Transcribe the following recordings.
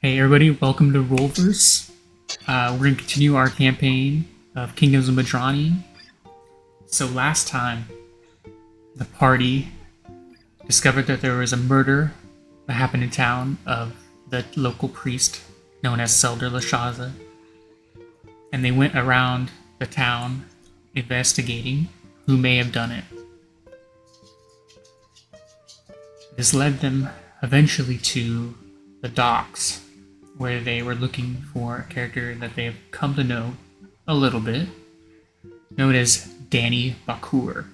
Hey everybody, welcome to Rollverse. We're going to continue our campaign of Kingdoms of Medrani. So last time, the party discovered that there was a murder that happened in town of the local priest known as Selder Lashaza. And they went around the town investigating who may have done it. This led them eventually to the docks, where they were looking for a character that they have come to know a little bit, known as Danny Bakur.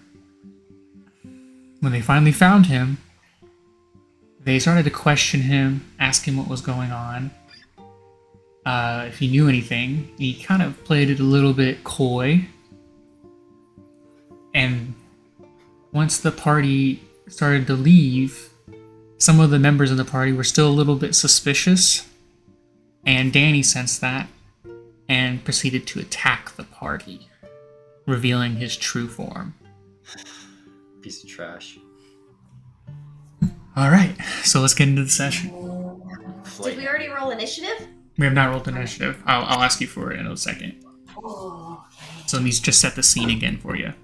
When they finally found him, they started to question him, ask him what was going on, if he knew anything. He kind of played it a little bit coy, and once the party started to leave, some of the members of the party were still a little bit suspicious, and Danny sensed that and proceeded to attack the party, revealing his true form. Piece of trash. Alright, so let's get into the session. Did we already roll initiative? We have not rolled initiative. I'll ask you for it in a second. Oh, So let me just set the scene again for you.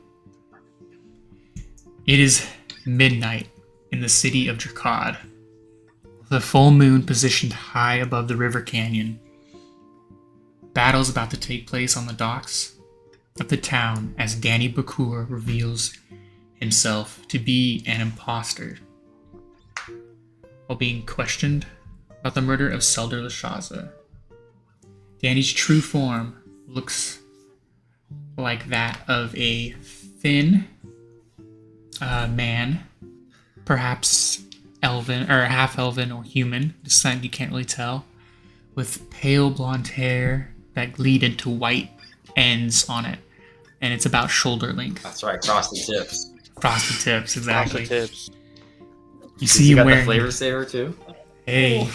It is midnight in the city of Drakaad. The full moon positioned high above the river canyon. Battle's about to take place on the docks of the town as Danny Bakur reveals himself to be an imposter while being questioned about the murder of Selder Lashaza. Danny's true form looks like that of a thin man, perhaps elven or half elven or human, descent you can't really tell, with pale blonde hair that lead into white ends on it, and it's about shoulder length. That's right, frosted tips. Frosted tips, exactly. Frosted tips. You see You him got wearing. the flavor saver too? Hey,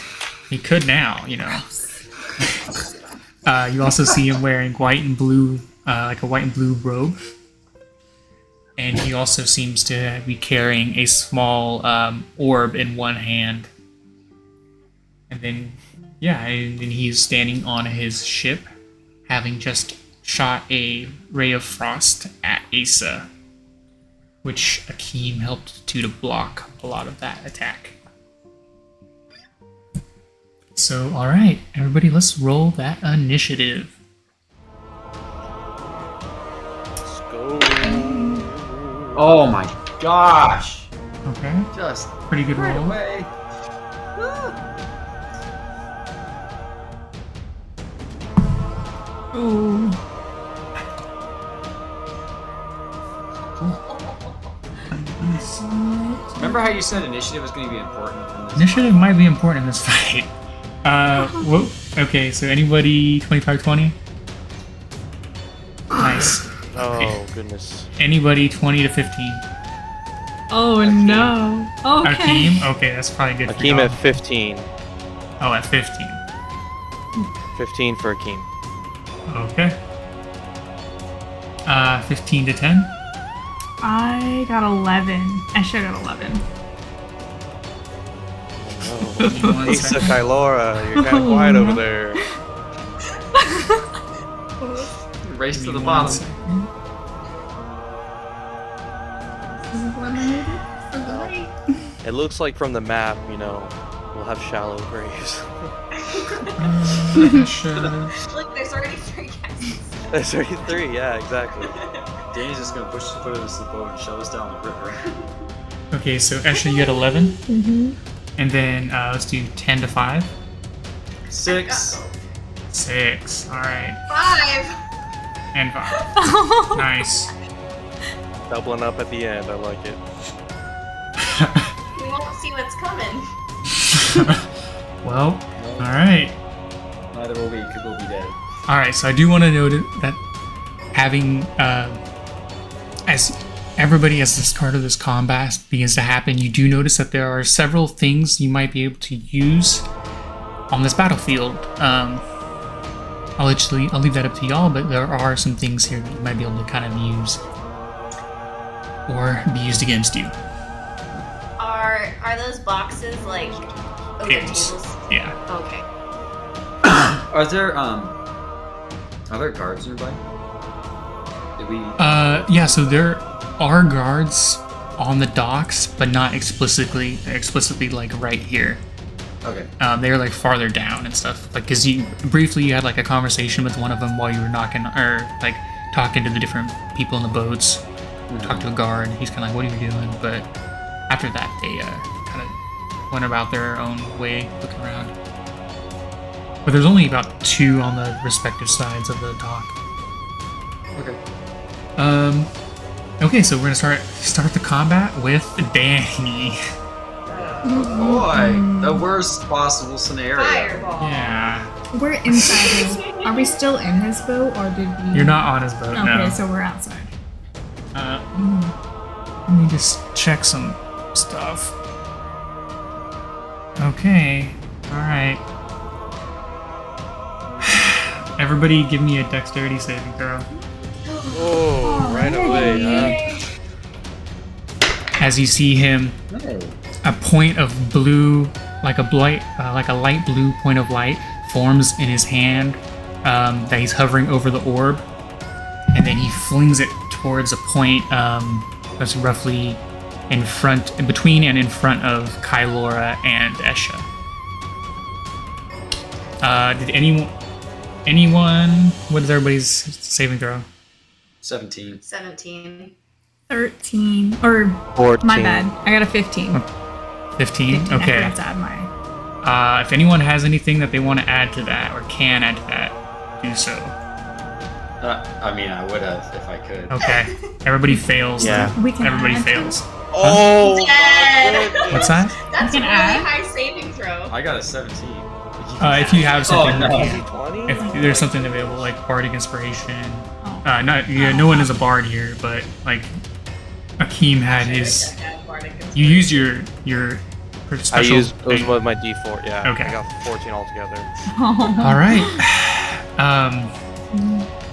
he could now, you know. You also see him wearing white and blue, like a white and blue robe. And he also seems to be carrying a small orb in one hand. And then, yeah, and then he's standing on his ship, having just shot a ray of frost at Asa, which Akeem helped to block a lot of that attack. So, alright, everybody, let's roll that initiative. Let's go. Oh my gosh! Okay, Just pretty good right roll. away. Ooh. Remember how you said initiative was going to be important in this? Initiative might be important in this fight. Whoa. Okay, so anybody 25-20? Nice. Oh, goodness. Anybody 20 to 15? Oh no. Okay. Akeem? Okay, that's probably good for Akeem y'all. at 15. Oh, at 15. 15 for Akeem. Okay. 15 to 10? I got 11. I should have got 11. Oh, Asa second. Kylora, you're kind of quiet over there. Race to Give the me one bottom. second. It looks like from the map, you know, we'll have shallow graves. Sure. Look, there's already 3 guys. There's already 3, yeah, exactly. Danny's just going to push the foot of the boat and shove us down the river. Okay, so Esha, you got 11. Mm-hmm. And then let's do 10 to 5. 6. 6. Alright. 5. And 5. Nice. Doubling up at the end, I like it. We won't see what's coming. Well, alright. Neither will we, because we'll be dead. Alright, so I do want to note that having, as everybody as this part of this combat begins to happen, you do notice that there are several things you might be able to use on this battlefield. I'll leave that up to y'all, but there are some things here that you might be able to kind of use or be used against you. Are those boxes like over Tables. tables? Yeah. Okay. Are there guards nearby? Did we? Yeah. So there are guards on the docks, but not explicitly like right here. Okay. They're like farther down and stuff. Like, cause you had like a conversation with one of them while you were knocking or like talking to the different people in the boats. Talked to a guard. He's kind of like, "What are you doing?" But after that, they kind of went about their own way, looking around. But there's only about 2 on the respective sides of the dock. Okay. Okay, so we're gonna start the combat with Danny. Boy, the worst possible scenario. Fireball. Yeah. We're inside his. Are we still in his boat, or did we? You're not on his boat. Okay, No. so we're outside. Let me just check some stuff. Okay. All right. Everybody, give me a dexterity saving throw. Oh, right away. As you see him, Hey. a point of blue, like a light blue point of light, forms in his hand that he's hovering over the orb, and then he flings it towards a point that's roughly in between and in front of Kylora and Esha. Did anyone? What is everybody's saving throw? 17. 17. 13. Or 14. my bad. I got a 15. 15. 15. I Okay. forgot to add my. If anyone has anything that they want to add to that or can add to that, do so. I mean, I would have if I could. Okay. Everybody fails. Yeah. Then. We can Everybody add. fails. Oh, my Dead. goodness. What's that? That's a can really add. high saving throw. I got a 17. If you have something, no. you can. 20? If there's something available, like bardic inspiration. Oh. No one is a bard here, but like Akeem had his. You used your I special. used it was thing. with my D4. Yeah. Okay. I got 14 altogether. All right.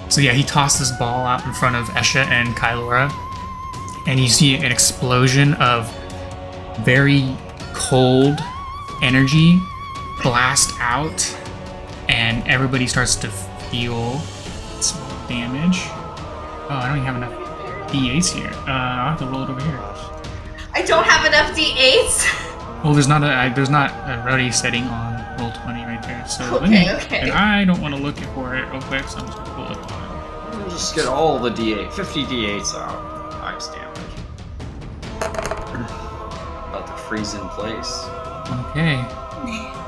So yeah, he tossed this ball out in front of Esha and Kylora, and you see an explosion of very cold energy blast out, and everybody starts to feel some damage. Oh, I don't even have enough D8s here. I'll have to roll it over here. I don't have enough D8s. Well, there's not a ready setting on Roll20 right there, so let Okay, me, okay. and I don't want to look for it real quick, so I'm just gonna pull it on. We'll just get all the D8, 50 D8s out. Ice damage. About to freeze in place. Okay.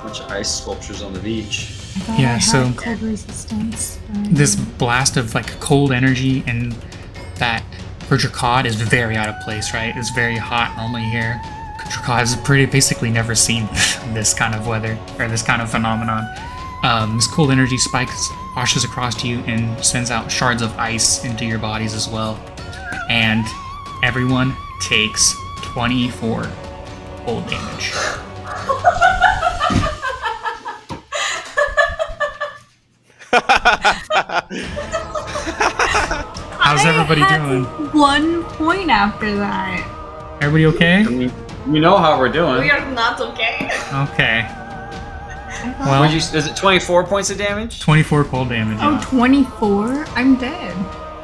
Bunch of ice sculptures on the beach. Yeah, so cold resistance. this blast of like cold energy and that for Drakaad is very out of place, right? It's very hot normally here. Drakaad has basically never seen this kind of weather or this kind of phenomenon. This cold energy spikes, washes across you, and sends out shards of ice into your bodies as well. And everyone takes 24 cold damage. How's everybody doing? 1 point after that. Everybody okay? I mean, we know how we're doing. We are not okay. Okay. Well, Well, is it 24 points of damage? 24 cold damage. Oh, 24? I'm dead.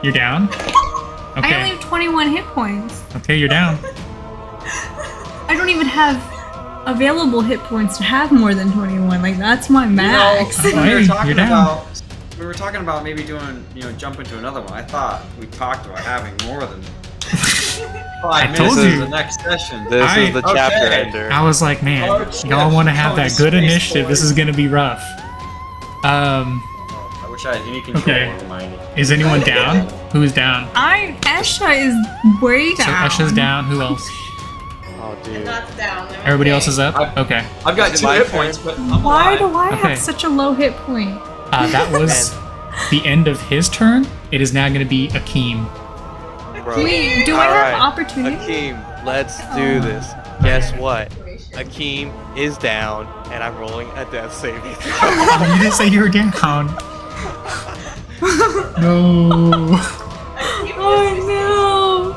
You're down? I only Okay. have 21 hit points. Okay, you're down. I don't even have available hit points to have more than 21. Like, that's my max. Oh, we hey, were talking you're down. about maybe doing, jumping to another one. I thought we talked about having more than 5 minutes told in you. the next session. This is the chapter Okay. ender. I was like, man, Oh, shit. y'all want to have Oh, that it's good Space initiative. This Boys. is going to be rough. I wish I had any control Okay. over my... Is anyone down? Who's down? Esha is way So down. Esha's down. Who else? Oh, dude. Not down. I'm Everybody okay. else is up? Okay. I've got Is it 2 my hit turn? points, but I'm Why alive. do I Okay. have such a low hit point? That was the end of his turn. It is now going to be Akeem. Bro. Wait, do I have Alright. opportunity? Akeem, let's do this. Guess what? Akeem is down, and I'm rolling a death saving throw. Oh, you didn't say you were down. No. Oh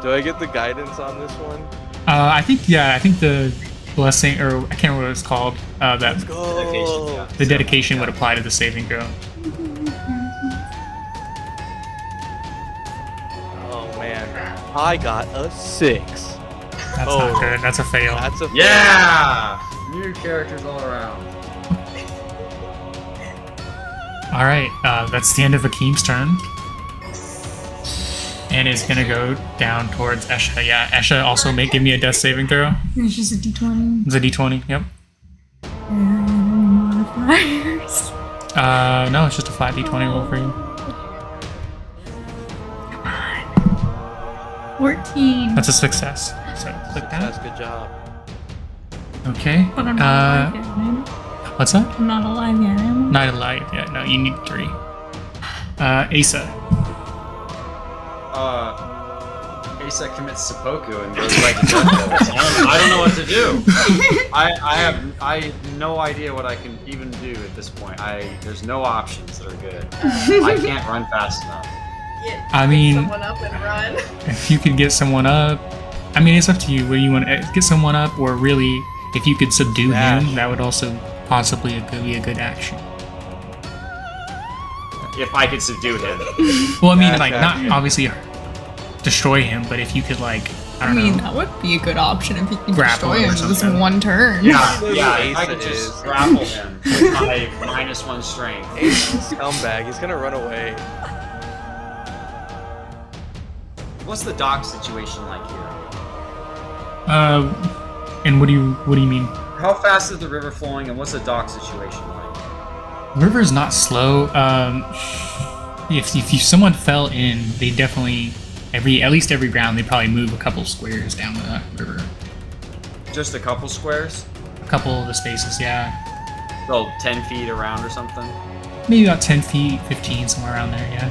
no! Do I get the guidance on this one? I think the blessing, or I can't remember what it's called. That Let's go. the dedication would apply to the saving throw. Oh man, I got a 6. That's not good. That's a fail. That's a fail. Yeah! New characters all around. All right, that's the end of Akeem's turn. And it's gonna go down towards Esha. Yeah, Esha also give me a death saving throw. It's just a d20. It's a d20, yep. And modifiers. No, it's just a flat d20 roll for you. Come on. 14. That's a success. So click That's that. good job. Okay. But I'm not alive yet, right? What's that? I'm not alive yet, am I? Not alive. Yeah, no, you need 3. Asa. Asa commits seppuku and goes right to death. I don't know what to do. I have no idea what I can even do at this point. There's no options that are good. I can't run fast enough. I mean, Get someone up and run. if you could get someone up, I mean, it's up to you. What do you want to get someone up, or really, if you could subdue him, that would also possibly be a good action. If I could subdue him. Well, I mean, like, not obviously destroy him, but if you could, like, I don't know. that would be a good option if you could Grapple destroy him him or with this something. one turn. Yeah, Asa I could is. just grapple him with my -1 strength. Scumbag, he's gonna run away. What's the dock situation like here? And what do you mean? How fast is the river flowing, and what's the dock situation like? River's not slow. If someone fell in, they definitely at least every round they probably move a couple squares down the river. Just a couple squares? A couple of the spaces, yeah. So 10 feet around or something? Maybe about 10 feet, 15, somewhere around there, yeah.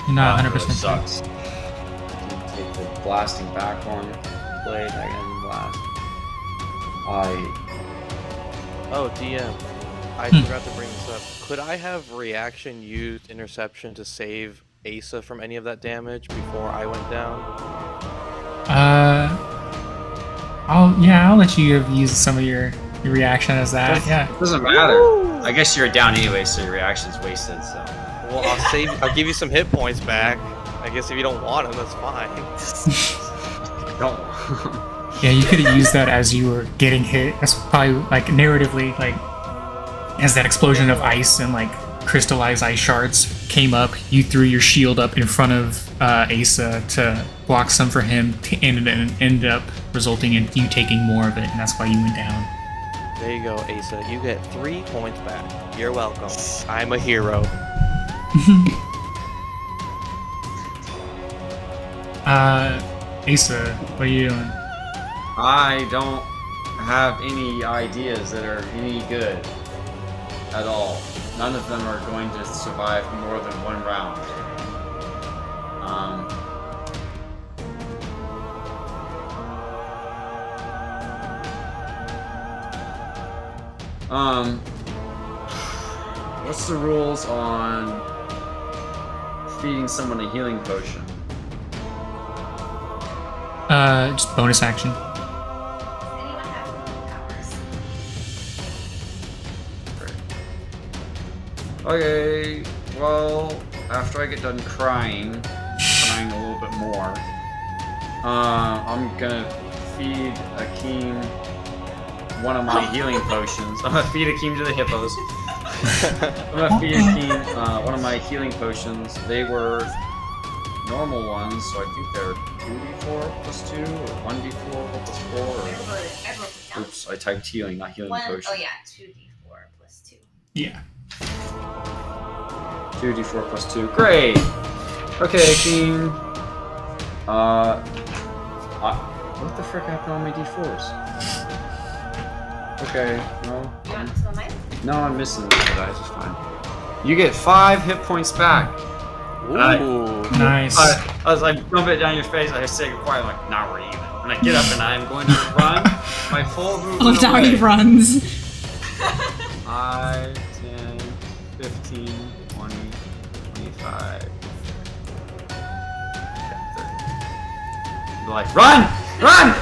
You're not 100% sure. Sucks. Take the blasting backhorn blade, I can blast. Oh, DM. I forgot to bring this up. Could I have reaction used interception to save Asa from any of that damage before I went down? I'll let you use some of your reaction as that. Yeah. It doesn't matter. I guess you're down anyway, so your reaction's wasted, so. Well, I'll give you some hit points back. I guess if you don't want them, that's fine. Don't. Yeah, you could have used that as you were getting hit. That's probably, like, narratively, like, as that explosion of ice and, like, crystallized ice shards came up, you threw your shield up in front of Asa to block some for him, and it ended up resulting in you taking more of it, and that's why you went down. There you go, Asa. You get 3 points back. You're welcome. I'm a hero. Asa, what are you doing? I don't have any ideas that are any good at all. None of them are going to survive more than 1 round. What's the rules on feeding someone a healing potion? Just bonus action. Does anyone have powers? Okay, well, after I get done crying a little bit more, I'm gonna feed Akeem one of my healing potions. I'm gonna feed Akeem to the hippos. I'm gonna feed Akeem one of my healing potions. They were normal ones, so I think they're 2d4 plus 2, or 1d4 plus 4, I or... wrote it down. Oops, I typed healing, not healing potion. Oh yeah, 2d4 plus 2. Yeah. 2d4 plus 2. Great! Okay, Akeem. What the frick happened on my d4s? Okay, no. You want some of mine? No, I'm missing the dice, it's fine. You get 5 hit points back. Ooh. Nice. As I dump it down your face, I say goodbye, I'm like, now we're even. And I get up and I'm going to run my full movement Oh, now he away. runs. 5, 10, 15, 20, 25. Like, run! Run!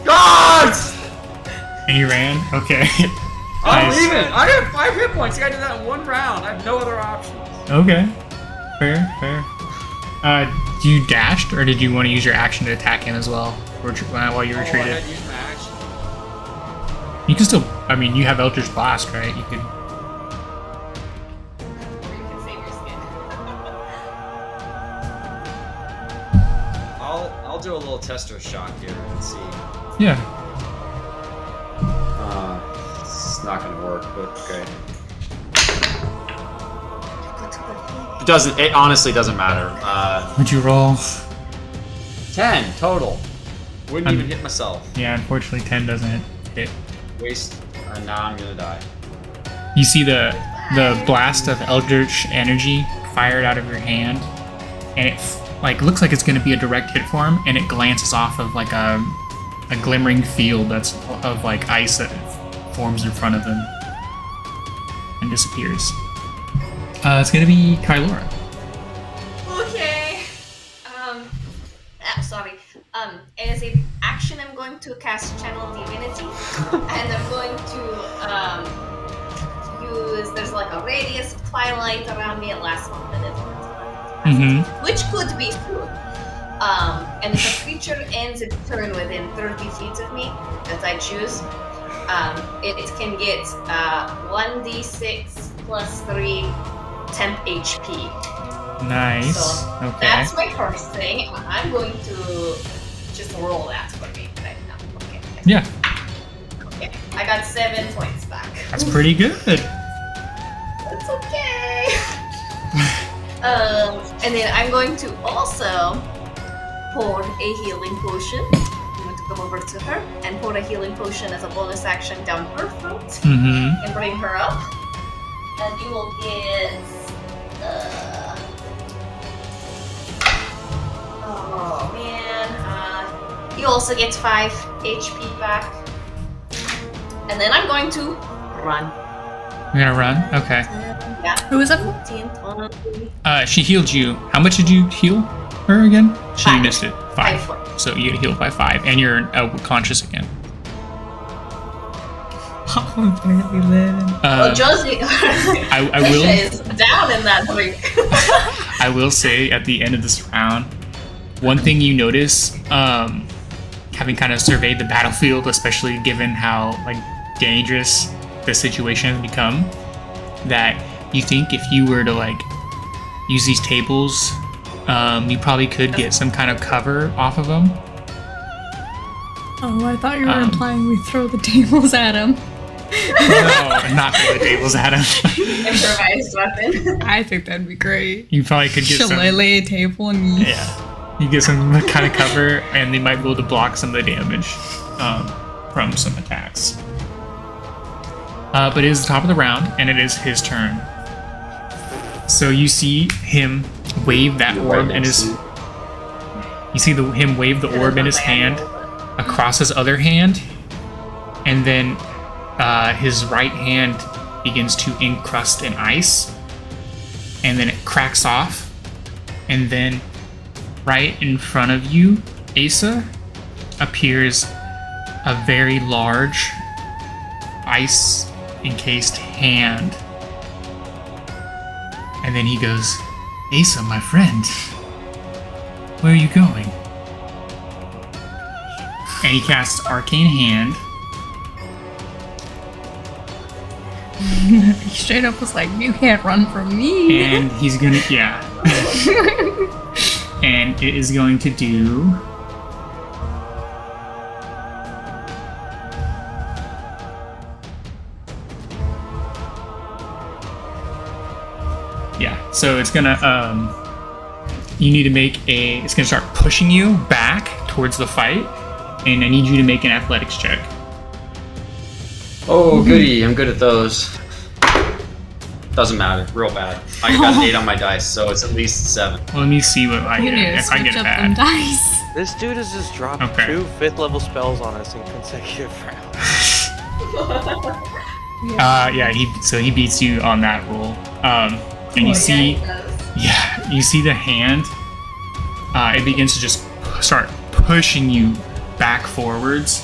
Guards! And you ran? Okay. I'm Nice. leaving! I have 5 hit points. I did that in 1 round. I have no other options. Okay. Fair. Do you dashed, or did you want to use your action to attack him as well, while you Oh, I retreated? had to use my action. You can still. I mean, you have Eldritch Blast, right? You could. Or you can save your skin. I'll do a little tester shot here and see. Yeah. It's not gonna work, but okay. It honestly doesn't matter. Would you roll? 10 total. Wouldn't Um, even hit myself. Yeah, unfortunately, 10 doesn't hit. Waste, and now I'm gonna die. You see the blast of Eldritch energy fired out of your hand, and it looks like it's going to be a direct hit for him, and it glances off of like a glimmering field that's of like ice that forms in front of him and disappears. It's going to be Kylora. Okay. Sorry. As an action, I'm going to cast Channel Divinity, and I'm going to use. There's like a radius of twilight around me. It lasts 1 minute, which could be soon. And if a creature ends its turn within 30 feet of me that I choose, it can get 1d6 plus 3 temp HP. Nice. So Okay. that's my first thing. I'm going to just roll that for me right now. Okay. Yeah, Okay. I got 7 points back. that's pretty good. That's okay. And then I'm going to also pour a healing potion. I'm going to come over to her and pour a healing potion as a bonus action down her throat Mm-hmm. and bring her up. And you will get. Oh man. You also get 5 HP back. And then I'm going to run. You're gonna run? Okay. Yeah. Who was that for? 15, 20. She healed you. How much did you heal her again? She 5. missed it. 5. 5. So you get healed by 5, and you're conscious again. Oh, I'm barely living. Oh, Josie. I will. Alicia is down in that drink. I will say at the end of this round, one thing you notice, having kind of surveyed the battlefield, especially given how like dangerous the situation has become, that you think if you were to like use these tables, you probably could get some kind of cover off of them. Oh, I thought you were Um, implying we throw the tables at him. No, not throw the tables at them. Improvised weapon. I think that'd be great. You probably could get some. Shillelagh a table and Yeah, you get some kind of cover, and they might be able to block some of the damage from some attacks. But it is the top of the round, and it is his turn. So you see him wave that orb in his. You see him wave the orb in his hand across his other hand, and then his right hand begins to encrust in ice, and then it cracks off, and then right in front of you, Asa, appears a very large ice-encased hand. And then he goes, Asa, my friend, where are you going? And he casts Arcane Hand. he straight up was like, "You can't run from me." And he's gonna, yeah. And it is going to do. Yeah, so it's gonna, you need to make it's gonna start pushing you back towards the fight, and I need you to make an athletics check. Oh, goody. I'm good at those. Doesn't matter. Real bad. I got an 8 on my dice, so it's at least 7. Well, let me see what I You get. need to If I switch get up them bad. dice. This dude has just dropped Okay. 2 5th level spells on us in consecutive rounds. Yeah, he beats you on that roll. And you see, yeah, you see the hand. It begins to just start pushing you back forwards.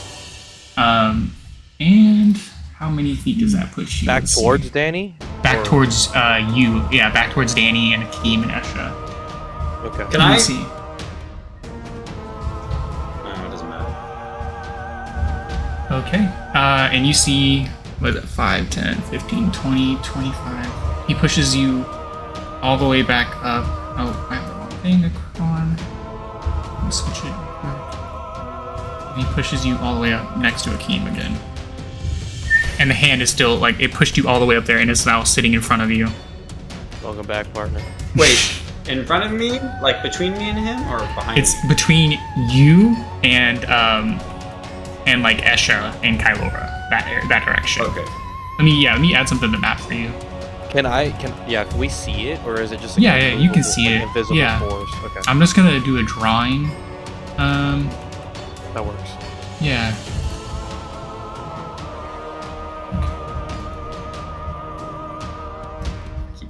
And how many feet does that push you? Back Let's towards see. Danny? Back towards you. Yeah, back towards Danny and Akeem and Esha. Okay. Can Let me I see. Oh, it doesn't matter. Okay. And you see, what is it, 5, 10, 15, 20, 25. He pushes you all the way back up. Oh, I have the wrong thing on. Let me switch it. And he pushes you all the way up next to Akeem again. And the hand is still, like, it pushed you all the way up there and it's now sitting in front of you. Welcome back, partner. Wait, in front of me? Like between me and him, or behind It's me? between you and like Esha and Kylora. That direction. Okay. Let me add something to the map for you. Can we see it, or is it just Yeah, you can see it. invisible Yeah. force? Okay, I'm just gonna do a drawing. that works. Yeah. Keep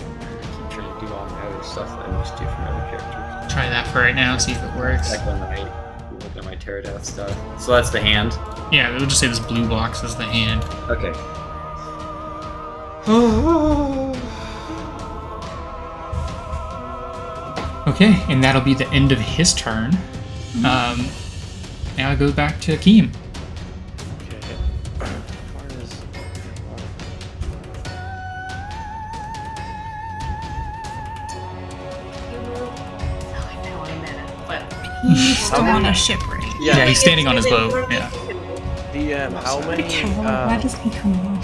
trying to do all my other stuff that I must do from other characters. Try that for right now, see if it works. Like when I look at my Pterodath stuff. So that's the hand. Yeah, we'll just say this blue box is the hand. Okay. Okay, and that'll be the end of his turn. Now it goes back to Akeem. Okay. Where is- I know I meant it, but He's still on a ship, right? Yeah, he's standing on his boat. Yeah. DM, how many? Why doesn't he come along?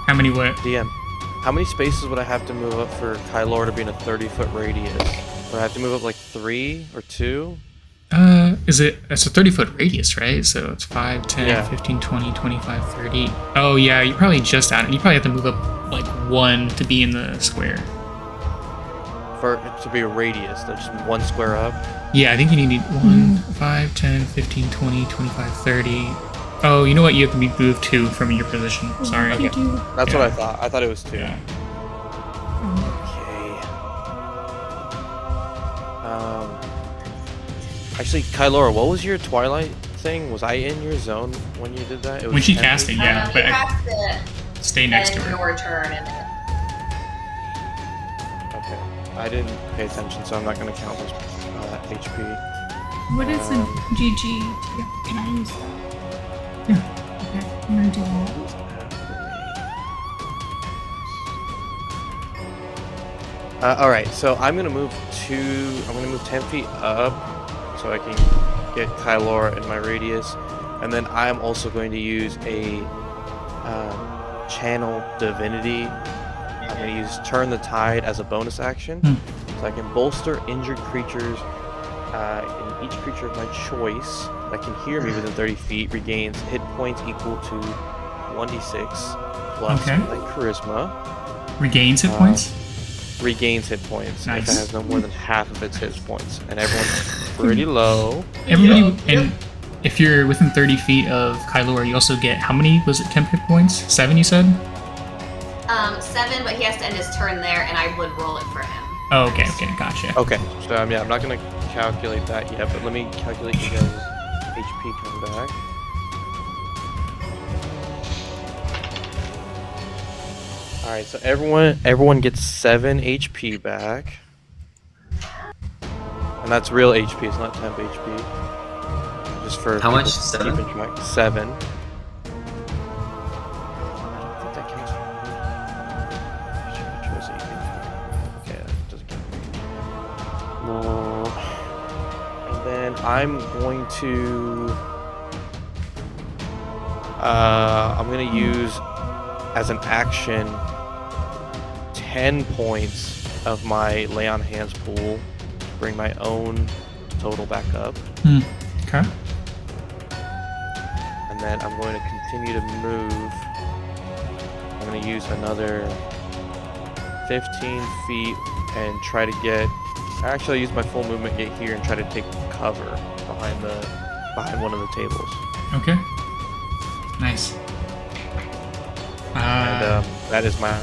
How many what? DM, how many spaces would I have to move up for Kylor to be in a 30-foot radius? Would I have to move up like 3 or 2? It's a 30-foot radius, right? So it's 5, 10, Yeah. 15, 20, 25, 30. Oh, yeah, you're probably just out. You probably have to move up like 1 to be in the square. For it to be a radius, that's just 1 square up. Yeah, I think you need 1, 5, 10, 15, 20, 25, 30. Oh, you know what? You have to be moved 2 from your position. Sorry. What do you do? That's Yeah. what I thought. I thought it was 2. Yeah. Okay. Actually, Kylora, what was your Twilight thing? Was I in your zone when you did that? It was When she 10 cast it, feet? yeah, you but have to stay next to end her. your turn and Okay. I didn't pay attention, so I'm not going to count this HP. What is a GG? Can I use that? Yeah. Okay, I'm gonna do that. Alright, so I'm gonna move 10 feet up so I can get Kylora in my radius. And then I'm also going to use a channel divinity. I'm gonna use turn the tide as a bonus action. So I can bolster injured creatures, and each creature of my choice that can hear me within 30 feet regains hit points equal to 1d6 plus Okay. my charisma. Regains hit points? Regains hit points if Nice. it has no more than half of its hit points, and everyone's pretty low. Everybody, and if you're within 30 feet of Kylora, you also get, how many was it, 10 hit points? 7, you said? 7, but he has to end his turn there, and I would roll it for him. Oh, okay, gotcha. Okay, so yeah, I'm not gonna calculate that yet, but let me calculate you guys' HP coming back. All right, so everyone gets 7 HP back, and that's real HP. It's not temp HP. Just for How much? people 7? keeping track. 7. I don't think that counts for me. Okay, that doesn't count. And then I'm going to use as an action 10 points of my lay on hands pool to bring my own total back up. Okay. And then I'm going to continue to move. I'm going to use another 15 feet and try to get... Actually, I'll use my full movement, get here, and try to take cover behind one of the tables. Okay. Nice. And that is my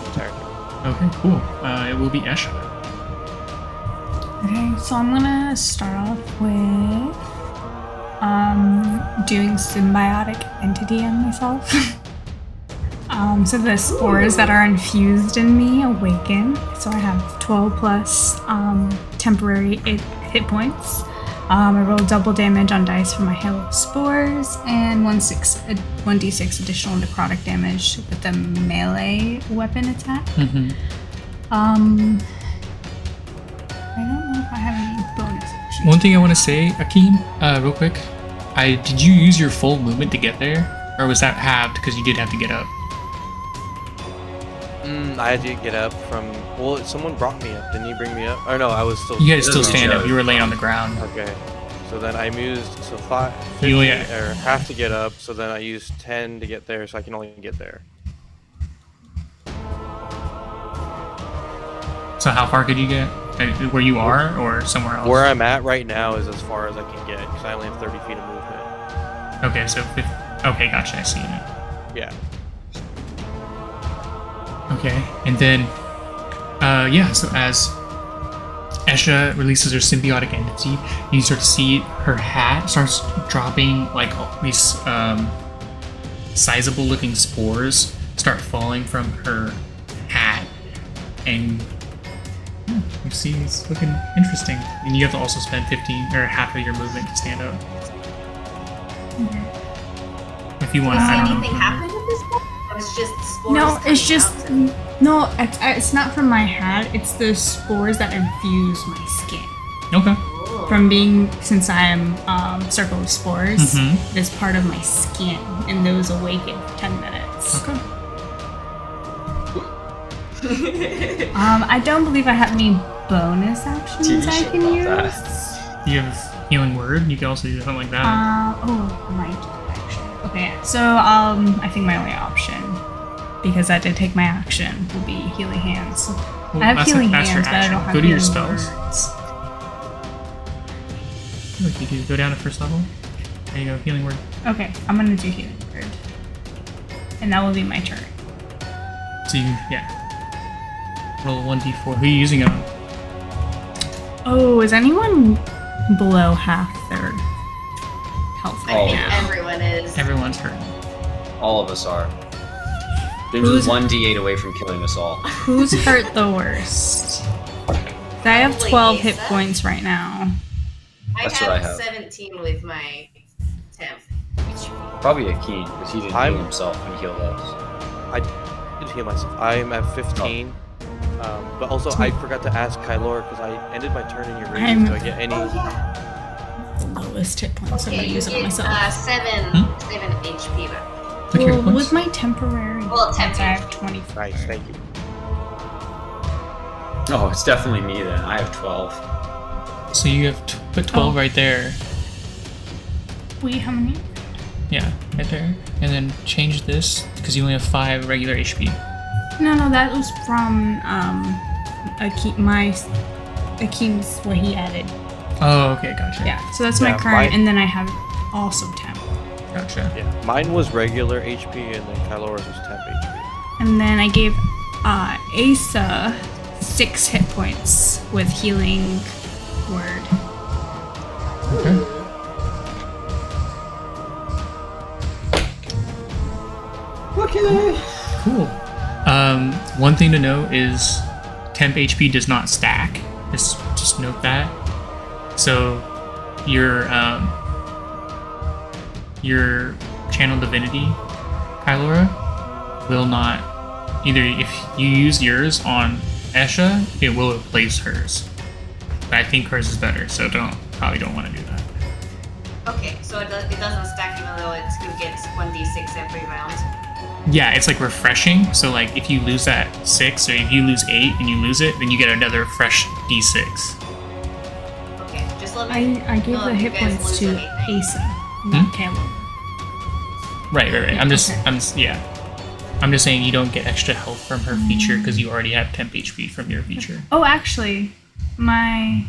entire turn. Okay, cool. It will be Esha. Okay, so I'm gonna start off with doing symbiotic entity on myself. So the spores that are infused in me awaken. So I have 12 plus temporary hit points. I roll double damage on dice for my hail of spores and 1d6 additional necrotic damage with the melee weapon attack. I don't know if I have any bonus actions. One thing I want to say, Akeem, real quick. Did you use your full movement to get there? Or was that halved because you did have to get up? I had to get up from. Well, someone brought me up. Didn't he bring me up? Or no, I was still. You had to still stand up. You were laying on the ground. Okay. So then I used 5 You only- or half to get up. So then I used 10 to get there, so I can only get there. So how far could you get? Where you are or somewhere else? Where I'm at right now is as far as I can get because I only have 30 feet of movement. Okay, so okay, gotcha. I see you now. Yeah. Okay, and then so as Esha releases her symbiotic entity, you start to see her hat starts dropping like all these sizable looking spores start falling from her hat, and you see it's looking interesting. And you have to also spend 15 or half of your movement to stand up. If you want to, Does I don't anything know. happen at this point? Or it's just spores No, it's coming just out? no. It's not from my hat. It's the spores that infuse my skin. Okay. Ooh. From being, since I am circle of spores, Mhm. it is part of my skin, and those awaken for 10 minutes. Okay. I don't believe I have any bonus actions TV I show can use. about You have healing word. You can also do something like that. Right, actually. Okay, so I think my only option, because I did take my action, will be healing hands. Well, I have that's healing that's your hands, but I action. don't have Go to your healing spells. words. Look, you do go down to first level. There you go, healing word. Okay, I'm gonna do healing word, and that will be my turn. So you, roll 1d4. Who are you using it on? Oh, is anyone below half their health I right think now? everyone is. Everyone's hurting. All of us are. Binge Who's- is 1d8 away from killing us all. Who's hurt the worst? I have Probably 12 hit Asa. points right now. That's I what I have have. 17 with my 10th. Probably a Keen, because he didn't I'm- heal himself when he healed us. I did heal myself. I'm at 15. But also, I forgot to ask Kylor because I ended my turn in your race. I'm- Do I get any? Oh, yeah. The lowest hit points, I'm Okay, gonna you use it on get myself. 7 HP back. Look here, Well, points. with my temporary, Well, hits, I have 10. 25. Nice, thank you. Oh, it's definitely me then. I have 12. So you have put 12 Oh. right there. Wait, how many? Yeah, right there. And then change this because you only have 5 regular HP. No, that was from Akeem's what he added. Oh, okay, gotcha. Yeah, so that's my Yeah, current, mine- and then I have also temp. Gotcha. Yeah, mine was regular HP, and then Kylor's was temp HP. And then I gave Asa 6 hit points with healing word. Okay. Okay. Cool. One thing to note is temp HP does not stack. Just note that. So your channel divinity, Kylora, will not either if you use yours on Esha, it will replace hers. But I think hers is better, so probably don't want to do that. Okay, so it doesn't stack even though it gets 1d6 every round. Yeah, it's like refreshing. So like if you lose that 6 or if you lose 8 and you lose it, then you get another fresh d6. Okay, just let me. I gave know the if you hit guys points lose to anything. Asa, not Caleb. Right. Yeah, I'm just okay. I'm just saying you don't get extra health from her feature because you already have temp HP from your feature. Oh, actually, you might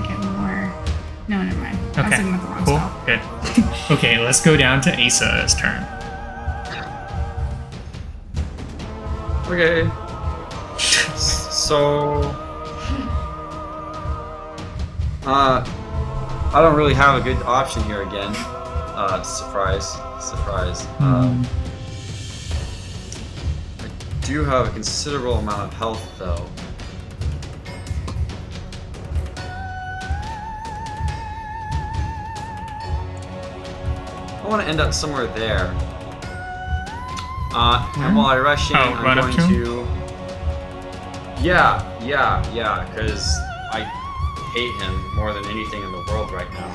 get more. No, never mind. I was Okay. looking at the wrong Cool. spell. Good. Okay, let's go down to Asa's turn. Okay. So, I don't really have a good option here again. Surprise. I do have a considerable amount of health, though. I want to end up somewhere there. And while I rush in, I'm going to... Yeah, because I hate him more than anything in the world right now.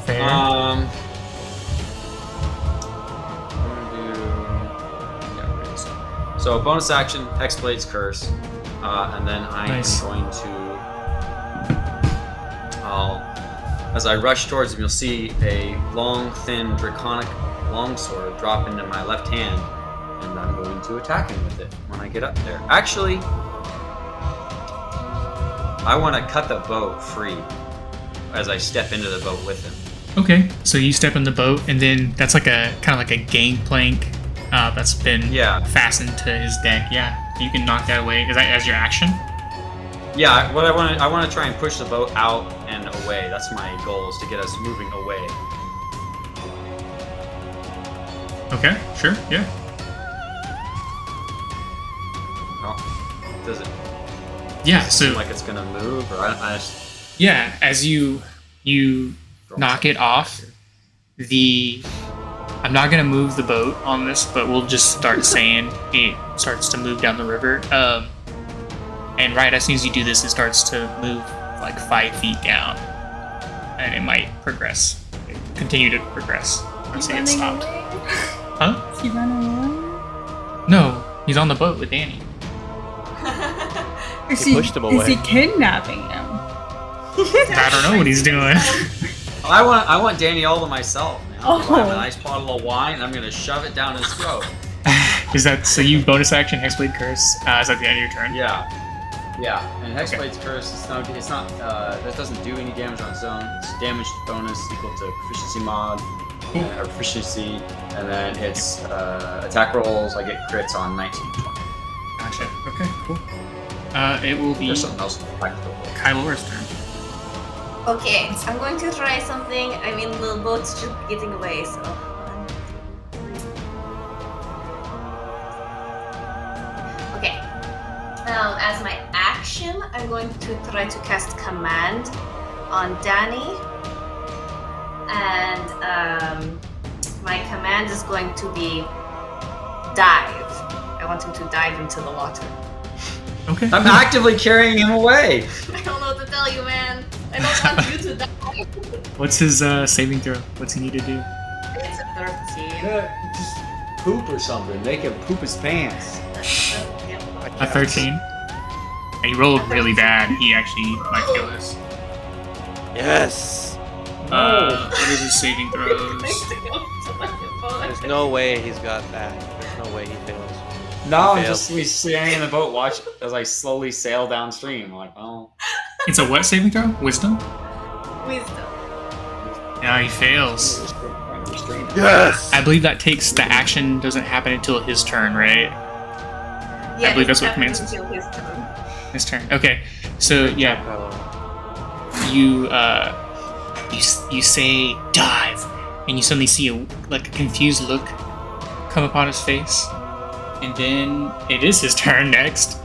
Fair. I'm gonna do... Yeah, we're gonna so bonus action, Hexblade's Curse, and then I am going to... As I rush towards him, you'll see a long, thin, draconic longsword drop into my left hand, and I'm going to attack him with it when I get up there. Actually, I want to cut the boat free as I step into the boat with him. Okay, so you step in the boat, and then that's like a kind of like a gangplank that's been fastened to his deck. Yeah, you can knock that away. Is that as your action? Yeah, what I want to try and push the boat out and away. That's my goal, is to get us moving away. Okay, sure, yeah. Oh, does it? Yeah, does it seem like it's gonna move, or I just... Yeah, as you knock it off, I'm not gonna move the boat on this, but we'll just start saying it starts to move down the river. And right as soon as you do this, it starts to move like 5 feet down, and it might continue to progress. I say it stopped. Huh? Is he running away? No, he's on the boat with Danny. He pushed him away. Is he kidnapping him? I don't know what he's doing. I want Danny all to myself, man. I have a nice bottle of wine, and I'm gonna shove it down his throat. Is that so? You bonus action Hexblade Curse? Is that the end of your turn? Yeah, and Hexblade's Curse, that doesn't do any damage on its own. It's damage bonus equal to proficiency mod, or proficiency, and then it's attack rolls. I get crits on 19 and 20. Gotcha. Okay, cool. It will be There's something else practical. Kylora's turn. Okay, I'm going to try something. I mean, the boat's just getting away, so... 1, 2, 3. Okay. As my action, I'm going to try to cast Command on Danny. And my command is going to be Dive. I want him to dive into the water. Okay. I'm actively carrying him away. I don't know what to tell you, man. I don't want you to die. What's his saving throw? What's he need to do? It's a 13. Just poop or something. Make him poop his pants. A 13. And he rolled really bad. He actually might kill this. Yes! What is his saving throws? There's no way he's got that. There's no way he fails. No, I'm just standing in the boat, watch as I slowly sail downstream. I'm like, oh. It's a what saving throw? Wisdom? Wisdom. Yeah, he fails. Yes! I believe that takes the action doesn't happen until his turn, right? Yeah, I believe that's what commands until his turn. His turn. Okay. So yeah, you say dive, and you suddenly see a confused look come upon his face, and then it is his turn next.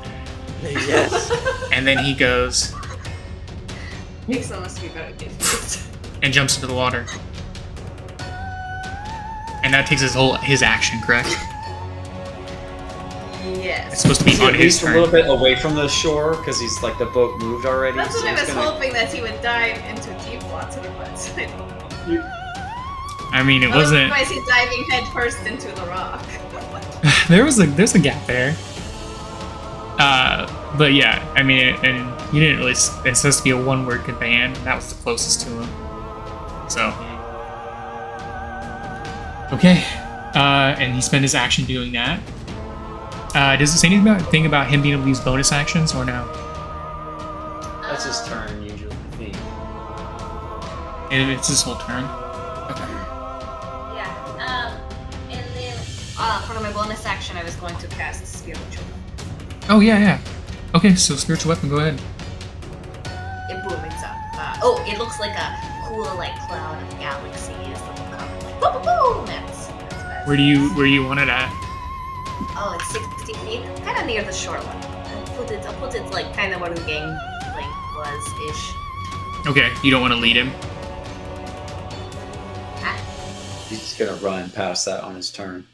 Yes. And then he goes Excellent must be very confused. and jumps into the water, and that takes his action, correct? Yes. It's supposed to be on his a turn. little bit away from the shore because he's like the boat moved already. That's what so I was he's gonna... hoping, that he would dive into deep water, but I don't know. I mean, it wasn't. Otherwise, he's diving head first into the rock. There's a gap there. But yeah, I mean, and you didn't really. It's supposed to be a one-word command. That was the closest to him. So. Okay. And he spent his action doing that. Does it say anything about him being able to use bonus actions or no? That's his turn usually. I think. It's his whole turn. Okay. Yeah. And then for my bonus action, I was going to cast Spiritual. Oh, yeah. Okay, so spiritual weapon, go ahead. It boomings up. It looks like a cool like cloud of galaxies that will come like boom, boom, boom. That's Where do you want it at? Oh, it's 60 feet, kind of near the shoreline. I'll put it like kind of where the game like was ish. Okay, you don't want to lead him. He's gonna run past that on his turn.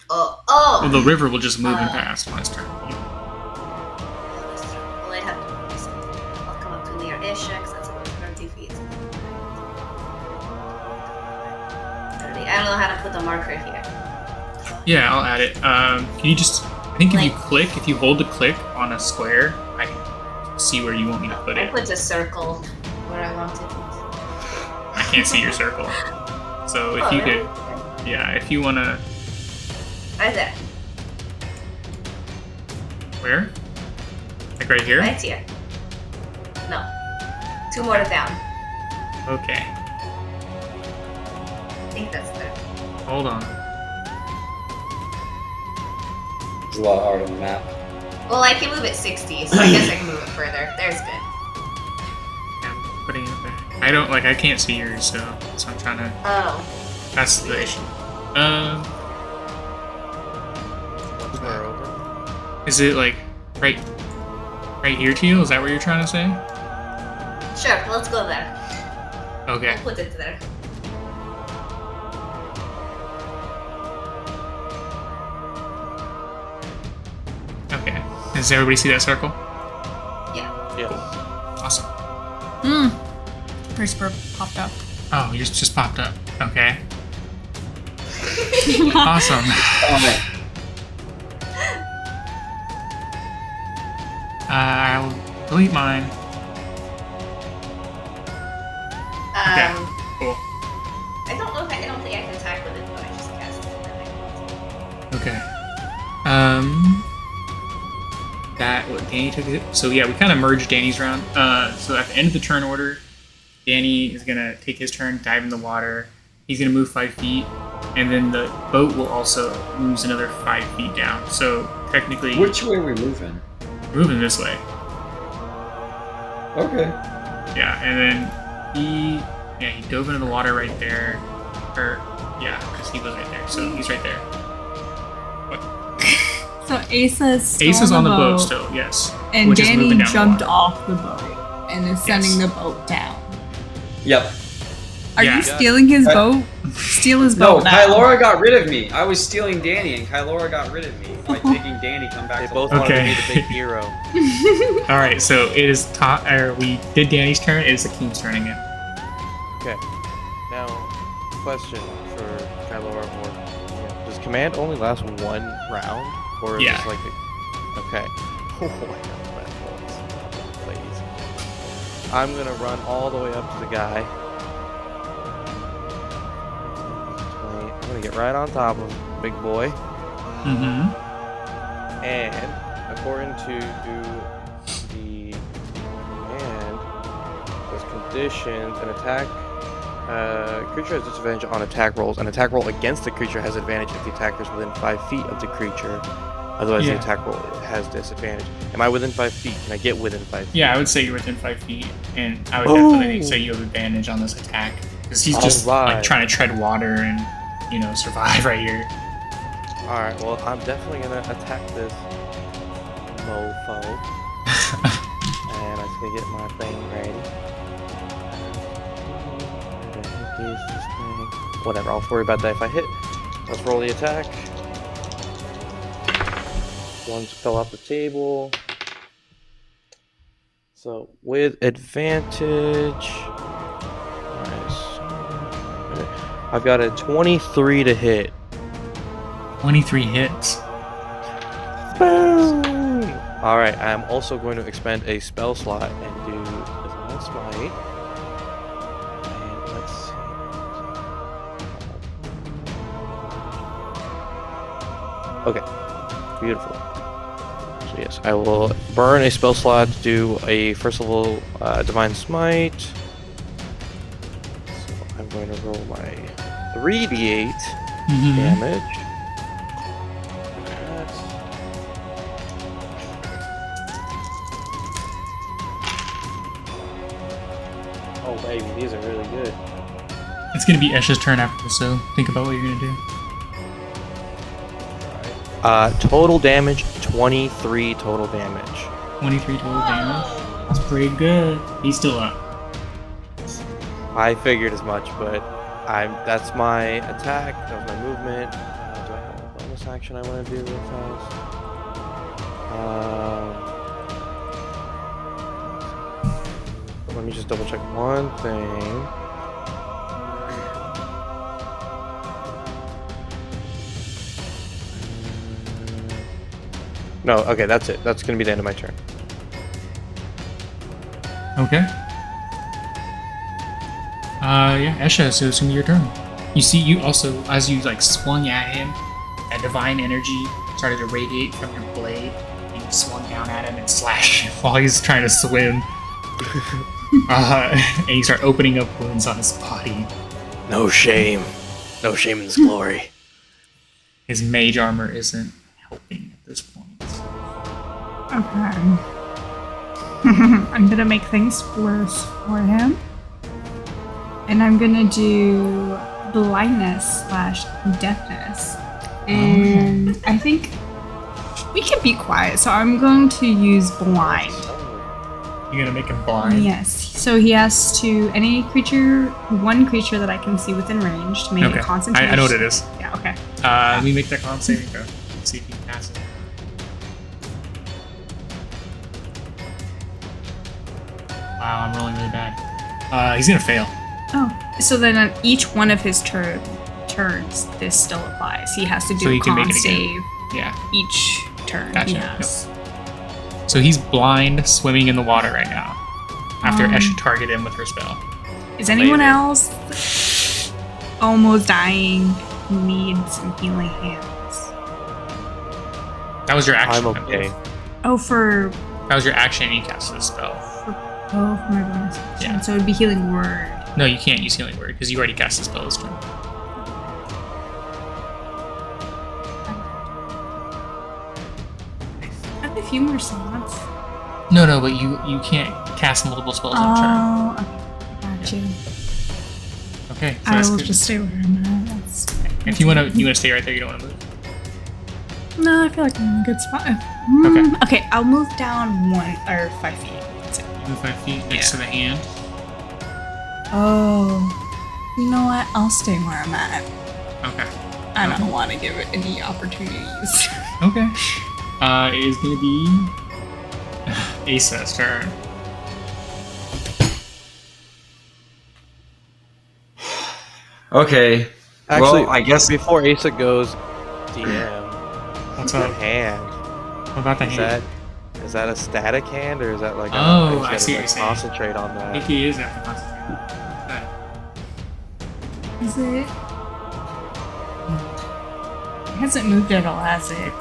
Oh. Well, the river will just move him past on his turn. Well, I'd have to. I'll come up to near-ish, because that's about 30 feet. 30. I don't know how to put the marker here. Yeah, I'll add it. Can you just? I think if you hold the click on a square, I can see where you want me to put I it. put a circle where I want it. I can't see your circle. So if you could, yeah, if you wanna. Right there. Where? Like right here? Right here. No. 2 more down. Okay. I think that's there. Hold on. There's a lot of art on the map. Well, I can move it 60, so I guess I can move it further. There's good. I'm putting it back. I can't see yours, so I'm trying to. Oh. That's the issue. Door open. Is it like right here, Teal? Is that what you're trying to say? Sure, let's go there. Okay. I'll put it there. Okay. Does everybody see that circle? Yeah. Yeah. Awesome. First bird popped up. Oh, yours just popped up. Okay. Awesome. I'll delete mine. Okay. Cool. I don't think I can attack with it, but I just cast it. Okay. That what Danny took it. So yeah, we kind of merged Danny's round. So at the end of the turn order, Danny is gonna take his turn, dive in the water. He's gonna move 5 feet, and then the boat will also move another 5 feet down. So technically, Which way are we moving? we're moving this way. Okay. Yeah, and then he dove into the water right there. Because he was right there. So he's right there. So Asa's Ace is on the boat still, yes. and which is Danny moving down the jumped water. off the boat and is sending the boat down. Yep. Are Yeah. you stealing his boat? Steal his No, boat now. Kylora got rid of me. I was stealing Danny, and Kylora got rid of me by making Danny come back They to both life. wanted to Okay. be the big hero. Alright, so it is we did Danny's turn, it is Akeem's turn again. Okay. Now, question for Kylora or does command only last 1 round, or is Yeah. this like okay? Oh my god, please. I'm gonna run all the way up to the guy. I'm gonna get right on top of him, big boy. Mm-hmm. And according to the command, there's conditions, an attack. Creature has disadvantage on attack rolls. An attack roll against the creature has advantage if the attacker is within 5 feet of the creature. Otherwise, Yeah. the attack roll has disadvantage. Am I within 5 feet? Can I get within 5 feet? Yeah, I would say you're within 5 feet, and I would Oh. definitely say you have advantage on this attack. Because he's just Alright. trying to tread water and, survive right here. Alright, well, I'm definitely gonna attack this mofo. And I'm just gonna get my thing ready. Where the heck is this thing? Whatever, I'll worry about that if I hit. Let's roll the attack. One's fell off the table. So with advantage, I've got a 23 to hit. 23 hits. Boom! Alright, I'm also going to expend a spell slot and do Divine Smite. And let's see. Okay, beautiful. So yes, I will burn a spell slot to do a first level Divine Smite. So I'm going to roll my 3d8 Mm-hmm. damage. It's gonna be Esha's turn after this, so think about what you're gonna do. Total damage, 23 total damage. 23 total damage. That's pretty good. He's still up. I figured as much, but that's my attack, that was my movement. Do I have a bonus action I want to do real fast? Let me just double check one thing. No, okay, that's it. That's gonna be the end of my turn. Okay. Yeah, Esha, so it's gonna be your turn. You see, you also, as you like swung at him, a divine energy started to radiate from your blade, and you swung down at him and slashed him while he's trying to swim. And you start opening up wounds on his body. No shame. No shame in this glory. His mage armor isn't helping at this point. Okay. I'm gonna make things worse for him. And I'm gonna do blindness / deafness. And I think we can be quiet, so I'm going to use blind. You're gonna make him blind? Yes. So he has to, one creature that I can see within range to make a concentration. I know what it is. Yeah, okay. Let me make that con saving throw. Let's see if he can pass it. Wow, I'm rolling really bad. He's gonna fail. Oh, so then on each one of his turns, this still applies. He has to do So a he can make con it again. save Yeah. each turn. Gotcha. Yes. So he's blind, swimming in the water right now. After Esha targeted him with her spell. Is anyone else almost dying who needs some healing hands? That was your action. I'm okay. Oh, for That was your action and you casted a spell. for my bonus action. Yeah. So it would be healing word. No, you can't use healing word because you already cast a spell this turn. I have a few more slots. No, but you can't cast multiple spells in a turn. Oh, okay. Got you. Okay, so I that's will good. just stay where I'm at. That's If you wanna stay right there, you don't wanna move. No, I feel like I'm in a good spot. Okay, I'll move down 5 feet. That's it. Move 5 feet next to the hand. Oh, you know what? I'll stay where I'm at. Okay. I don't want to give it any opportunities. Okay. It is gonna be Asa's turn. Okay. Actually, well, I guess before Asa goes, DM. What's That up? hand. What about the hand? Is that a static hand or is that like Oh, I I see what you're saying. concentrate on I that? think he is after concentrating. Okay. Is it? It hasn't moved at all, has it?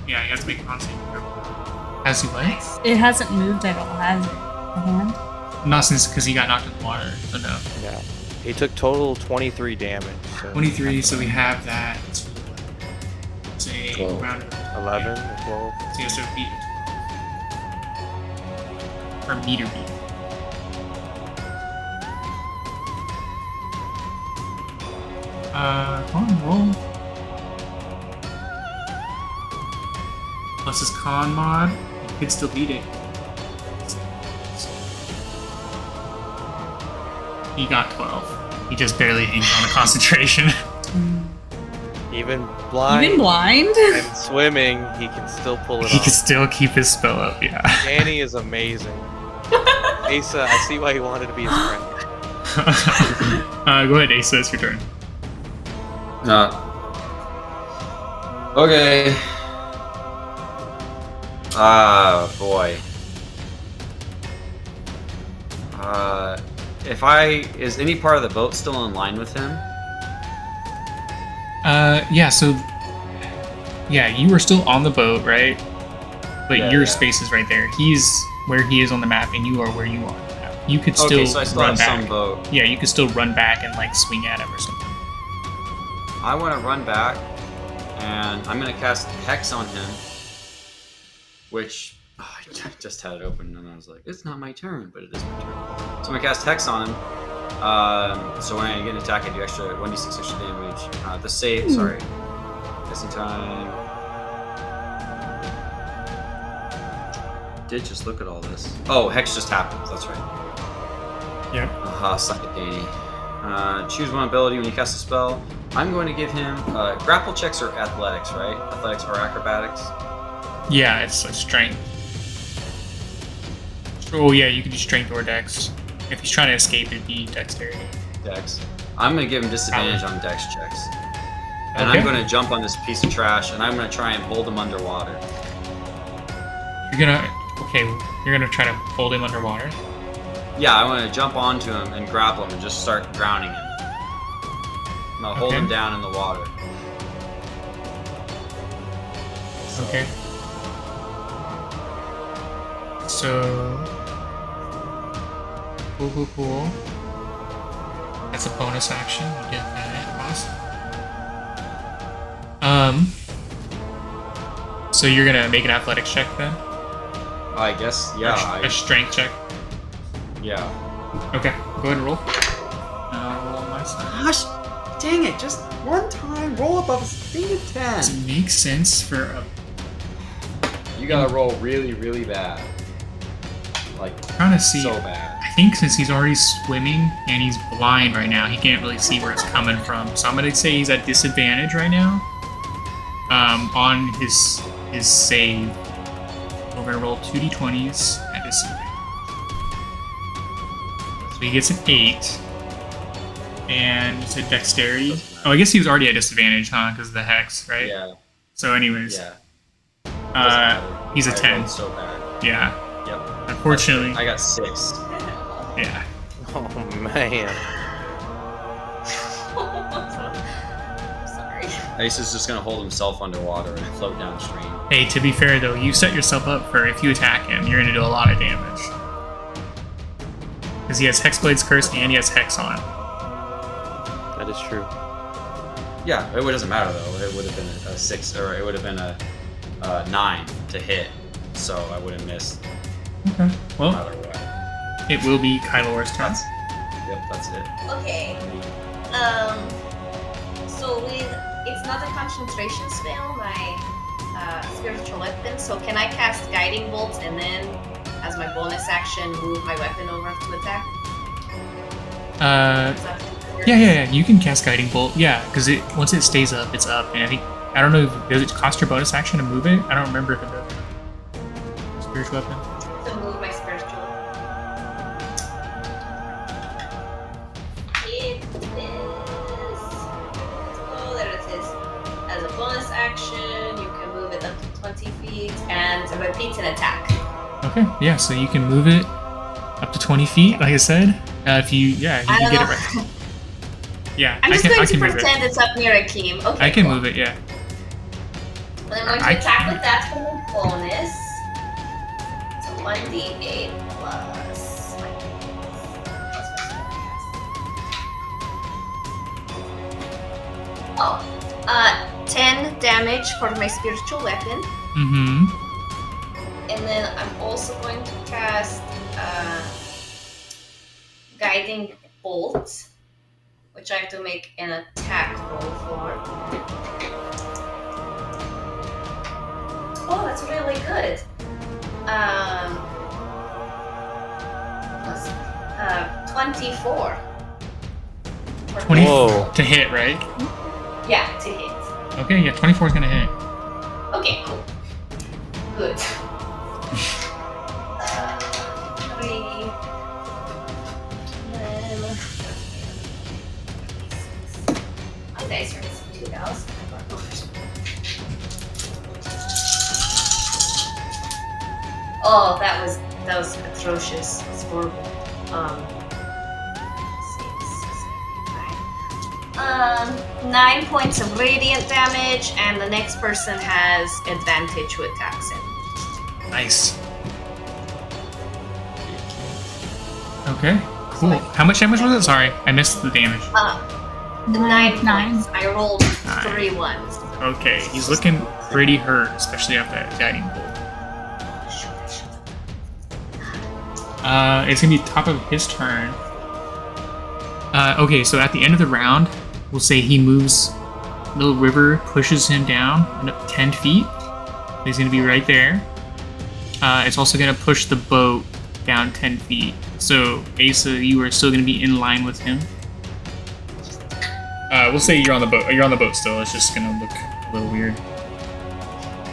Yeah, he has to make a con saving throw. Has he what? It hasn't moved at all, has it? The hand? Not since because he got knocked in the water. So no. Yeah. He took total 23 damage. So 23. So we have that. Say 12. round. 11 or 12. So he has to beat it. Or meter beat. Come on, roll. Plus his con mod, you could still beat it. He got 12. He just barely inked on the concentration. Even blind. Even blind? And swimming, he can still pull it He off. can still keep his spell up, yeah. Danny is amazing. Asa, I see why he wanted to be his friend. Go ahead, Asa, it's your turn. Okay. Boy. Is any part of the boat still in line with him? Yeah, so... Yeah, you were still on the boat, right? But Yeah, your yeah. space is right there. He's where he is on the map, and you are where you are on the map. You could still Okay, so I still run have back. some boat. Yeah, you could still run back and, like, swing at him or something. I want to run back, and I'm going to cast Hex on him, which I just had it open, and I was like, it's not my turn, but it is my turn. So I'm going to cast Hex on him, So when I get an attack, I do extra 1d6 extra damage. The save, sorry. Guessing time. Did just look at all this. Oh, Hex just happens, that's right. Yep. Aha, suck it, Danny. Choose one ability when you cast a spell. I'm going to give him grapple checks or athletics, right? Athletics or acrobatics? Yeah, it's like strength. Oh yeah, you can do strength or dex. If he's trying to escape, it'd be dexterity. Dex. I'm going to give him disadvantage on dex checks. And Okay. I'm going to jump on this piece of trash, and I'm going to try and hold him underwater. You're gonna... Okay, you're gonna try to hold him underwater? Yeah, I want to jump onto him and grapple him and just start drowning him. And I'll hold Okay. him down in the water. Okay. So... Cool. That's a bonus action. You get that. Awesome. So you're gonna make an athletics check then? I guess, yeah. A strength check? Yeah. Okay, go ahead and roll. I'll roll on my side. Gosh, dang it, just one time, roll above a thing of 10. Does it make sense for a... You gotta roll really, really bad. Like, trying to see. so bad. I think since he's already swimming and he's blind right now, he can't really see where it's coming from. So I'm gonna say he's at disadvantage right now. On his save. We're gonna roll 2d20s at disadvantage. So he gets an 8. And you said dexterity. Oh, I guess he was already at disadvantage, huh? Because of the hex, right? Yeah, So anyways, yeah. he's a 10. rolled so bad. Yeah. Yep. Unfortunately. I got 6. Yeah. Oh man. Sorry. Ace is just gonna hold himself underwater and float downstream. Hey, to be fair though, you set yourself up for if you attack him, you're gonna do a lot of damage. Because he has Hexblade's Curse and he has Hex on. That is true. Yeah, it doesn't matter though. It would have been a 6, or it would have been a 9 to hit, so I would have missed Okay. no Well, matter what. it will be Kylo's turn. Yep, that's it. Okay. So it's not a concentration spell, my spiritual weapon. So can I cast Guiding Bolt and then, as my bonus action, move my weapon over to attack? Is that how it Yeah. You can cast Guiding Bolt. Yeah, because once it stays up, it's up. And I don't know if does it cost your bonus action to move it. I don't remember if it does. Spiritual weapon. works? To move my spiritual. It is. Oh, there it is. As a bonus action, you can move it up to 20 feet and repeat an attack. Okay. Yeah. So you can move it up to 20 feet, like I said. If you you I can don't get know. it right. Yeah, I'm just I going to can move it. pretend it's up near Akeem. Okay. I can cool. move it. Yeah. Then I'm going to I attack can- with that for my bonus. So 1d8 plus. Oh, 10 damage for my spiritual weapon. Mm-hmm. And then I'm also going to cast Guiding Bolt, which I have to make an attack roll for. Oh, that's really good. Plus, 24. For 20 Whoa. to hit, right? Yeah, to hit. Okay. Yeah. 24 is gonna hit. Okay, cool. Good. 3. Then. My dice are missing 2 dice. Oh, that was atrocious. It's horrible. Let's see, 9 points of radiant damage, and the next person has advantage who attacks him. Nice. Okay. Cool. How much damage was it? Sorry, I missed the damage. 9 Nine. points. I rolled Nine. 3 ones. Okay, he's looking pretty hurt, especially after that guiding bolt. It's gonna be top of his turn. Okay, so at the end of the round, we'll say he moves. The river pushes him down 10 feet. He's going to be right there. It's also going to push the boat down 10 feet. So, Asa, you are still going to be in line with him. We'll say you're on the boat. You're on the boat still. It's just going to look a little weird.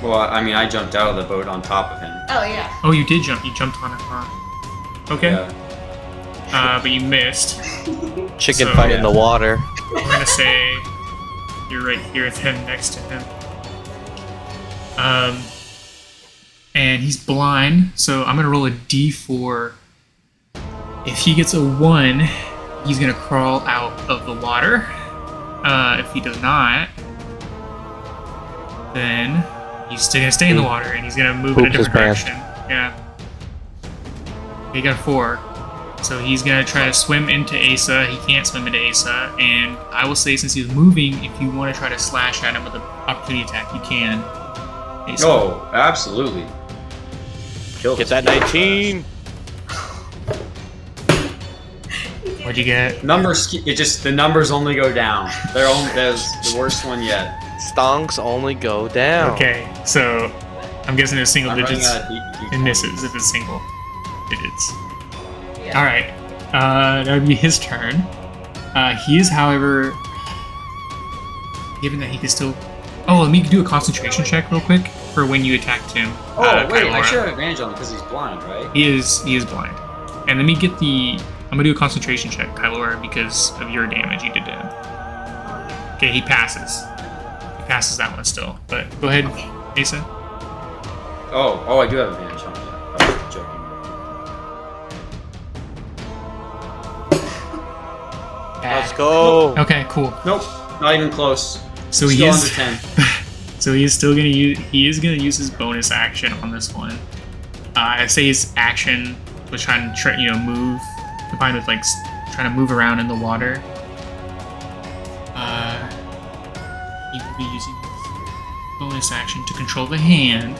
Well, I mean, I jumped out of the boat on top of him. Oh, yeah. Oh, you did jump. You jumped on it, huh? Okay. Yeah. But you missed. Chicken So- fight in the water. We're going to say you're right here with him, next to him. And he's blind, so I'm going to roll a d4. If he gets a 1, he's going to crawl out of the water. If he does not, then he's still going to stay in the water, and he's going to move in a Poops his different pants. direction. Yeah. He got a 4. So he's going to try to swim into Asa. He can't swim into Asa. And I will say, since he's moving, if you want to try to slash at him with an opportunity attack, you can. Asa. Oh, absolutely. Kill Get this. that 19. What'd you get? Numbers. The numbers only go down. That's the worst one yet. Stonks only go down. Okay, so I'm guessing it's single I'm running digits. out of D- It misses if it's single digits. Yeah. Alright, that would be his turn. He is, however, given that he can still... Oh, let me do a concentration check real quick for when you attacked him. Oh, wait, I Kylora. should have advantage on him because he's blind, right? He is blind. And let me get the... I'm gonna do a concentration check, Kylora, because of your damage you did to him. Okay, he passes. He passes that one still. But go ahead, Asa. Oh, I do have advantage on him. Yeah. I was joking. Let's go. Okay, cool. Nope, not even close. So Still he is under 10. So he is still gonna use. He is gonna use his bonus action on this one. I say his action was trying to move, combined with trying to move around in the water. He will be using his bonus action to control the hand.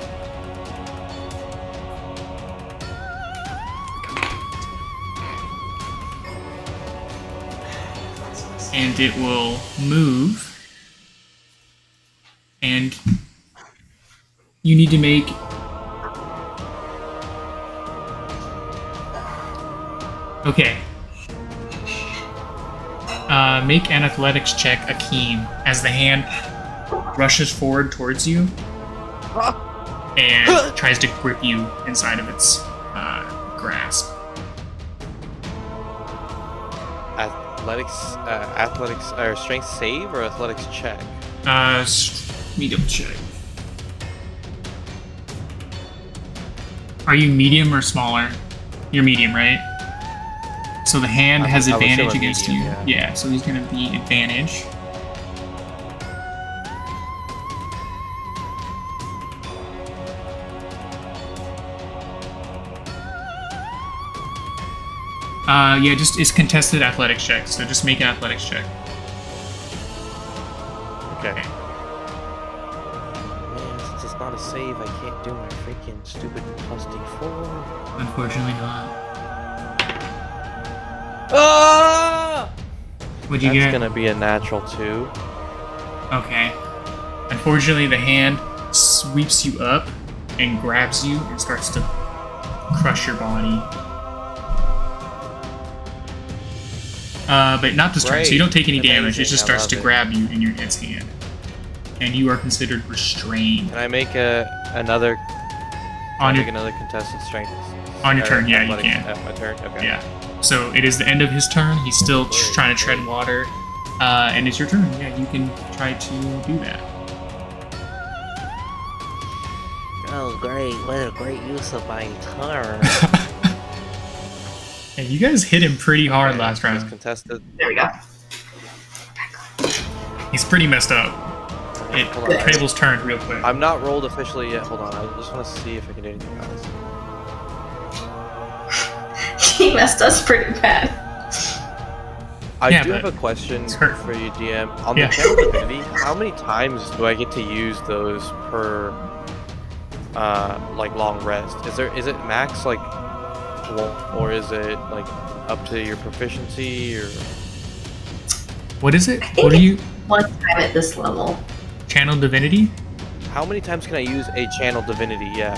And it will move. And you need to make make an athletics check, Akeem, as the hand rushes forward towards you and tries to grip you inside of its grasp. Athletics, or strength save or athletics check? Let me double check. Are you medium or smaller? You're medium, right? So the hand has I was advantage still a against medium, you. yeah. Yeah, so he's gonna be advantage. Yeah, just it's contested athletics check, so just make an athletics check. Okay. Man, since it's not a save, I can't do my freaking stupid plus D4. Unfortunately not. Ah! What'd you That's get? gonna be a natural 2. Okay. Unfortunately, the hand sweeps you up and grabs you and starts to crush your body. But not this turn, so you don't take any damage. It Amazing, just I starts love to it. grab you in its hand. And you are considered restrained. Can I make another On your, another contested strength? on your or turn, yeah, you athletics- can. my turn. Okay. Yeah. So it is the end of his turn. He's still trying to tread water. And it's your turn. Yeah, you can try to do that. Oh, great! What a great use of my turn. Hey, you guys hit him pretty hard last It's round. contested. There we go. He's pretty messed up. Hold The on. table's turned real quick. I'm not rolled officially yet. Hold on. I just want to see if I can do anything else. He messed us pretty bad. I Yeah, do but have a question it's hurt. for you, DM. On Yeah. the channel divinity, how many times do I get to use those per long rest? Is it max or is it like up to your proficiency or? What is it? I think What are you? one time at this level. Channel Divinity? How many times can I use a channel divinity? Yeah.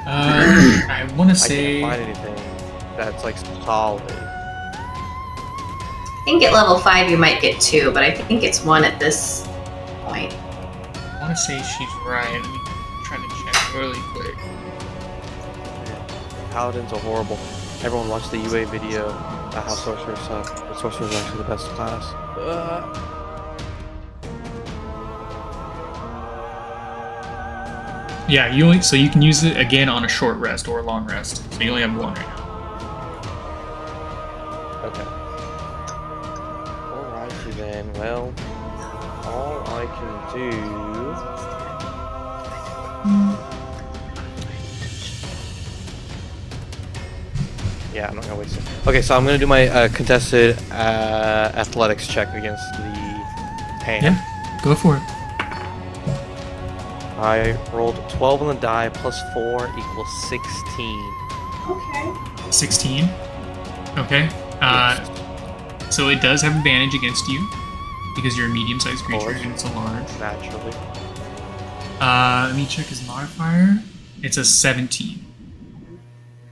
I want to I say. can't find anything that's like solid. I think at level 5 you might get 2, but I think it's 1 at this point. I want to say she's right. Let me try to check really quick. Paladins are horrible. Everyone watch the UA video about how sorcerers suck. The sorcerers are actually the best class. Yeah, you can use it again on a short rest or a long rest. So you only have 1 right now. Okay. Alrighty then. Well, all I can do. Yeah, I'm not gonna waste it. Okay, so I'm gonna do my contested athletics check against the hand. Yeah, go for it. I rolled 12 on the die plus 4 equals 16. Okay. 16. Okay. So it does have advantage against you because you're a medium-sized creature course. and it's a large. Naturally. Let me check his modifier. It's a 17.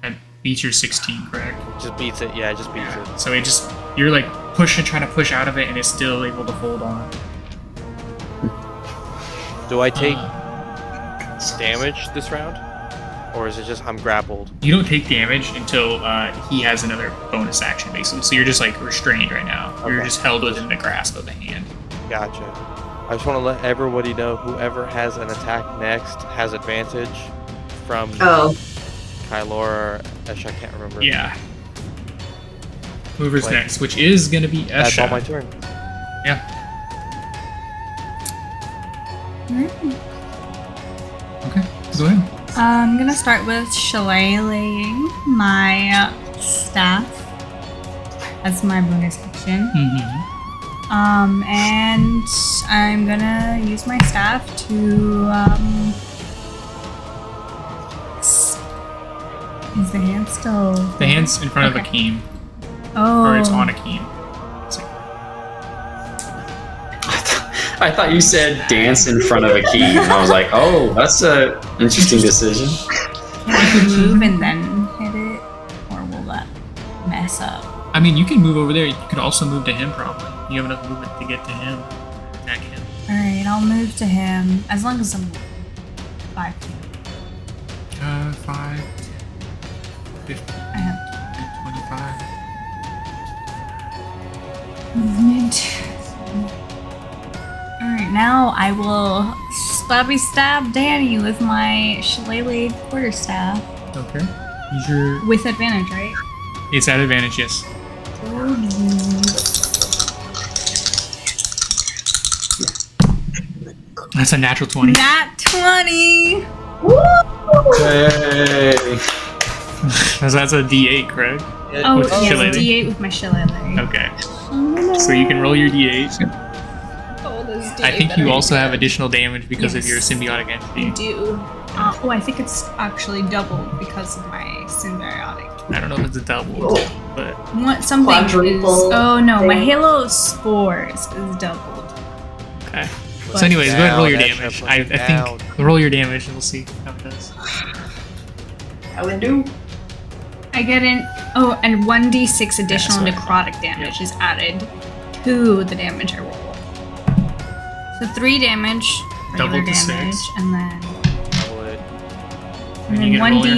That beats your 16, correct? Just beats it. Yeah, it just beats it. So you're like trying to push out of it, and it's still able to hold on. Do I take damage this round? Or is it just I'm grappled? You don't take damage until he has another bonus action, basically. So you're just like restrained right now. You're Okay. just held within the grasp of the hand. Gotcha. I just want to let everybody know whoever has an attack next has advantage from Oh. Kylor or Esha, I can't remember. Yeah. Whoever's Wait. next, which is gonna be Esha. That's all my turn. Yeah. Okay. Go ahead. I'm gonna start with shillelaghing my staff as my bonus action. Mm-hmm. And I'm gonna use my staff to is the hand still? The hand's in front of a Okay. keen, Oh. or it's on a keen. I thought you said dance in front of a key, and I was like, oh, that's a interesting decision. Can I move and then hit it, or will that mess up? I mean, you can move over there. You could also move to him, probably. You have enough movement to get to him. Attack him. All right, I'll move to him as long as I'm 5 feet. 5, 10, 15, I have 25. movement. Alright, now I will stabby stab Danny with my shillelagh quarterstaff. Okay. Use your. With advantage, right? It's at advantage, yes. That's a natural 20. Nat 20! Hey. That's a D8, correct? Oh, With yes, shillelagh. D8 with my shillelagh. Okay. So you can roll your D8. I think you also have additional damage because of your Yes. symbiotic I entity. do. I think it's actually doubled because of my symbiotic. I don't know if it's a double, but What something is, Quadruple oh no, my thing. Halo of Spores is doubled. okay. So anyways, go ahead and roll your Down, damage. Esha, I put it think roll your damage and we'll see how it does. I would do. I get an and 1d6 additional that's what necrotic damage is added to the damage I roll. So 3 damage, Double regular to damage, 6. and then Roll it. And you get to roll your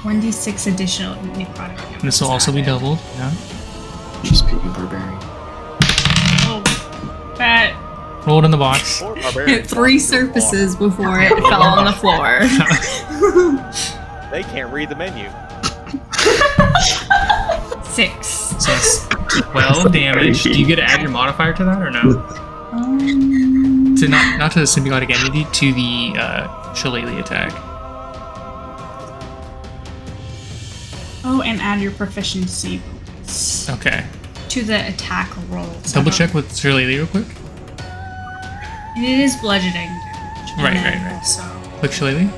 1d6 additional necrotic damage. This will is also be added. doubled. Yeah. Just picking barbarian. Oh, that Roll it in the box. Or barbarian. hit 3 surfaces before it fell on the floor. They can't read the menu. 6. So it's 12 damage. Do you get to add your modifier to that or no? To not to the symbiotic entity, to the shillelagh attack. Oh, and add your proficiency bonus Okay. to the attack rolls. Double check with shillelagh real quick. It is bludgeoning damage. and Right, then right. Also, Click shillelagh.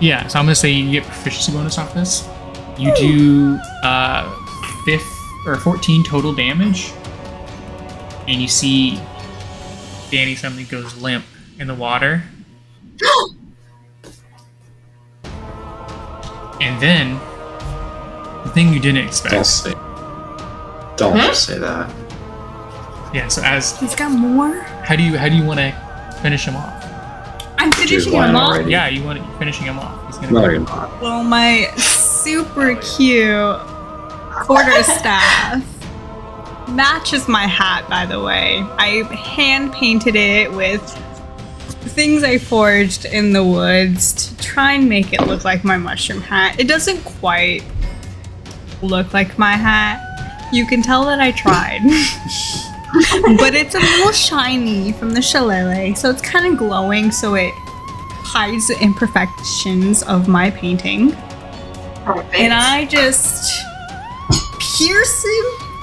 Yeah, so I'm gonna say you get proficiency bonus off this. You do 14 total damage, and you see Danny suddenly goes limp in the water. And then the thing you didn't expect. Don't say that. Yeah, so as He's got more? how do you want to finish him off? I'm finishing him off? Already. Yeah, you're finishing him off. He's gonna No, go. you're not. Well, my super cute quarterstaff matches my hat, by the way. I hand painted it with things I forged in the woods to try and make it look like my mushroom hat. It doesn't quite look like my hat. You can tell that I tried. But it's a little shiny from the shillelagh, so it's kind of glowing, so it hides the imperfections of my painting. Perfect. And I just pierce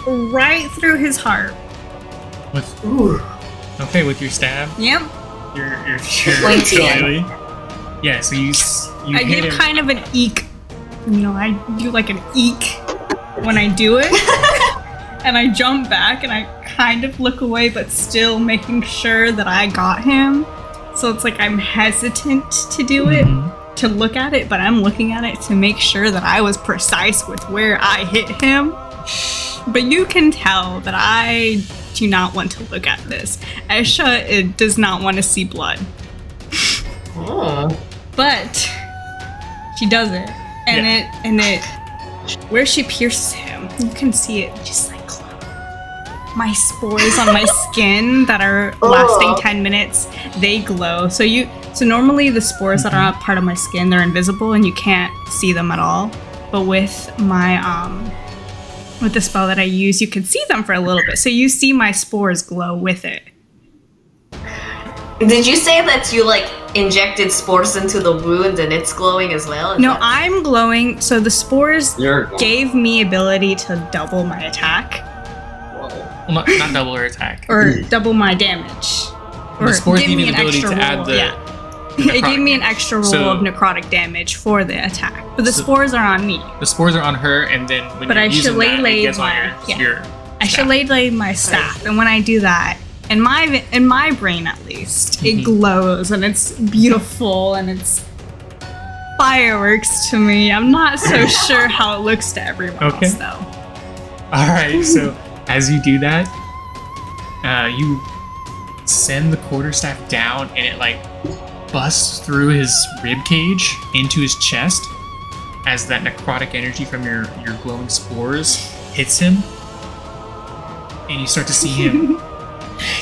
him right through his heart. With your stab. Yep. Your Pointy shillelagh. Yeah, so you I hit give him. kind of an eek. You know, I do like an eek when I do it. And I jump back and I kind of look away, but still making sure that I got him. So it's like I'm hesitant to do it, to look at it, but I'm looking at it to make sure that I was precise with where I hit him. But you can tell that I do not want to look at this. Esha does not want to see blood. But she does it. And it where she pierces him, you can see it just like glow. My spores on my skin that are lasting 10 minutes, they glow. So normally the spores that are not part of my skin, they're invisible and you can't see them at all. But with my with the spell that I use, you can see them for a little bit. So you see my spores glow with it. Did you say that you like injected spores into the wound and it's glowing as well? Is No, that- I'm glowing. So the spores You're gave me ability to double my attack. Well, not double her attack. Or double my damage. Or The spores give give me you an the ability extra to add roll. the Yeah. It gave me an necrotic extra roll So- of necrotic damage for the attack. But the So- spores are on me. The spores are on her, and then when But you're I using that, it shillelagh gets on my- your I staff. shillelagh my staff, and when I do that, in my brain at least, it glows and it's beautiful and it's fireworks to me. I'm not so sure how it looks to everyone Okay. else though. All right, so as you do that, you send the quarterstaff down, and it like busts through his rib cage into his chest as that necrotic energy from your glowing spores hits him, and you start to see him.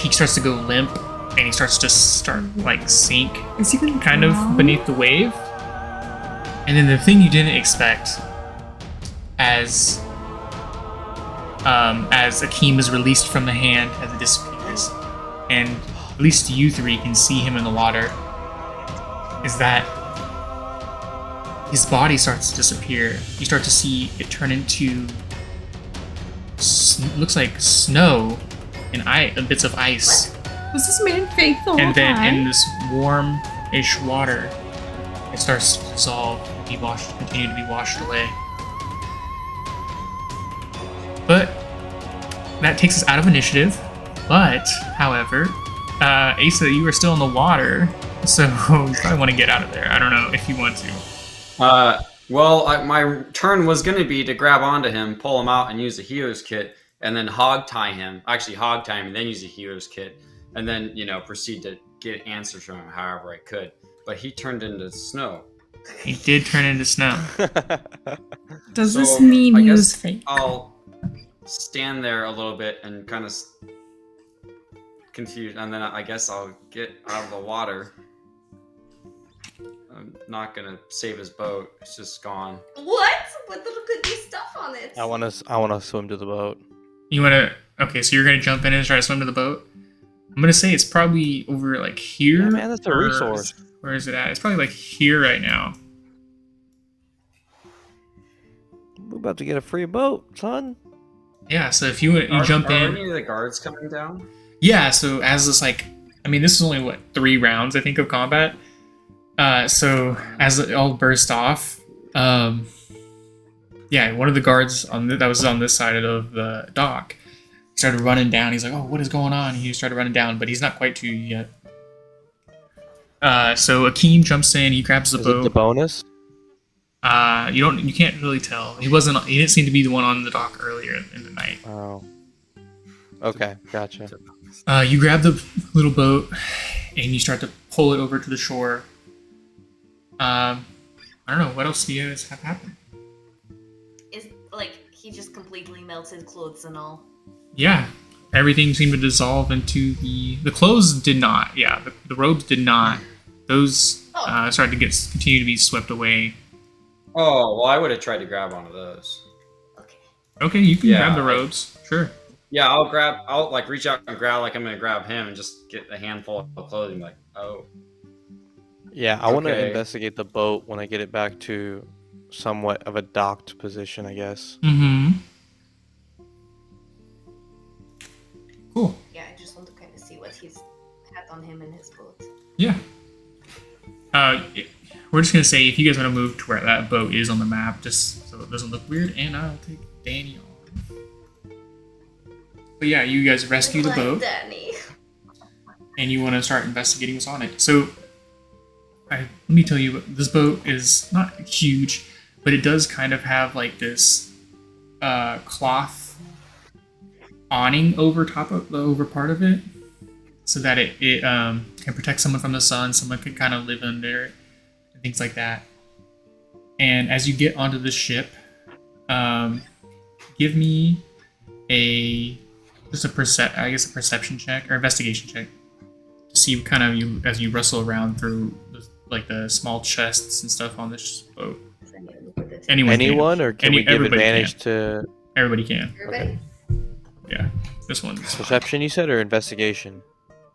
He starts to go limp, and he starts to like sink Is he gonna kind of drown? beneath the wave. And then the thing you didn't expect, as Akeem is released from the hand as it disappears, and at least you three can see him in the water, is that his body starts to disappear. You start to see it turn into looks like snow and bits of ice. Was this man fake the whole And then time? in this warm-ish water, it starts to dissolve, continue to be washed away. But that takes us out of initiative. But, however, Asa, you are still in the water, so you probably want to get out of there. I don't know if you want to. My turn was going to be to grab onto him, pull him out, and use the healer's kit, and then hog tie him. Actually, hog tie him, and then use the healer's kit, and then proceed to get answers from him however I could. But he turned into snow. He did turn into snow. Does So, this mean I he guess was fake? I'll stand there a little bit and kind of confused, and then I guess I'll get out of the water. I'm not gonna save his boat. It's just gone. What? But there could be stuff on it. I wanna swim to the boat. You want to... Okay, so you're going to jump in and try to swim to the boat? I'm going to say it's probably over, like, here. Yeah, man, that's a or- resource. Where is it at? It's probably, like, here right now. We're about to get a free boat, son. Yeah, so if you jump Are in... any of the guards coming down? Yeah, so as this, like... I mean, this is only, 3 rounds, I think, of combat. So as it all burst off, yeah, one of the guards that was on this side of the dock started running down. He's like, "Oh, what is going on?" He started running down, but he's not quite to you yet. So Akeem jumps in. He grabs the Is boat. it the bonus? You can't really tell. He didn't seem to be the one on the dock earlier in the night. Oh. Okay, gotcha. You grab the little boat and you start to pull it over to the shore. I don't know, what else do you guys have happen? Is like he just completely melted clothes and all. Yeah, everything seemed to dissolve into the clothes did not. Yeah, the robes did not. Those started to continue to be swept away. Oh, well, I would have tried to grab one of those. Okay. Okay, you can grab the robes. Sure. Yeah, I'll like reach out and grab, like I'm gonna grab him and just get a handful of clothing, like, oh. Yeah, I want to Okay. investigate the boat when I get it back to somewhat of a docked position, I guess. Mm-hmm. Cool. Yeah, I just want to kind of see what he's had on him in his boat. Yeah. We're just gonna say if you guys want to move to where that boat is on the map, just so it doesn't look weird, and I'll take Danny off. But yeah, you guys rescue the boat, Danny. and you want to start investigating what's on it. So, let me tell you, this boat is not huge, but it does kind of have like this cloth awning over top of the over part of it, so that it can protect someone from the sun. Someone could kind of live under it, and things like that. And as you get onto the ship, give me a perception check or investigation check to see kind of as you wrestle around through the small chests and stuff on this boat. Anyone, or can we give everybody advantage can. to Everybody can. Everybody? Yeah, this one's perception? You said, or investigation?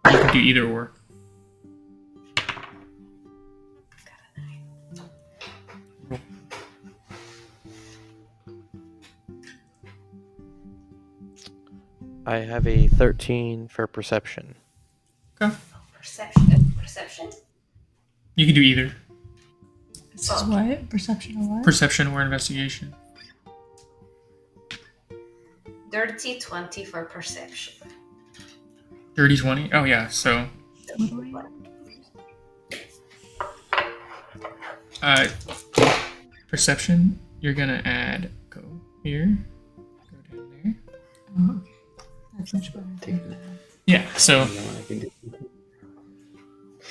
You can do either or. I have a 13 for perception. Okay. Perception? You can do either. This is what? Perception of what? Perception or investigation. Dirty 20 for perception. Dirty 20? Oh, yeah, so... perception, you're gonna add... Go here. Go down there. Oh, okay. That's much better. Yeah, so...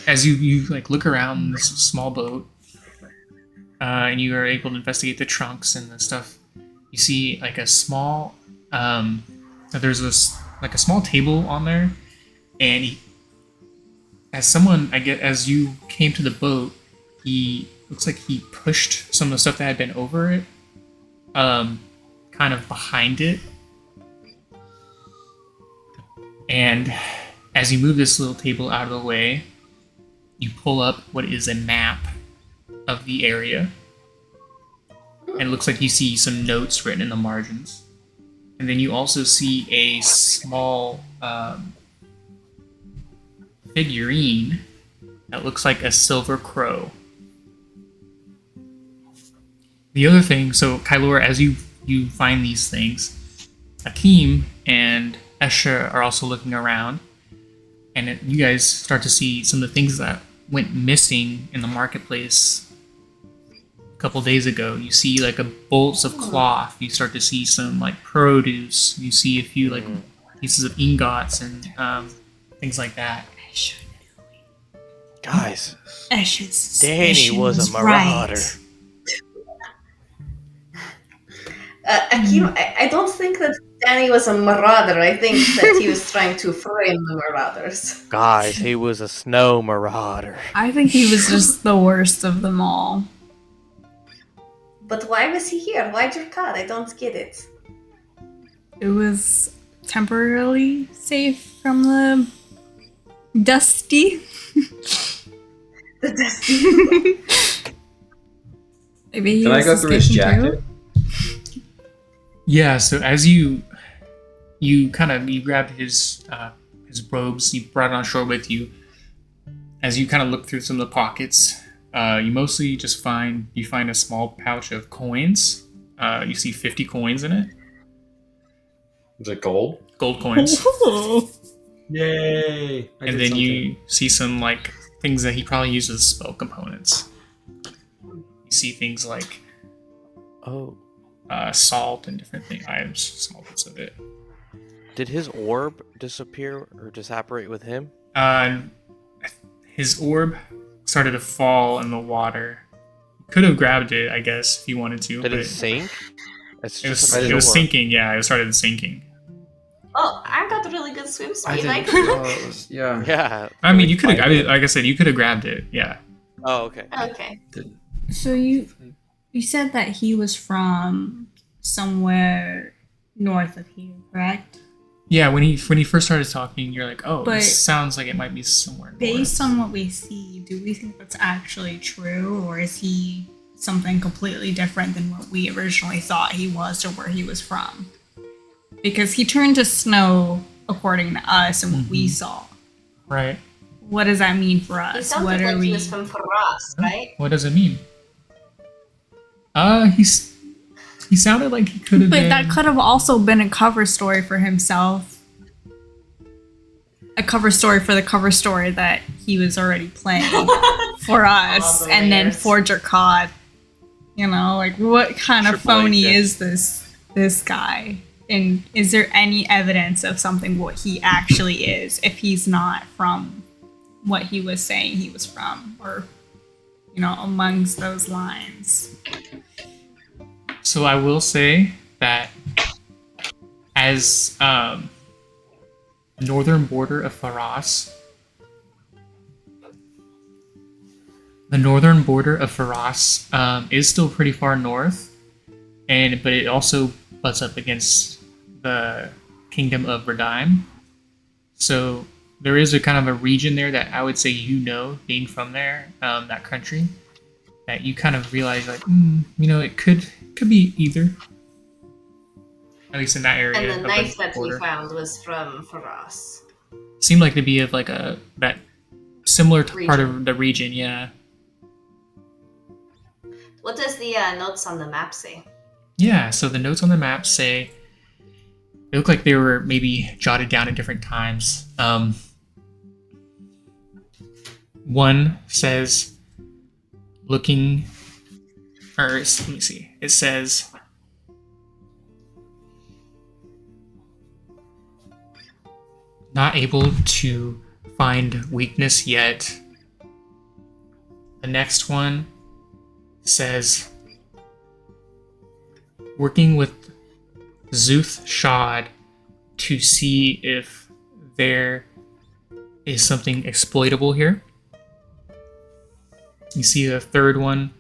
As you look around this small boat, and you are able to investigate the trunks and the stuff, you see like a small... there's a small table on there, and as you came to the boat, he looks like he pushed some of the stuff that had been over it, kind of behind it. And as you move this little table out of the way, you pull up what is a map of the area. And it looks like you see some notes written in the margins. And then you also see a small figurine that looks like a silver crow. The other thing, so Kylor, as you find these things, Akeem and Escher are also looking around, and you guys start to see some of the things that went missing in the marketplace a couple days ago. You see like bolts of cloth. You start to see some like produce. You see a few like pieces of ingots and things like that. Guys, Ash's Danny suspicion was a marauder. right. Akeem, I don't think that Danny was a marauder. I think that he was trying to frame the marauders. Guys, he was a snow marauder. I think he was just the worst of them all. But why was he here? Why Drakaad? I don't get it. It was temporarily safe from the dusty. The dusty. Maybe he Can I was go through his suspicion too. jacket? Yeah, so as you grabbed his robes, you brought it on shore with you. As you kind of look through some of the pockets, You mostly just find a small pouch of coins. You see 50 coins in it. Is it gold? Gold coins. Yay! And then you see some like things that he probably uses as spell components. You see things like salt and different items, small bits of it. Did his orb disappear or disapparate with him? His orb started to fall in the water. Could have grabbed it, I guess, if you wanted to. Did but it sink? It was sinking. Yeah, it started sinking. Oh, I got a really good swim speed. Yeah. Yeah. I mean, you could have. Like I said, you could have grabbed it. Yeah. Oh, okay. Okay. So you said that he was from somewhere north of here, correct? Yeah. When he first started talking, you're like, oh, But this sounds like it might be somewhere. Based north. on what we see, do we think that's actually true, or is he something completely different than what we originally thought he was or where he was from? Because he turned to snow according to us and what we saw. Right. What does that mean for us? He sounded like he was from Faras, right? What does it mean? He sounded like he could have But been. that could have also been a cover story for himself. A cover story for the cover story that he was already playing for us, the and then layers. for Drakaad. You know, like what kind of Triple A, phony yeah. is this guy? And is there any evidence of something what he actually is if he's not from what he was saying he was from, or amongst those lines? So I will say that as the northern border of Faras, is still pretty far north, but it also butts up against the kingdom of Verdaim. So there is a kind of a region there that I would say being from there, that country, that you kind of realize like, it could be either. At least in that area. And the of knife that we border. found was from Faras. Seemed like to be of like that similar part Region. of the region, yeah. What does the notes on the map say? Yeah, so the notes on the map say they look like they were maybe jotted down at different times. One says let me see. It says not able to find weakness yet. The next one says working with Zuth Shad to see if there is something exploitable here. You see the third one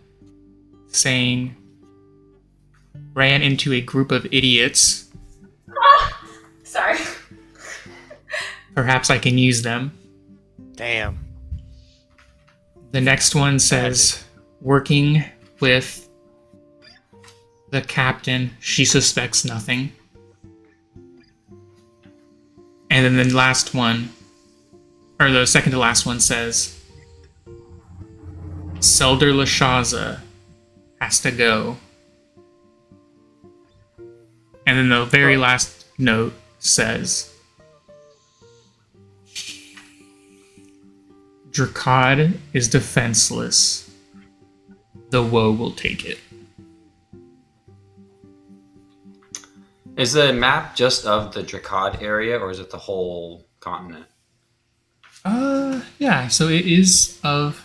saying ran into a group of idiots. Sorry. Perhaps I can use them. Damn. The next one says working with the captain. She suspects nothing. And then the last one, or the second to last one, says Selder Lashaza has to go. And then the very last note says Drakaad is defenseless. The woe will take it. Is the map just of the Drakaad area, or is it the whole continent? Yeah, so it is of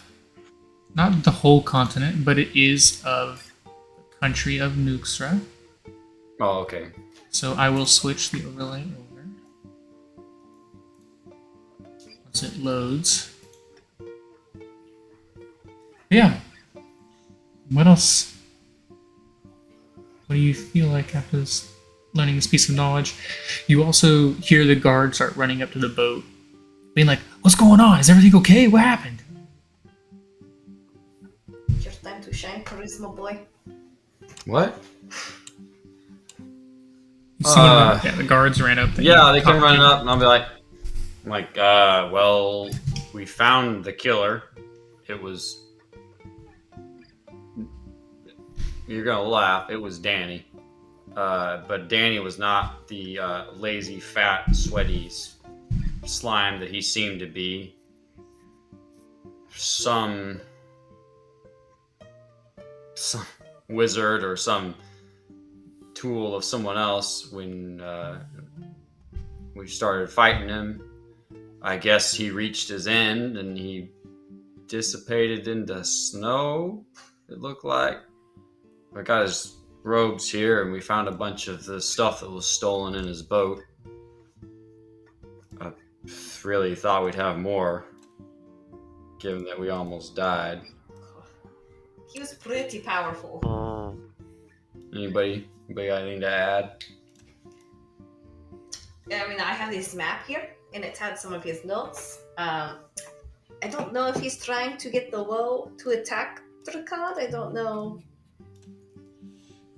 not the whole continent, but it is of the country of Nuxra. Oh, okay. So I will switch the overlay over. Once it loads. Yeah. What else? What do you feel like after this, learning this piece of knowledge? You also hear the guard start running up to the boat, being like, "What's going on? Is everything okay? What happened?" Your time to shine, charisma boy. What? You see the guards ran up. Yeah, they come running up, and I'll be like, well, we found the killer. It was you're gonna laugh. It was Danny. But Danny was not the lazy, fat, sweaty slime that he seemed to be. Some wizard or some tool of someone else. When we started fighting him, I guess he reached his end and he dissipated into snow. It looked like. I got his robes here, and we found a bunch of the stuff that was stolen in his boat. I really thought we'd have more, given that we almost died. He was pretty powerful. Anybody got anything to add? I mean, I have this map here, and it had some of his notes. I don't know if he's trying to get the woe to attack Drakaad. I don't know.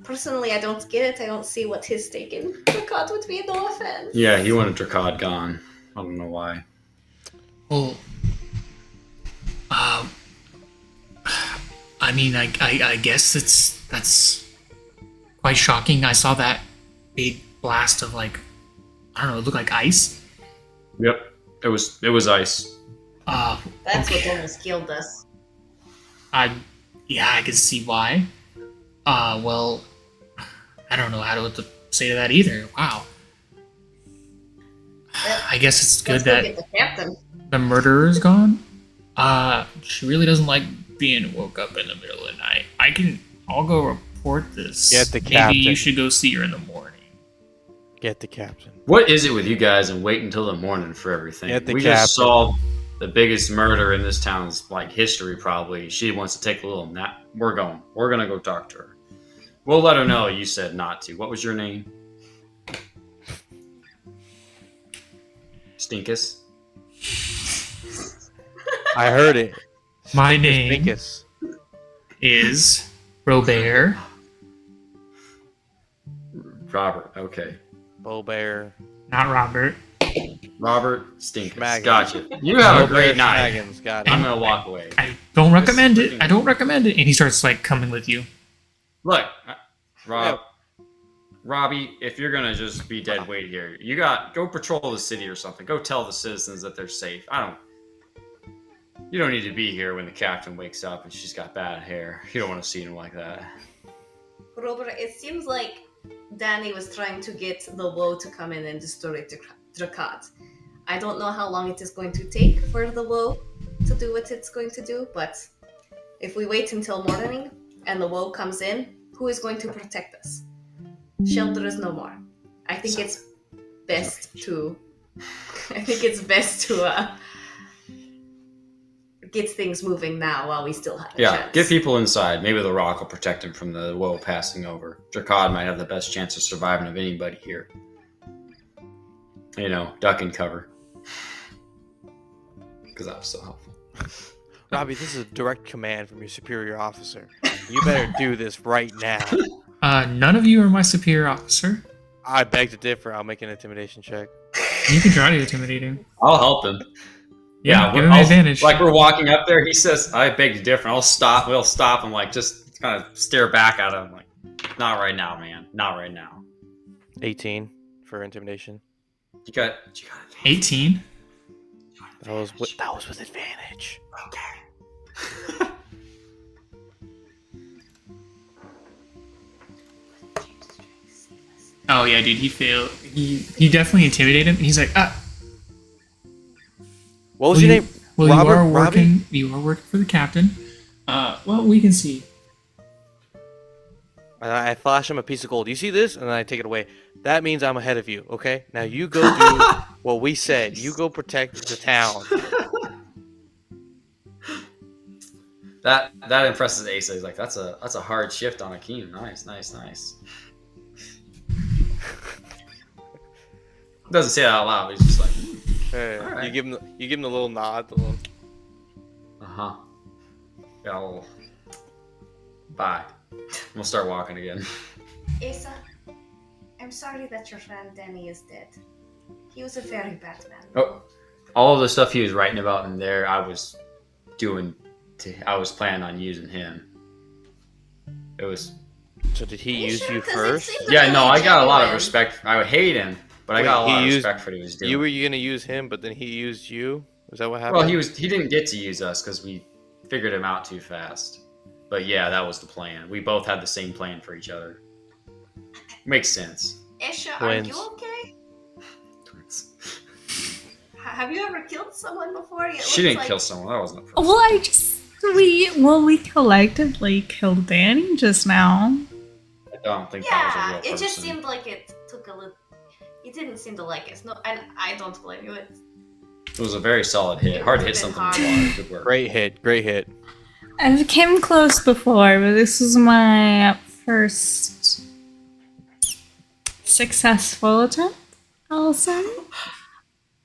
Personally, I don't get it. I don't see what his stake in Drakaad would be. No offense. Yeah, he wanted Drakaad gone. I don't know why. Well, I mean, I guess that's quite shocking. I saw that big blast of I don't know, it looked like ice. Yep, it was ice. That's what almost killed us. I can see why. Well, I don't know what to say to that either. Wow. I guess it's good that the murderer is gone. She really doesn't like being woke up in the middle of the night. I'll go report this. Get the captain. Maybe you should go see her in the morning. Get the captain. What is it with you guys and wait until the morning for everything? Get the We captain. just solved the biggest murder in this town's history probably. She wants to take a little nap. We're gonna go talk to her. We'll let her know you said not to. What was your name? Stinkus? I heard it. My name Stinkus. is Robert. Robert, okay. Bo Bear. Not Robert. Robert Stinkus. Schmaggins. Gotcha. You have Bo a great Bear night. Schmaggins. Got it. I'm gonna walk away. I don't recommend it. I don't recommend it. And he starts coming with you. Look, Robbie, if you're gonna just be dead weight here, go patrol the city or something. Go tell the citizens that they're safe. You don't need to be here when the captain wakes up and she's got bad hair. You don't want to see him like that. Robert, it seems like Danny was trying to get the woe to come in and destroy Drakaad. I don't know how long it is going to take for the woe to do what it's going to do, but if we wait until morning and the woe comes in, who is going to protect us? Shelter is no more. I think it's best to get things moving now while we still have a chance. Get people inside. Maybe the rock will protect him from the woe passing over. Drakaad might have the best chance of surviving of anybody here. Duck and cover. Because that was so helpful. Robbie, this is a direct command from your superior officer. You better do this right now. None of you are my superior officer. I beg to differ. I'll make an intimidation check. You can try to intimidate him. I'll help him. Yeah, give him an advantage. We're walking up there, he says, I beg to differ. We'll stop and just kind of stare back at him not right now, man. Not right now. 18 for intimidation. You got 18. That was with advantage. Okay. Oh yeah, dude, he failed. He definitely intimidated him. And he's like, What was your name? Well, Robert, you are working for the captain. Well, we can see. And I flash him a piece of gold. You see this? And then I take it away. That means I'm ahead of you, okay? Now you go do what we said. You go protect the town. That impresses Asa. He's like, that's a hard shift on Akeem. Nice. Doesn't say it out loud, but he's just like, Right. You give him the little nod, the little. Yeah. Bye. We'll start walking again. Asa, I'm sorry that your friend Danny is dead. He was a very bad man. Oh, all of the stuff he was writing about in there, I was planning on using him. It was So did he Are you use sure? you 'Cause it first? seemed Yeah, no, I really got a lot of genuine. respect. I would hate him, but I Wait, got a lot of he used- respect for what he was doing. You were gonna use him, but then he used you? Is that what happened? Well, he didn't get to use us because we figured him out too fast. But yeah, that was the plan. We both had the same plan for each other. Makes sense. Esha, are Twins. you okay? Have you ever killed someone before? It She looks didn't like... kill someone. That wasn't a person. Well, we collectively killed Danny just now. I don't think that was a Yeah, real it person. just seemed like it took a little... You didn't seem to like us. No, and I don't blame you. It was a very solid hit. Hard to hit something with water. Good work. Great hit. I've came close before, but this was my first successful attempt, I'll say.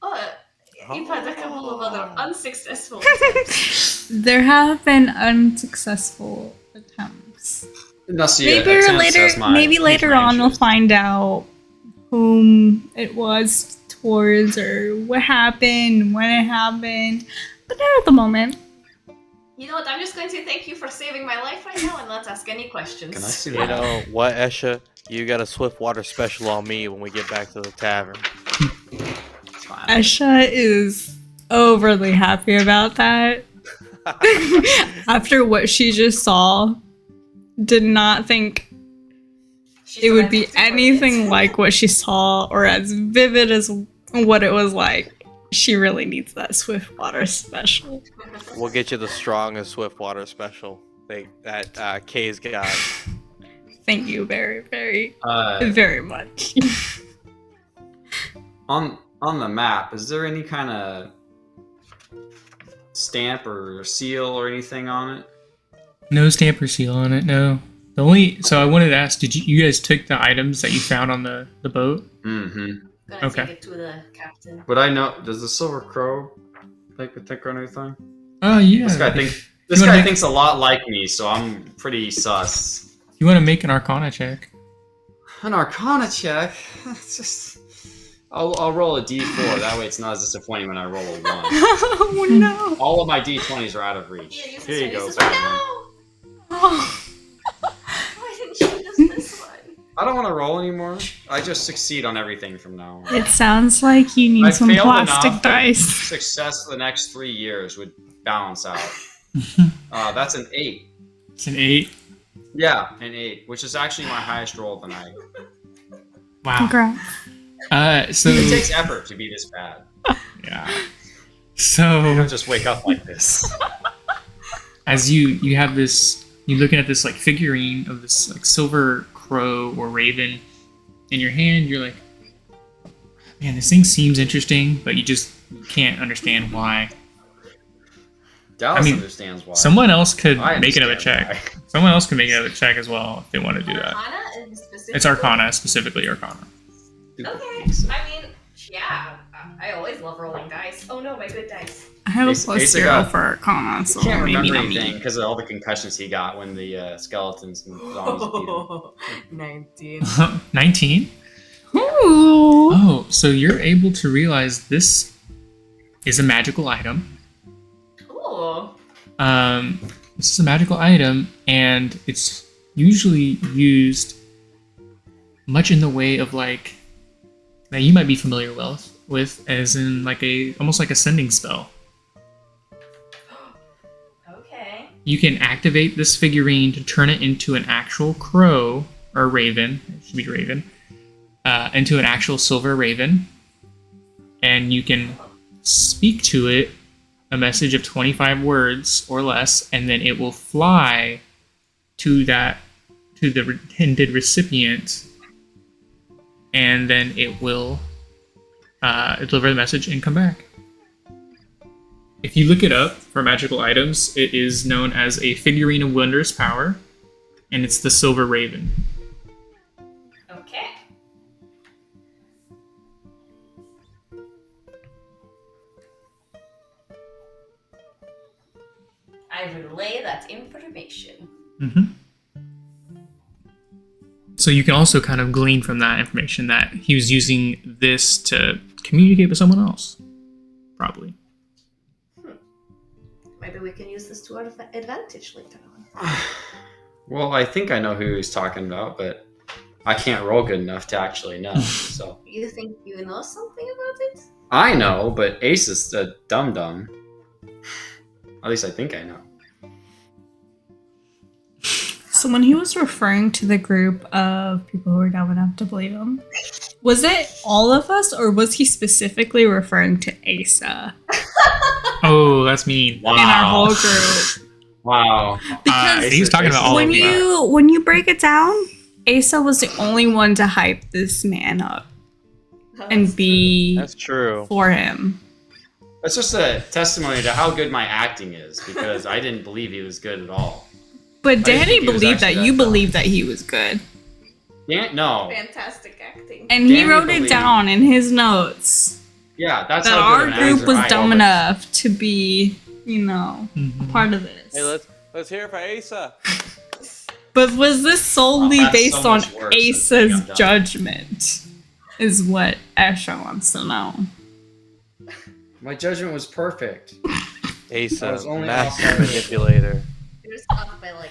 Oh, you've had a couple of other unsuccessful attempts. There have been unsuccessful attempts. Maybe later on we'll find out whom it was towards or what happened, when it happened. But not at the moment. You know what? I'm just going to thank you for saving my life right now and not ask any questions. Can I see You that? know what, Esha? You got a swift water special on me when we get back to the tavern. It's fine. Esha is overly happy about that. After what she just saw, did not think She's it would be allergic to anything crickets. like what she saw or as vivid as what it was like. She really needs that swift water special. We'll get you the strongest swift water special that Kay's got. Thank you very, very, Uh, very much. on the map, is there any kind of stamp or seal or anything on it? No stamp or seal on it. No. So I wanted to ask, you guys took the items that you found on the boat? Mm-hmm. Gonna Okay. take it to the captain. But I know, does the Silver Crow think on anything? Oh yeah. This guy You wanna make- thinks a lot like me, so I'm pretty sus. You want to make an Arcana check? An Arcana check. It's just, I'll roll a D4. That way, it's not as disappointing when I roll a 1. Oh no. All of my D20s are out of reach. Yeah, Here you go, uses Batman. No! Why didn't you use this one? I don't want to roll anymore. I just succeed on everything from now on. It sounds like you need I some failed plastic enough that dice. Success the next 3 years would balance out. That's an 8. It's an 8. Yeah, an 8, which is actually my highest roll of the night. Wow. Congrats. So It takes effort to be this bad. yeah. I So don't just wake up like this. as you have this, you're looking at this like figurine of this like silver crow or raven in your hand. You're like, man, this thing seems interesting, but you just can't understand why. Dallas I mean, understands why. Someone else could I make another understand check. Someone else can make another check as well if they want to do that. Arcana in specific? It's Arcana, specifically Arcana. Okay, I mean, yeah, I always love rolling dice. Oh no, my good dice. I have a Asa +0 got- for Arcana, so Can't maybe remember not anything me. because of all the concussions he got when the skeletons and zombies beat him. 19. 19? Ooh. Oh, so you're able to realize this is a magical item. Ooh. This is a magical item, and it's usually used much in the way of like that you might be familiar with as in like almost like a sending spell. Okay. You can activate this figurine to turn it into an actual crow or raven. It should be raven. Into an actual silver raven, and you can speak to it a message of 25 words or less, and then it will fly to the intended recipient, and then it will deliver the message and come back. If you look it up for magical items, it is known as a figurine of wondrous power, and it's the silver raven. Okay. I relay that information. Mm-hmm. So you can also kind of glean from that information that he was using this to communicate with someone else. Probably. Maybe we can use this to our advantage later on. Well, I think I know who he's talking about, but I can't roll good enough to actually know. So You think you know something about it? I know, but Ace is a dum-dum. At least I think I know. So when he was referring to the group of people who were dumb enough to believe him, was it all of us, or was he specifically referring to Asa Oh, that's mean. Wow. in our whole group? Wow. Because He's talking about all when of you. when you break it down, Asa was the only one to hype this man up and be That's true. for him. That's just a testimony to how good my acting is, because I didn't believe he was good at all. But didn't Danny think he was believed that actually you that dumb. believed that he was good. No. Fantastic acting. And he Danny wrote it believed. down in his notes Yeah, that's that how our good an group actor was I am. dumb enough to be, a part of this. Hey, let's hear it for Asa. But was this solely That's based so on much worse than being Asa's dumb. judgment? Is what Asha wants to know. My judgment was perfect. I Asa, was only master off by- manipulator. You're just off by like.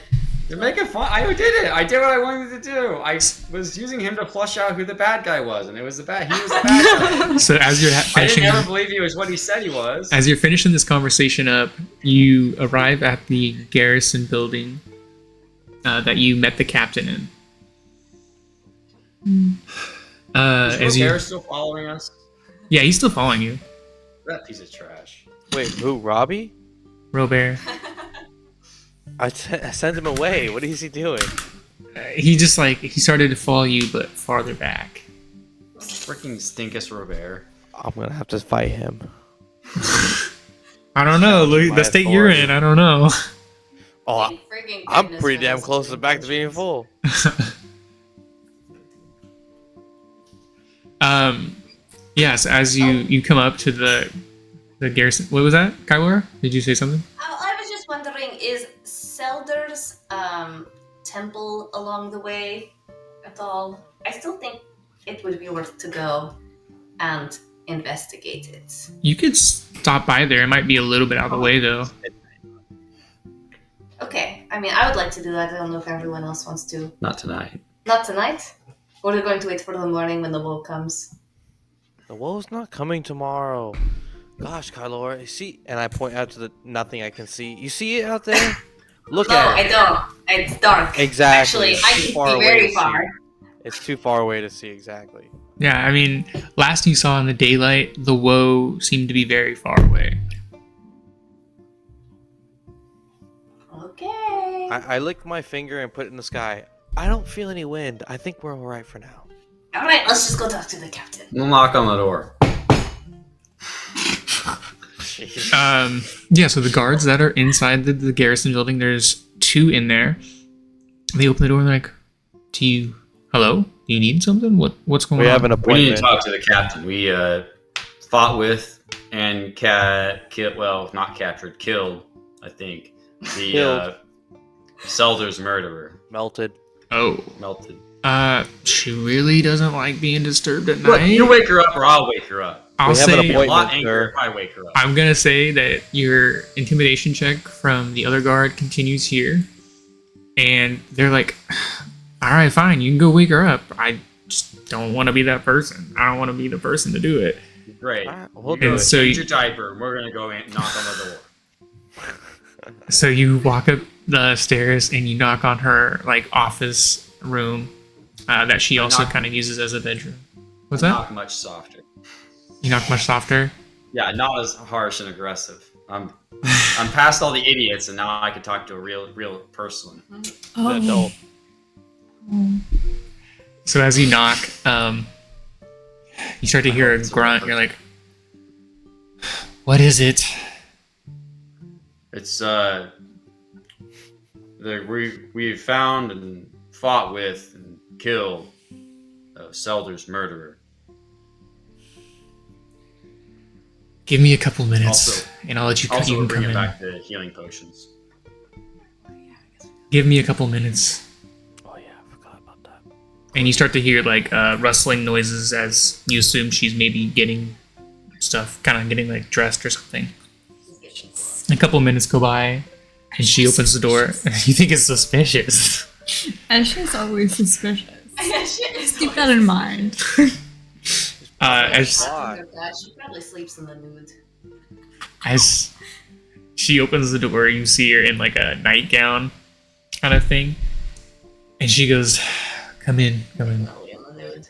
You're making fun. I did it. I did what I wanted to do. I was using him to flush out who the bad guy was, and he was the bad guy. So as you're I finishing, didn't ever believe he was what he said he was. as you're finishing this conversation up, you arrive at the garrison building that you met the captain in. Is As you, Robert still following us? yeah, he's still following you, That piece of trash. Wait, who? Robbie? Robert. I sent him away. What is he doing? He just he started to follow you, but farther back. Freaking stinkus Robert. I'm gonna have to fight him. I don't know. Look, My the state you're authority. in, I don't know. Oh, Thank friggin' I'm goodness pretty for damn those close to two back to being individuals. full. Yes, as you come up to the garrison. What was that, Kylor? Did you say something? I was just wondering, is Selder's temple along the way at all? I still think it would be worth to go and investigate it. You could stop by there. It might be a little bit out of the way, though. Okay, I mean, I would like to do that. I don't know if everyone else wants to. Not tonight. Not tonight? Or are we going to wait for the morning when the woe comes? The woe's not coming tomorrow. Gosh, Kylor, see? And I point out to the nothing I can see. You see it out there? Look No, at it. I don't. It's dark. Exactly. Actually, It's I too can far see away very to see. far. It's too far away to see exactly. Yeah, I mean, last you saw in the daylight, the woe seemed to be very far away. Okay. I licked my finger and put it in the sky. I don't feel any wind. I think we're alright for now. Alright, let's just go talk to the captain. We'll knock on the door. Jeez. Yeah, so the guards that are inside the garrison building, there's 2 in there. They open the door and they're like, hello? Do you need something? What's going We on? have an We need to appointment. talk to the captain. We fought with and not captured, killed, I think, the Killed. Selder's murderer. Melted. Oh. Melted. She really doesn't like being disturbed at Look, night. you wake her up or I'll wake her up. I'll We have an say, I'll be a lot Appointment, angrier sir. if I wake her up. I'm gonna say that your intimidation check from the other guard continues here, and they're like, "All right, fine, you can go wake her up. I just don't want to be that person. I don't want to be the person to do it." Great. Alright, we'll You do go it. So change you- your diaper and we're gonna go in, knock on the door. So you walk up the stairs and you knock on her office room that she also knock- kind of uses as a bedroom. What's I that? Knock much softer. You knock much softer. Yeah, not as harsh and aggressive. I'm past all the idiots, and now I can talk to a real person. Oh. The adult. So as you knock, you start to hear a grunt. You're like, "What is it?" It's we found and fought with and killed Selder's murderer. Give me a couple minutes, Also- and I'll let you. Also, You we're can come bringing in. back the healing potions. Give me a couple minutes, Oh yeah, I forgot about that. and you start to hear rustling noises as you assume she's maybe getting stuff, kind of getting dressed or something. A couple minutes go by, and she opens the door. You think it's suspicious. Ash is always suspicious. Just Keep that in mind. As She probably sleeps in the nude. as she opens the door, you see her in like a nightgown kind of thing, and she goes, "Come in, come in." Probably in the nude.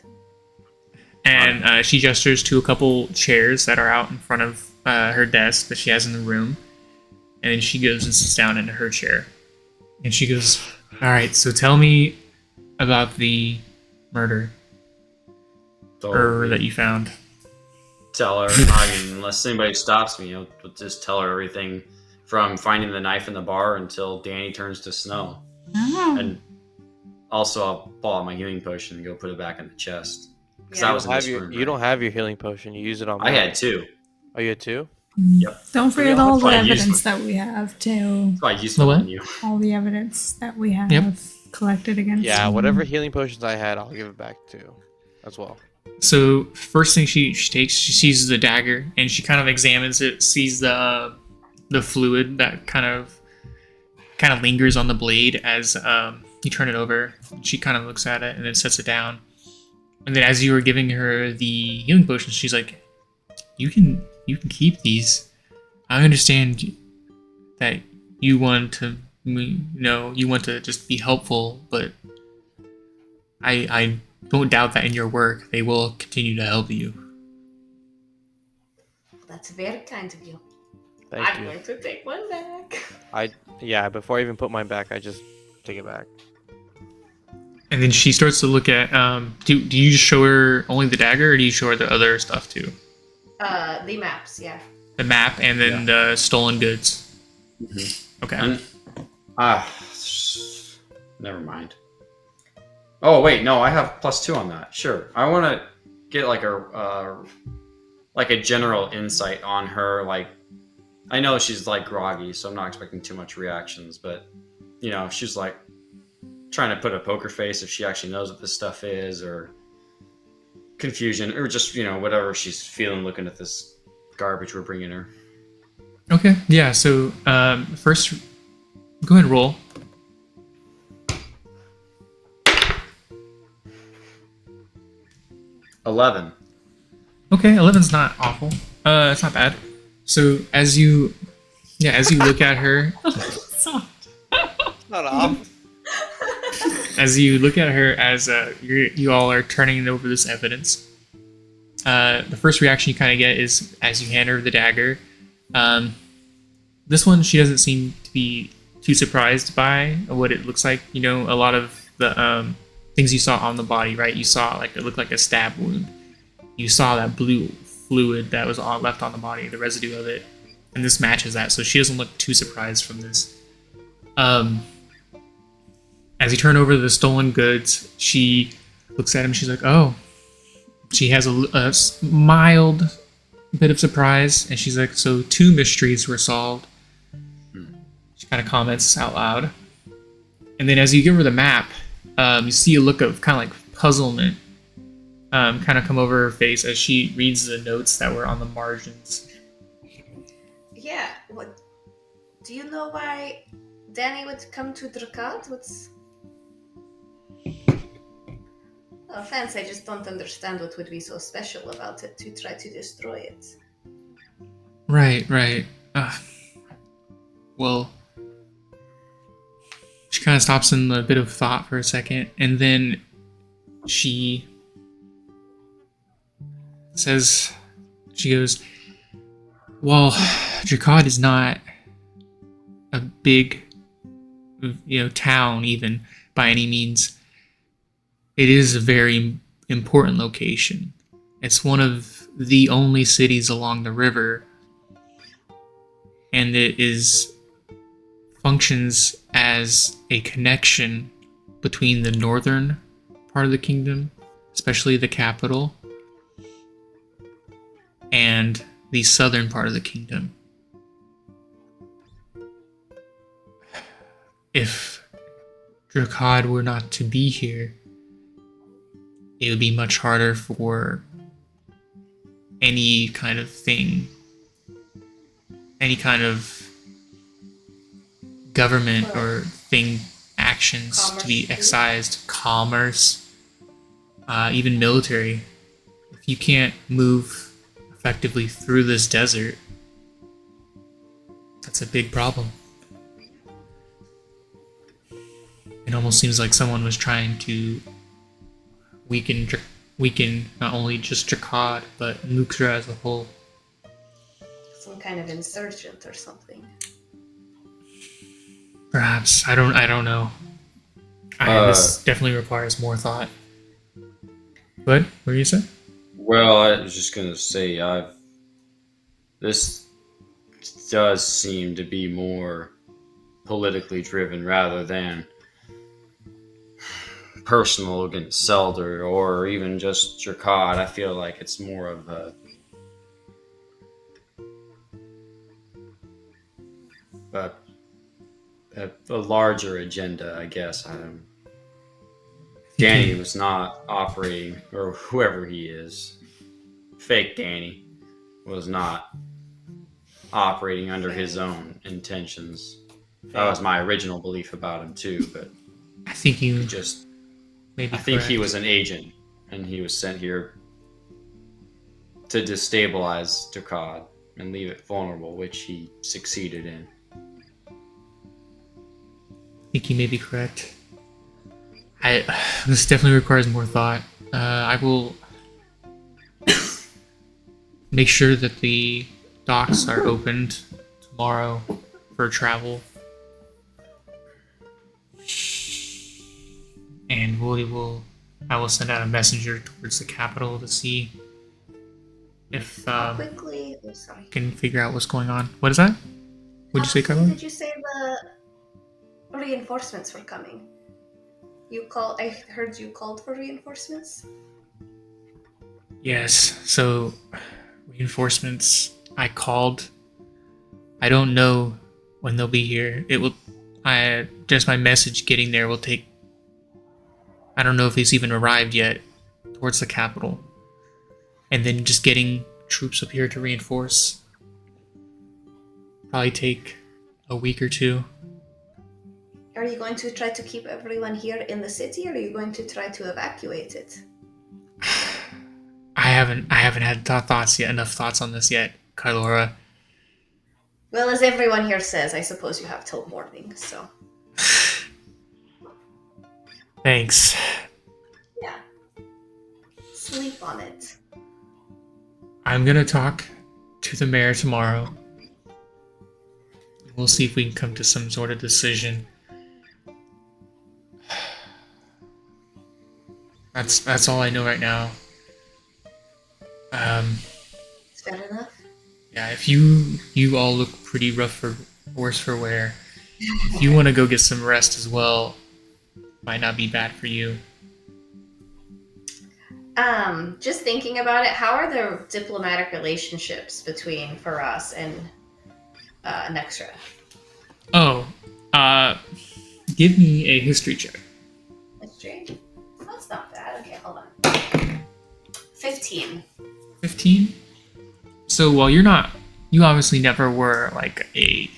And she gestures to a couple chairs that are out in front of her desk that she has in the room, and then she goes and sits down into her chair, and she goes, "All right, so tell me about the murder So that you found." tell her. I mean, unless anybody stops me, I'll just tell her everything from finding the knife in the bar until Danny turns to snow. Oh. And also, I'll pull out my healing potion and go put it back in the chest. Because Yeah. I was in this room. You don't have your healing potion. You use it on. I had 2. Oh, you had 2? Yep. Don't forget Yeah, all that's the why I used evidence one. that we have too. So I used The one what? on you. All the evidence that we have Yep. collected against. Yeah, him. whatever healing potions I had, I'll give it back to as well. So first thing she takes, she sees the dagger, and she kind of examines it, sees the fluid that kind of lingers on the blade as you turn it over. She kind of looks at it and then sets it down. And then as you were giving her the healing potion, she's like, "You can keep these. I understand that you want to, you want to just be helpful, but I don't doubt that in your work they will continue to help you." That's very kind of you. Thank I'm you. going to take one back. Before I even put mine back, I just take it back. And then she starts to look at. Do you just show her only the dagger, or do you show her the other stuff too? The maps, yeah. The map and then the stolen goods. Mm-hmm. Okay. And, never mind. Oh wait, no, I have +2 on that. Sure, I want to get like a general insight on her. Like, I know she's like groggy, so I'm not expecting too much reactions. But she's like trying to put a poker face if she actually knows what this stuff is, or confusion, or just whatever she's feeling looking at this garbage we're bringing her. Okay. Yeah. So first, go ahead and roll. $11. Okay, 11's not awful. It's not bad. So as you look at her, Not off. as you look at her, as you all are turning over this evidence, the first reaction you kind of get is as you hand her the dagger. This one, she doesn't seem to be too surprised by what it looks like. A lot of the things you saw on the body, right? You saw it looked like a stab wound. You saw that blue fluid that was left on the body, the residue of it, and this matches that. So she doesn't look too surprised from this. As you turn over the stolen goods, she looks at him. She's like, "Oh." She has a mild bit of surprise, and she's like, "So 2 mysteries were solved." She kind of comments out loud. And then as you give her the map, you see a look of kind of like puzzlement kind of come over her face as she reads the notes that were on the margins. Yeah, what? Do you know why Danny would come to Drakaad? No offense, I just don't understand what would be so special about it to try to destroy it. Right. Well, she kind of stops in a bit of thought for a second, and then she says, she goes, "Well, Drakaad is not a big, town even by any means. It is a very important location. It's one of the only cities along the river, and it functions as a connection between the northern part of the kingdom, especially the capital, and the southern part of the kingdom. If Drakaad were not to be here, it would be much harder for any kind of thing, any kind of government or thing factions to be Commerce, too. excised, commerce, even military. If you can't move effectively through this desert, that's a big problem. It almost seems like someone was trying to weaken not only just Drakaad, but Nuksra as a whole. Some kind of insurgent or something. Perhaps. I don't know. This definitely requires more thought. What were you saying? Well, I was just gonna say, this does seem to be more politically driven rather than personal against Selder or even just Drakaad. I feel like it's more of a larger agenda, I guess. Danny was not operating, or whoever he is, fake Danny, was not operating under his own intentions. That was my original belief about him too, but I think you just maybe I think he correct. was an agent, and he was sent here to destabilize Drakaad and leave it vulnerable, which he succeeded in. I think you may be correct. This definitely requires more thought. I will make sure that the docks are opened tomorrow for travel. And I will send out a messenger towards the capital to see if How quickly? Oh, sorry. can figure out what's going on. What is that? What'd you say, How quickly Kylo? did you say the reinforcements were coming? I heard you called for reinforcements. Yes. So reinforcements. I called. I don't know when they'll be here. It will. Just my message getting there will take. I don't know if it's even arrived yet towards the capital, and then just getting troops up here to reinforce. Probably take a week or two. Are you going to try to keep everyone here in the city, or are you going to try to evacuate it? I haven't had enough thoughts on this yet, Kylora. Well, as everyone here says, I suppose you have till morning, so. Thanks. Yeah. Sleep on it. I'm gonna talk to the mayor tomorrow. We'll see if we can come to some sort of decision. That's all I know right now. Is that enough? Yeah, if you all look pretty worse for wear. If you want to go get some rest as well, might not be bad for you. Just thinking about it, how are the diplomatic relationships between Faraz and Nextra? Oh, give me a history check. History? That's not bad. Okay, hold on. 15. 15? So while you obviously never were like a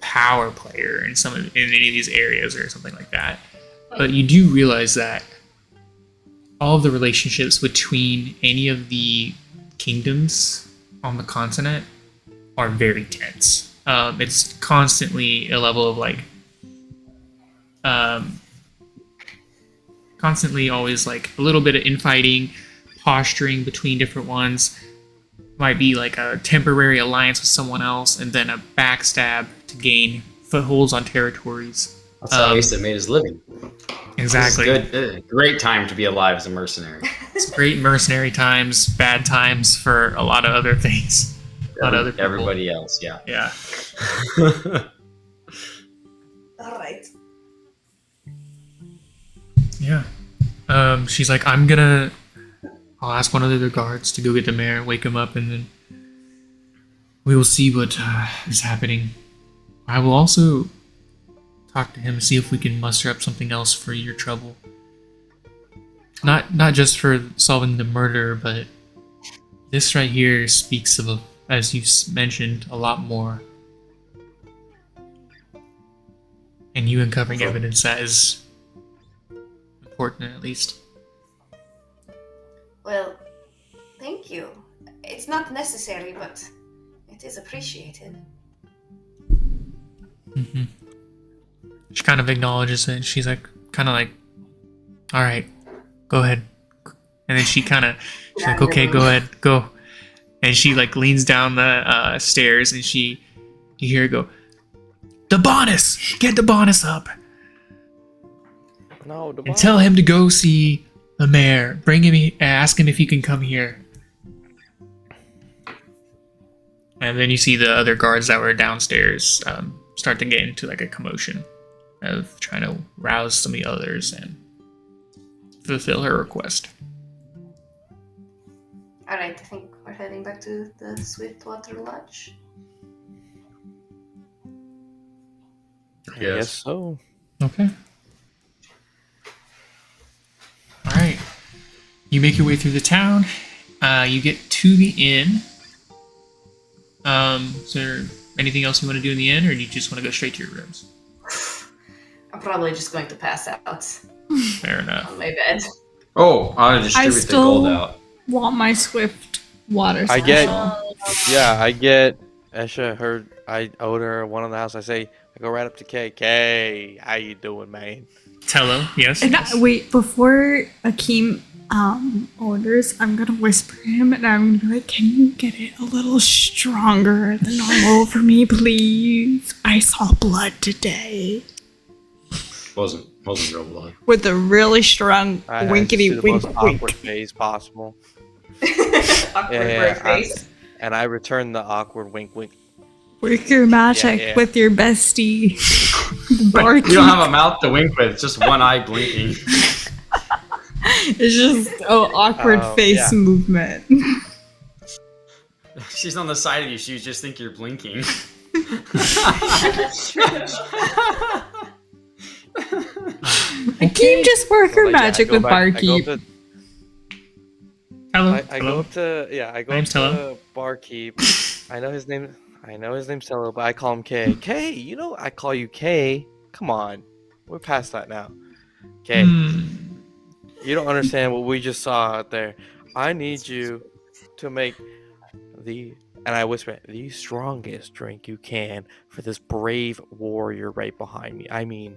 power player in any of these areas or something like that, but you do realize that all of the relationships between any of the kingdoms on the continent are very tense. It's constantly a level of like, constantly always like a little bit of infighting, posturing between different ones. Might be like a temporary alliance with someone else, and then a backstab to gain footholds on territories. That's how Asa made his living. Exactly. It's good. Great time to be alive as a mercenary. It's great mercenary times, bad times for a lot of other things. A lot of other people. Everybody else, yeah. Yeah. All right. Yeah. She's like, I'll ask one of the other guards to go get the mayor, wake him up, and then we will see what is happening. I will also talk to him, see if we can muster up something else for your trouble. Not just for solving the murder, but this right here speaks of, as you mentioned, a lot more. And you uncovering evidence that is important, at least. Well, thank you. It's not necessary, but it is appreciated. Mm-hmm. She kind of acknowledges it. She's like, all right, go ahead. And then she's like, okay, go ahead, go. And she like leans down the stairs, and you hear her go, the bonus, get the bonus up. No, the And tell him to go see the mayor. Bring him, ask him if he can come here. And then you see the other guards that were downstairs start to get into like a commotion of trying to rouse some of the others and fulfill her request. Alright, I think we're heading back to the Swiftwater Lodge. I guess so. Okay. Alright. You make your way through the town. You get to the inn. Is there anything else you want to do in the inn, or do you just want to go straight to your rooms? I'm probably just going to pass out Fair enough. on my bed. Oh, I distribute the gold out. Want my swift water I special. get, I get Esha. I owed her one on the house. I go right up to Kay. Kay, how you doing, man? Tello, yes. And yes. wait, before Akeem orders, I'm gonna whisper him, and I'm gonna be like, "Can you get it a little stronger than normal for me, please? I saw blood today Wasn't real blood. with a really strong I winkety do the wink most wink." awkward face possible. Awkward bird face. And I return the awkward wink wink. Work your magic Yeah. with your bestie, the barkeep. You don't have a mouth to wink with, it's just one eye blinking. It's just awkward face yeah. movement. She's on the side of you, she just think you're blinking. Akeem just work her magic with barkeep. Hello. I go up to My up name's Tello. to barkeep. I know his name's Tello, but I call him Kay. Kay, I call you Kay. Come on, we're past that now. Kay, you don't understand what we just saw out there. I need you to make and I whisper, the strongest drink you can for this brave warrior right behind me. I mean,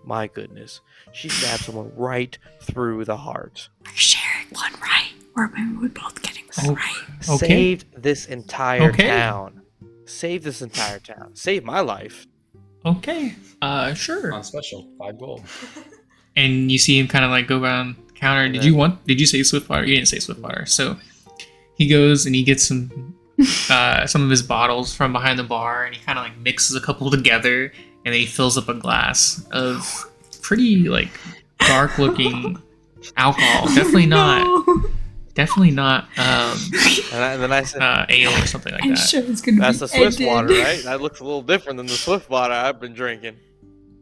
my goodness, she stabbed someone right through the heart. We're sharing one right. Or maybe we're both getting one right. Okay. Saved this entire Okay. town. Saved this entire town. Saved my life. Okay. Sure. On special, 5 gold. And you see him kind of like go around the counter. Did you say Swiftwater? You didn't say Swiftwater. So he goes and he gets some of his bottles from behind the bar, and he kind of like mixes a couple together, and then he fills up a glass of pretty like dark looking alcohol. Definitely not And then I said, ale or something like I'm that. sure it's gonna that's be the Swift ended. water, right? That looks a little different than the Swift water I've been drinking.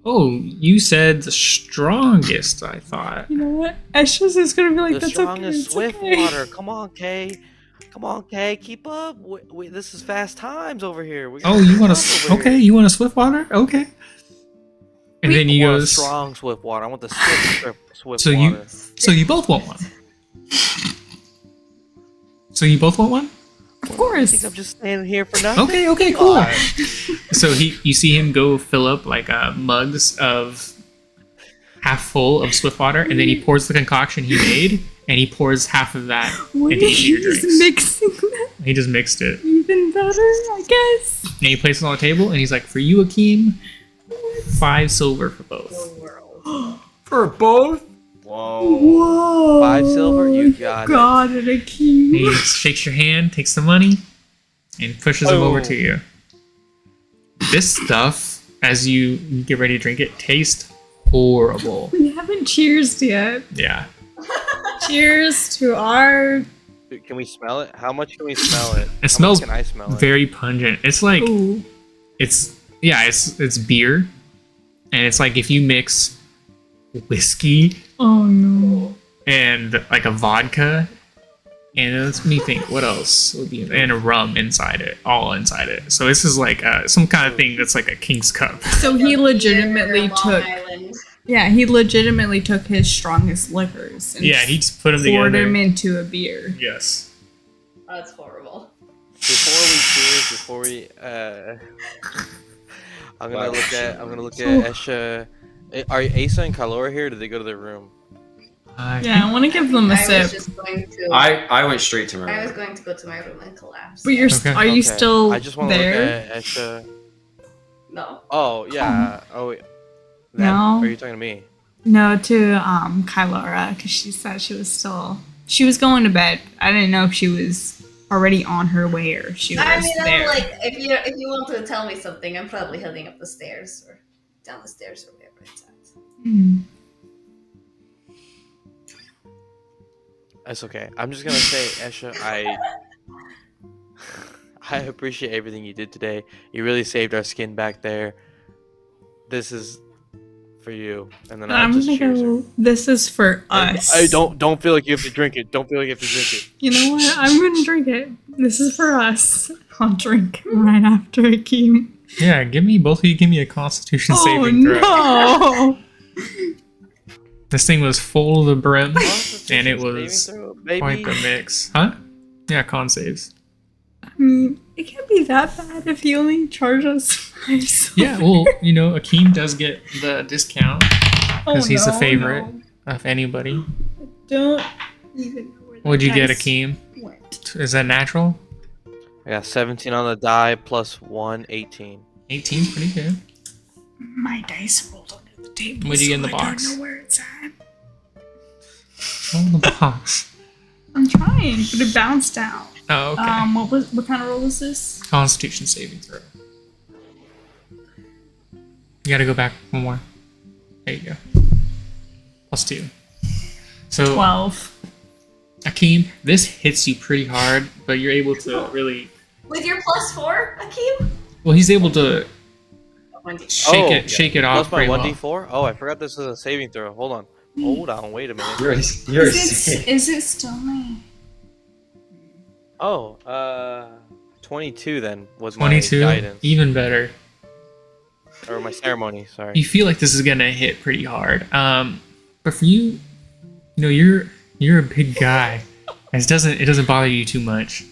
Oh, you said the strongest, I thought. You know what? Esha's just gonna be like, The that's strongest okay. Swift Okay. water. Come on, Kay. Keep up. This is fast times over here. Oh, you want you want a Swiftwater? Okay. And then he I want a goes, strong Swift water. I want the Swift so water. you both want one. So you both want one? Of I course. think I'm just standing here for nothing. Okay, cool. So you see him go fill up like mugs of half full of Swiftwater, and then he pours the concoction he made, and he pours half of that What into each of your he's drinks. mixing that He just mixed it. even better, I guess. And he places it on the table, and he's like, for you, Akeem, 5 silver for both. For both? Whoa. Whoa. 5 silver? You got it. God, and a key. And he shakes your hand, takes the money, and pushes them over to you. This stuff, as you get ready to drink it, tastes horrible. We haven't cheersed yet. Yeah. Cheers to our. Can we smell it? How much can we smell it? It smells How much can I smell it? very pungent. It's like Ooh. it's beer, and it's like if you mix whiskey Oh no. and like a vodka, And let me think, what else would be, and a rum inside it, all inside it. So this is like some kind of thing that's like a king's cup. So he legitimately Long took. Island. Yeah, he legitimately took his strongest liquors and Yeah, he just put them poured together. them into a beer. Yes. That's horrible. Before we I'm gonna look at Esha. Are Asa and Kalora here? Or did they go to their room? Yeah, I want to give them a I was sip. just going to. I went straight to my I was room. going to go to my room and collapse. But you're Okay. are you still I just want to look there? at Esha. No. Oh yeah. Oh wait. No. Are you talking to me? No, to Kylora, because she said she was going to bed. I didn't know if she was already on her way or she was I mean, there. I'm like, if you want to tell me something, I'm probably heading up the stairs or down the stairs or whatever it's at. Hmm. That's okay. I'm just gonna say, Esha, I appreciate everything you did today. You really saved our skin back there. This is for you. And then I I'm just gonna cheers her. go. This is for us. I don't feel like you have to drink it. Don't feel like you have to drink it. You know what? I'm gonna drink it. This is for us. I'll drink right after Akeem. Yeah, both of you give me a Constitution Oh saving throw. no! This thing was full to the brim, and it Saving was throw, quite the mix. Huh? Yeah, con saves. I mean, it can't be that bad if he only charged us 5 silver. Yeah, well, Akeem does get the discount because he's the favorite of anybody. Don't even know where What'd you get, dice Akeem? went. Is that natural? I got 17 on the die plus 1, 18. 18's pretty good. My dice rolled under the table. What'd you get in the so box? I don't know where it's at. Oh, the box. I'm trying, but it bounced out. Oh, okay. What kind of roll was this? Constitution saving throw. You gotta go back one more. There you go. +2. So, 12. Akeem, this hits you pretty hard, but you're able to really. With your +4, Akeem? Well, he's able to Oh, shake it off Plus my pretty well. 1d4? Oh, I forgot this is a saving throw. Hold on, wait a minute. You're Is it still me? Oh, 22 then was 22, my guidance. even better. Or my ceremony, sorry. You feel like this is gonna hit pretty hard. But for you, you're a big guy. It doesn't bother you too much.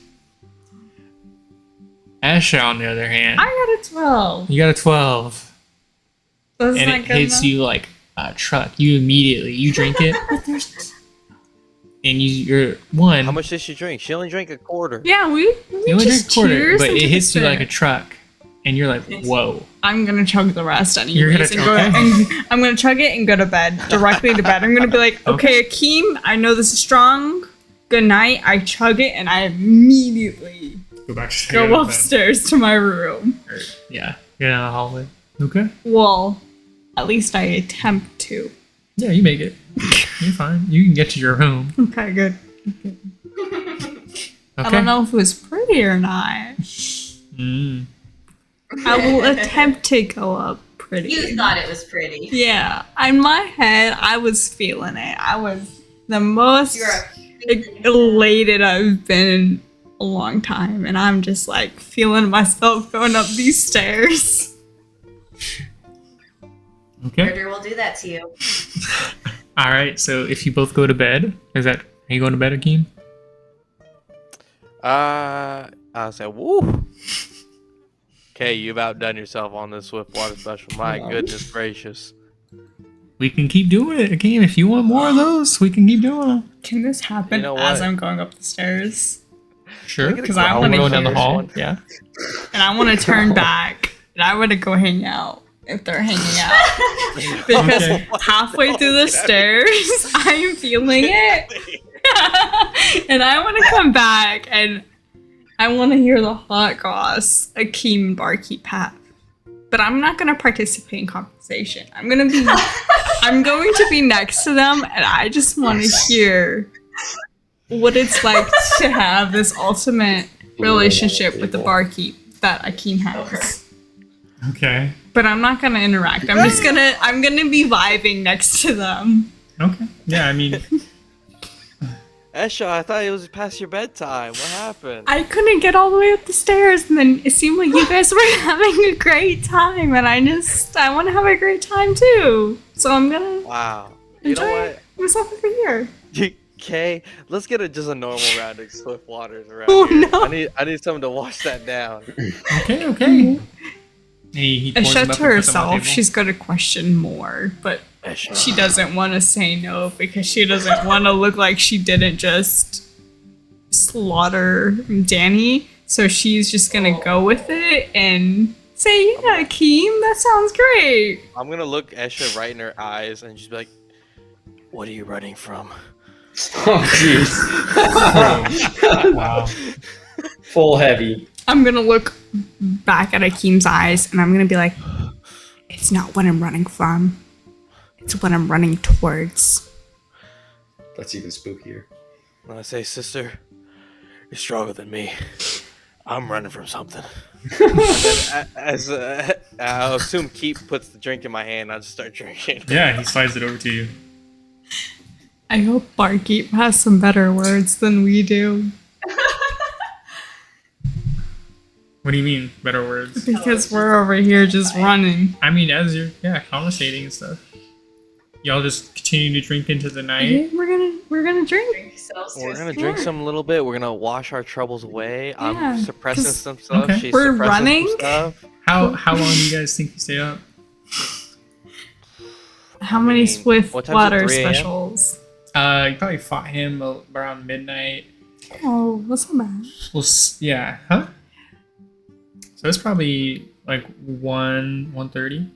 Asha, on the other hand, I got a 12. you got a 12, That's and not it good hits enough. you like a truck. You drink it, and you're one. How much did she drink? She only drank a quarter. Yeah, we You only drink just a quarter, cheers but and it took a hits you like a sip. truck, and you're like, whoa. I'm gonna chug the rest anyways. You're gonna- and go, okay. and I'm gonna chug it and go to bed. Directly to bed. I'm gonna be like, okay, Akeem, I know this is strong. Good night. I chug it and I immediately Go back to go upstairs to my room. Yeah, get out of the hallway. Okay. Well, at least I attempt to. Yeah, you make it. You're fine. You can get to your room. Okay, good. Okay. I don't know if it was pretty or not. Mm. I will attempt to go up pretty. You thought it was pretty. Yeah, in my head, I was feeling it. I was the most elated I've been in a long time, and I'm just like feeling myself going up these stairs. Okay. Murder will do that to you. All right. So if you both go to bed, are you going to bed, Akeem? I said, woo. Okay, you've outdone yourself on this Swiftwater special. My goodness gracious. We can keep doing it, Akeem. If you want more of those, we can keep doing them. Can this happen You know as what? I'm going up the stairs? Sure. Because I We're want to going down the hear hall. it. Yeah. And I want to turn back, and I want to go hang out if they're hanging out. Because Okay. halfway through the stairs, I'm feeling it. And I want to come back, and I want to hear the hot goss Akeem and Barkeep have. But I'm not going to participate in conversation. I'm going to be next to them, and I just want to hear what it's like to have this ultimate relationship with the barkeep that Akeem has. Okay. But I'm not gonna interact. I'm gonna be vibing next to them. Okay. Yeah. I mean, Esha, I thought it was past your bedtime. What happened? I couldn't get all the way up the stairs, and then it seemed like you guys were having a great time, and I want to have a great time too. So I'm gonna Wow. You know enjoy what? myself over here. Okay, let's get just a normal round of Swift Waters around Oh, here. no. I need someone to wash that down. Okay. He pours Esha them up to and puts them on the herself, table. she's gonna question more, but Esha. she doesn't want to say no because she doesn't want to look like she didn't just slaughter Danny. So she's just gonna go with it and say, yeah, Akeem, that sounds great. I'm gonna look Esha right in her eyes and just be like, "What are you running from?" Oh, jeez. Wow. Full heavy. I'm gonna look back at Akeem's eyes and I'm gonna be like, it's not what I'm running from. It's what I'm running towards. That's even spookier. When I say, "Sister, you're stronger than me. I'm running from something." And then I'll assume Keep puts the drink in my hand. I'll just start drinking. Yeah, he slides it over to you. I hope Barkeep has some better words than we do. What do you mean, better words? Because we're over here just running. I mean, as you're conversating and stuff. Y'all just continue to drink into the night. Okay, we're gonna drink. We're gonna drink some a little bit. We're gonna wash our troubles away. Yeah, I'm suppressing 'cause- some stuff. Okay. She's We're suppressing running? some stuff. How long do you guys think you stay up? How many mean, Swift what time's it, Water 3 a.m.? specials? You probably fought him around midnight. Oh, that's not bad. Well, yeah, huh? So it's probably like 1:30.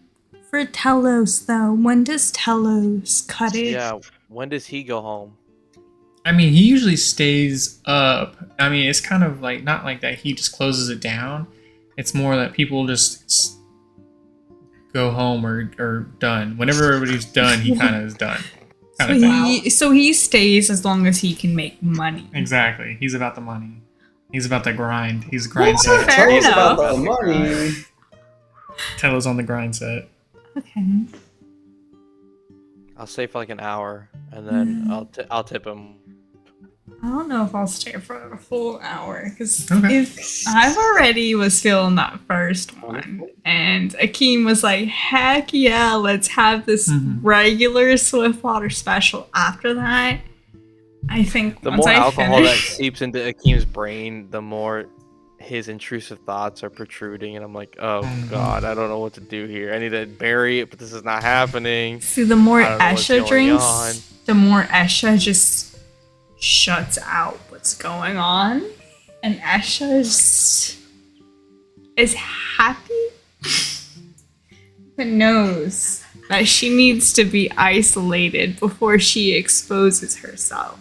For Telos, though, when does Telos cut it? Yeah. When does he go home? I mean, he usually stays up. I mean, it's kind of like not like that. He just closes it down. It's more that people just go home or done. Whenever everybody's done, he kind of is done. Kind of thing. So he stays as long as he can make money. Exactly. He's about the money. He's about the grind. He's a grind Well, set. fair Tell us about enough. the money. Telos on the grind set. Okay. I'll stay for like an hour, and then I'll tip him. I don't know if I'll stay for a full hour because Okay. if I've already was feeling that first one, and Akeem was like, "Heck yeah, let's have this regular Swift Water special." After that, I think The once more I alcohol that finish, seeps into Akeem's brain, the more his intrusive thoughts are protruding, and I'm like, "Oh God, I don't know what to do here. I need to bury it, but this is not happening." see, the more I don't know what's Esha going drinks, on. the more Esha just shuts out what's going on, and Esha is happy, but knows that she needs to be isolated before she exposes herself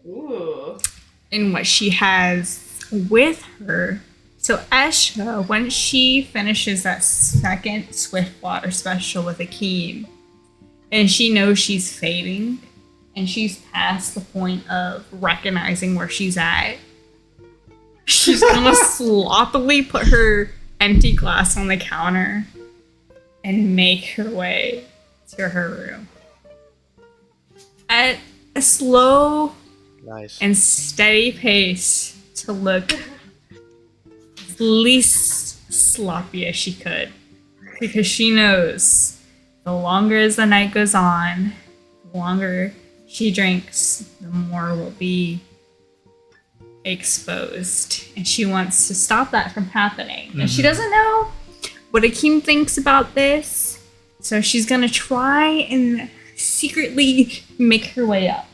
Ooh. in what she has with her. So Esha, when she finishes that second Swift Water special with Akeem, and she knows she's fading, and she's past the point of recognizing where she's at, she's gonna sloppily put her empty glass on the counter and make her way to her room. At a slow Nice. and steady pace to look as least sloppy as she could. Because she knows the longer as the night goes on, the longer she drinks, the more will be exposed. And she wants to stop that from happening. And she doesn't know what Akeem thinks about this. So she's gonna try and secretly make her way up.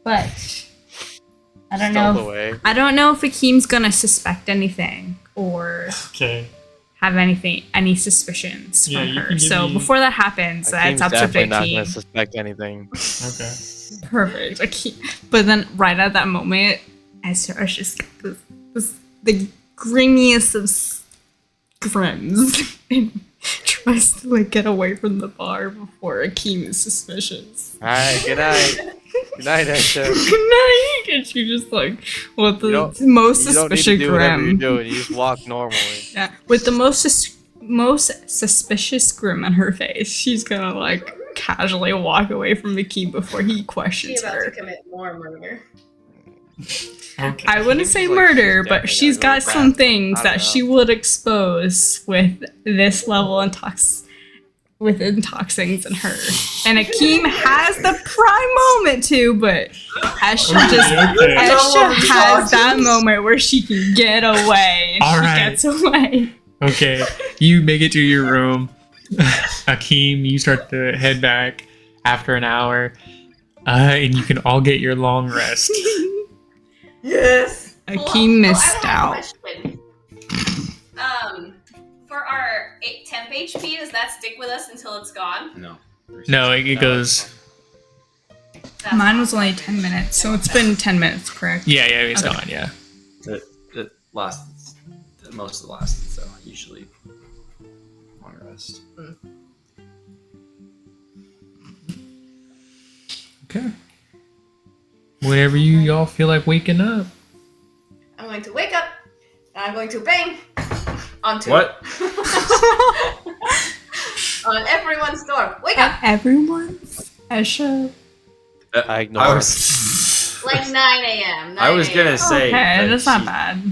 But I don't Stealth know. away. I don't know if Akeem's gonna suspect anything or Okay. have any suspicions Yeah, from you her. can give So me- before that happens, Akeem's that's up to definitely not Akeem. gonna suspect anything. Okay. Perfect. Akeem. But then right at that moment, Esther's just the grimiest of grims and tries to like get away from the bar before Akeem is suspicious. Alright, good night. Good night, Esha. Good night. And she just like with You the don't- most You don't need to suspicious do whatever you're grim. doing. You just walk normally. Yeah, with the most suspicious grim on her face, she's gonna like casually walk away from Akeem before he She's questions about her. to commit more murder. Okay. I wouldn't Seems say like murder, she's but definitely she's gonna got go some back. things I that don't she know. would expose with this level of with intoxins in her. And Akeem has the prime moment to, but Esha Esha has that moment where she can get away, and All she right. gets away. Okay, you make it to your room. Akeem, you start to head back after an hour, and you can all get your long rest. Yes. Akeem missed I have a out. question. For our temp HP, does that stick with us until it's gone? No. No, it goes. That's Mine was awesome. only 10 minutes, so it's been 10 minutes, correct? Yeah, it's Okay. gone. Yeah. It lasts most of the last, so usually long rest. Okay. Whenever y'all feel like waking up. I'm going to wake up, and I'm going to bang onto What? on everyone's door. Wake up! Everyone's Esha. I ignore I it. was, Like 9 a.m. 9 I was gonna a.m. say Okay, that that's not she- bad.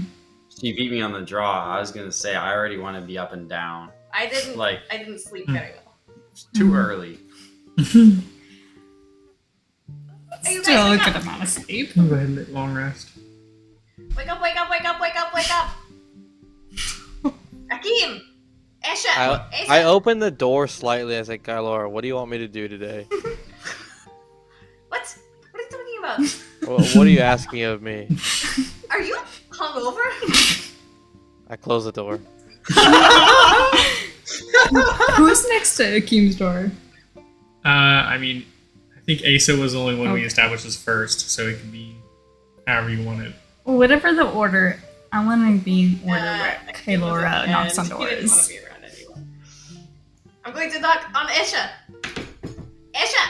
She beat me on the draw. I was gonna say I already want to be up and down. I didn't Like sleep very well. it's too early. Hey, you guys, Still a wake good up. amount of sleep. Go ahead and get long rest. Wake up, wake up, wake up, wake up, wake up! Akeem! Esha! I open the door slightly. I say, Kylora, what do you want me to do today? What? What are you talking about? What are you asking of me? Are you hungover? I close the door. Who's next to Akeem's door? I mean, I think Asa was the only one we Okay. established as first, so it can be however you want it. Whatever the order, I want to be in order where Akeem was Kaylora at the knocks on end. He didn't want doors. to be around anymore. I'm going to knock on Esha! Esha!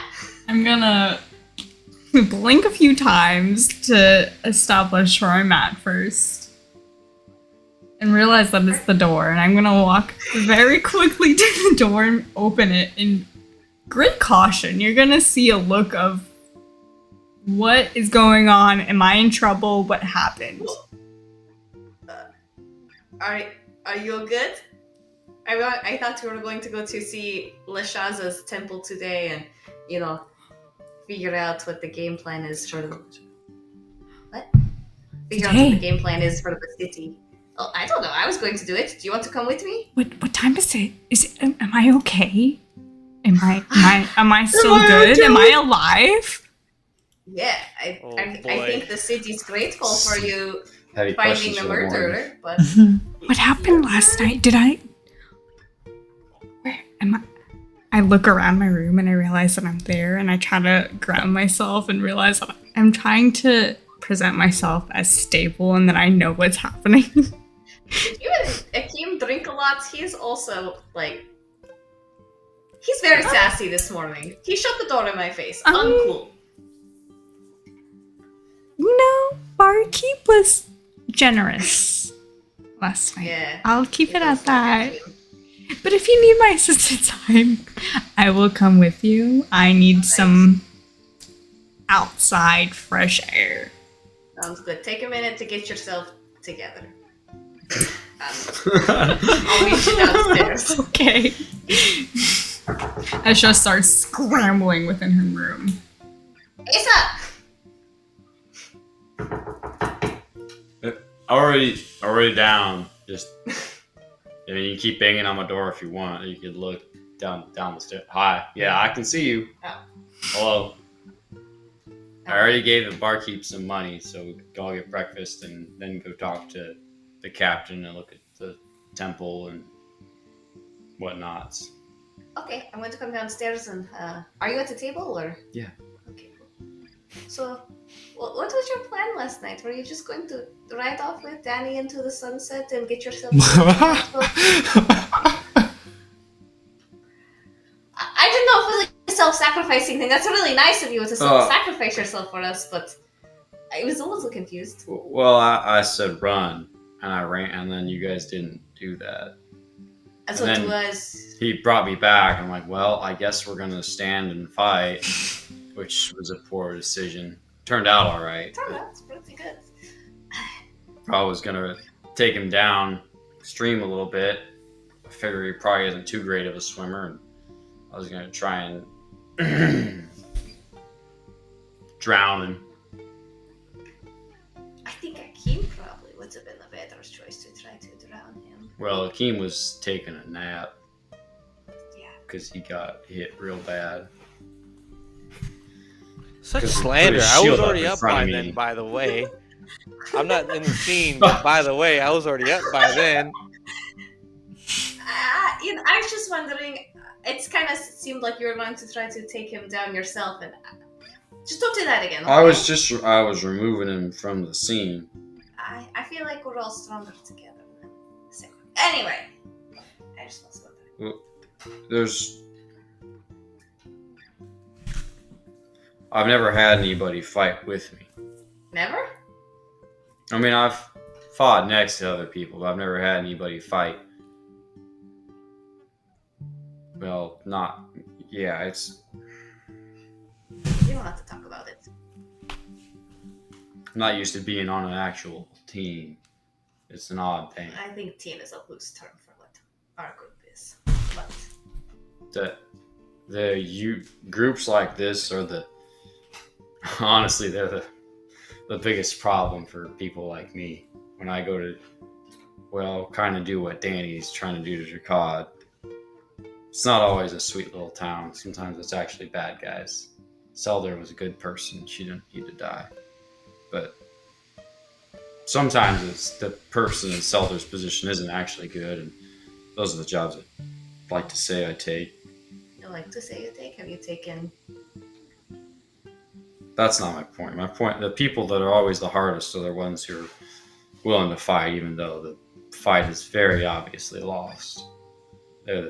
I'm gonna blink a few times to establish where I'm at first. And realize that it's the door, and I'm gonna walk very quickly to the door and open it in great caution. You're gonna see a look of what is going on? Am I in trouble? What happened? Are you good? I thought we were going to go to see Lashaza's temple today and, figure out what the game plan is for the... What? Figure out what the game plan is for the city. Oh, I don't know. I was going to do it. Do you want to come with me? What time is it? Am I okay? Am I still good? Am I alive? Yeah, I think the city's grateful for you Heavy finding questions the for Morgan. murderer, but What happened last night? Where am I? I look around my room and I realize that I'm there, and I try to ground myself and realize that I'm trying to present myself as stable and that I know what's happening. even Akeem drink a lot. He's also he's very sassy this morning. He shut the door in my face. Uncool. Barkeep was generous last night. Yeah. I'll keep it at that. But if you need my assistance, I will come with you. I need some outside fresh air. Sounds good. Take a minute to get yourself together. I'll meet you downstairs. Okay. Esha starts scrambling within her room. Asa! Already down. Just, I mean, you keep banging on my door if you want. You could look down the stairs. Hi. Yeah, I can see you. Oh. Hello. I already gave the barkeep some money, so we could all get breakfast and then go talk to the captain and look at the temple and whatnots. Okay, I'm going to come downstairs and, are you at the table or? Yeah. Okay, cool. So, what was your plan last night? Were you just going to ride off with Danny into the sunset and get yourself I didn't know if it was like a self-sacrificing thing. That's really nice of you to sacrifice yourself for us, but I was a little confused. Well, I said run, and I ran, and then you guys didn't do that. And so then it was. he brought me back. I'm like, well, I guess we're gonna stand and fight, which was a poor decision. Turned out all right. Turned out it's pretty good. I was gonna take him down, stream a little bit. I figure he probably isn't too great of a swimmer, and I was gonna try and drown him. I think Akeem probably would have been a better choice to try to drown him. Well, Akeem was taking a nap Yeah. because he got hit real bad. Such 'Cause we slander. put his I was shield up already in up front of by me. then, by the way. I'm not in the scene, but by the way, I was already up by then. I was just wondering. It's kind of seemed like you were going to try to take him down yourself, and just don't do that again. Okay? I was removing him from the scene. I feel like we're all stronger together. Anyway, I just want to go there. I've never had anybody fight with me. Never? I mean, I've fought next to other people, but I've never had anybody fight. Well, it's... You don't have to talk about it. I'm not used to being on an actual team. It's an odd thing. I think team is a loose term for what our group is. But Groups like this are honestly, they're the biggest problem for people like me. When I go to, kind of do what Danny's trying to do to Drakaad. It's not always a sweet little town. Sometimes it's actually bad guys. Selder was a good person. She didn't need to die. But sometimes it's the person in Selder's position isn't actually good, and those are the jobs I'd like to say I take. you like to say you take? Have you taken? That's not my point. My point, the people that are always the hardest are the ones who are willing to fight, even though the fight is very obviously lost. They're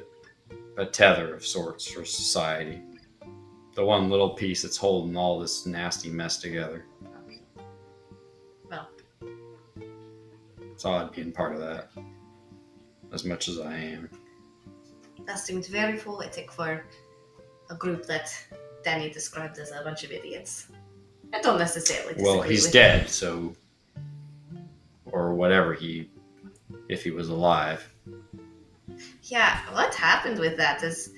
a tether of sorts for society. The one little piece that's holding all this nasty mess together. Well, It's odd being part of that, as much as I am. that seems very poetic for a group that Danny described as a bunch of idiots. I don't necessarily disagree Well, he's with dead, him. so... Or whatever if he was alive. Yeah, what happened with that is...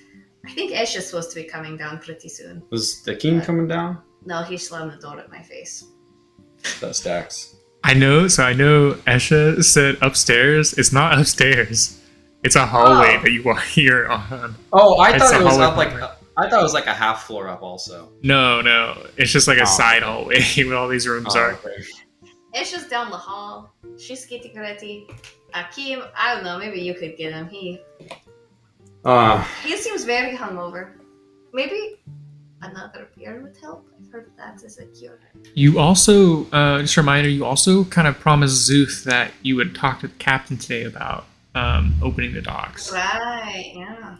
I think Ash is supposed to be coming down pretty soon. Was the king coming down? No, he slammed the door at my face. That stacks. I know Esha said upstairs. It's not upstairs. It's a hallway Oh. that you walk here on. Oh, I It's thought a it was hallway up like... hallway. I thought it was like a half floor up also. No. It's just like a Oh. side hallway where all these rooms are. Okay. Ash is down the hall. She's getting ready. Akeem, I don't know, maybe you could get him. He seems very hungover. Maybe another beer would help. I've heard that as a cure. You also, just a reminder, you also kind of promised Zuth that you would talk to the captain today about opening the docks. Right, yeah.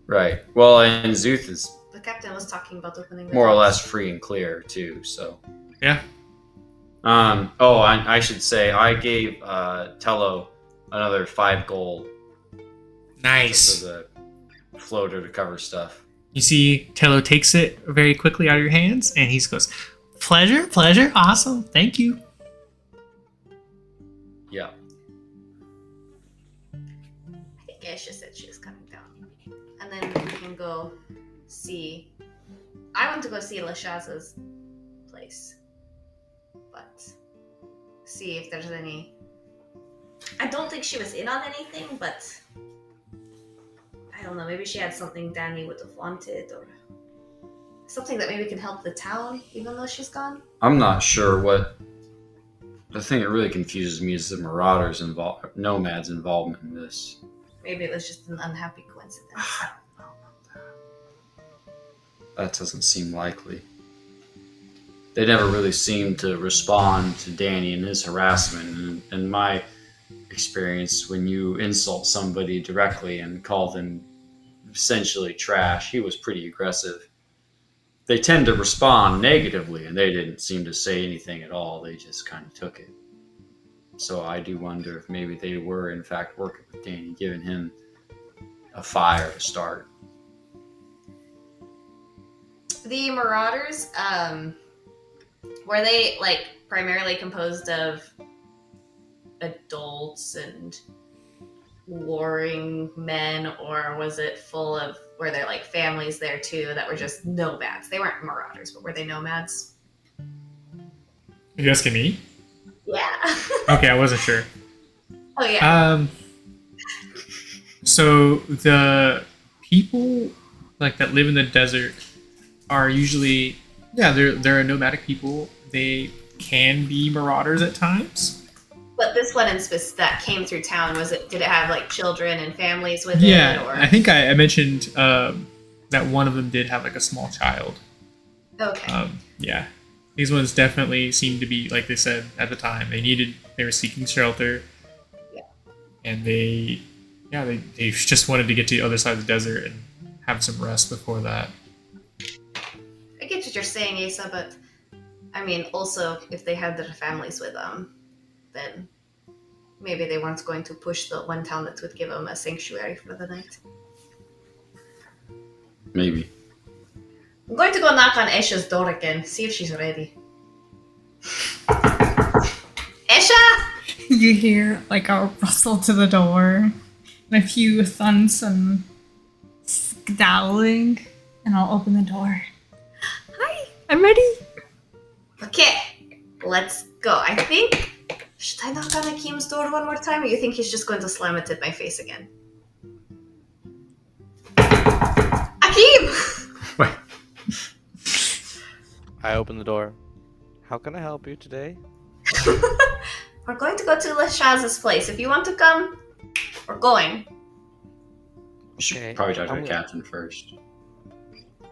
Right. Well, and Zuth is The captain was talking about opening the more or doors. less free and clear too. So. Yeah. I should say I gave Tello another 5 gold Nice. for the floater to cover stuff. You see, Tello takes it very quickly out of your hands, and he goes, pleasure, awesome, thank you. Yeah. I think Aisha said she was coming down. And then we can go see... I want to go see Lashaza's place. But see if there's any... I don't think she was in on anything, but... I don't know, maybe she had something Danny would have wanted, or... something that maybe can help the town, even though she's gone. I'm not sure what. The thing that really confuses me is the Marauders' Nomads' involvement in this. Maybe it was just an unhappy coincidence. That doesn't seem likely. They never really seemed to respond to Danny and his harassment. And in my experience, when you insult somebody directly and call them essentially trash, he was pretty aggressive. They tend to respond negatively, and they didn't seem to say anything at all. They just kind of took it. So I do wonder if maybe they were, in fact, working with Danny, giving him a fire to start. The Marauders, were they like primarily composed of adults and warring men, or was it full of, were there like families there too that were just nomads? They weren't Marauders, but were they nomads? Are you asking me? Yeah. Okay, I wasn't sure. Oh yeah. So the people like that live in the desert are usually, yeah, they're a nomadic people. They can be marauders at times. But this one that came through town, did it have like children and families with Yeah, it? Or? I think I mentioned that one of them did have like a small child. Okay. Yeah, these ones definitely seem to be, like they said at the time, they were seeking shelter. Yeah. And they just wanted to get to the other side of the desert and have some rest before that. I get what you're saying, Asa, but I mean, also, if they had their families with them, then maybe they weren't going to push the one town that would give them a sanctuary for the night. Maybe. I'm going to go knock on Esha's door again, see if she's ready. Esha! You hear like a rustle to the door and a few thunts and skedaddling, and I'll open the door. Hi, I'm ready. Okay, let's go. I think... Should I knock on Akeem's door one more time, or you think he's just going to slam it in my face again? Akeem! Wait. I open the door. How can I help you today? We're going to go to Lashaz's place. If you want to come, we're going. We should Okay, probably talk to I'm the gonna- captain first.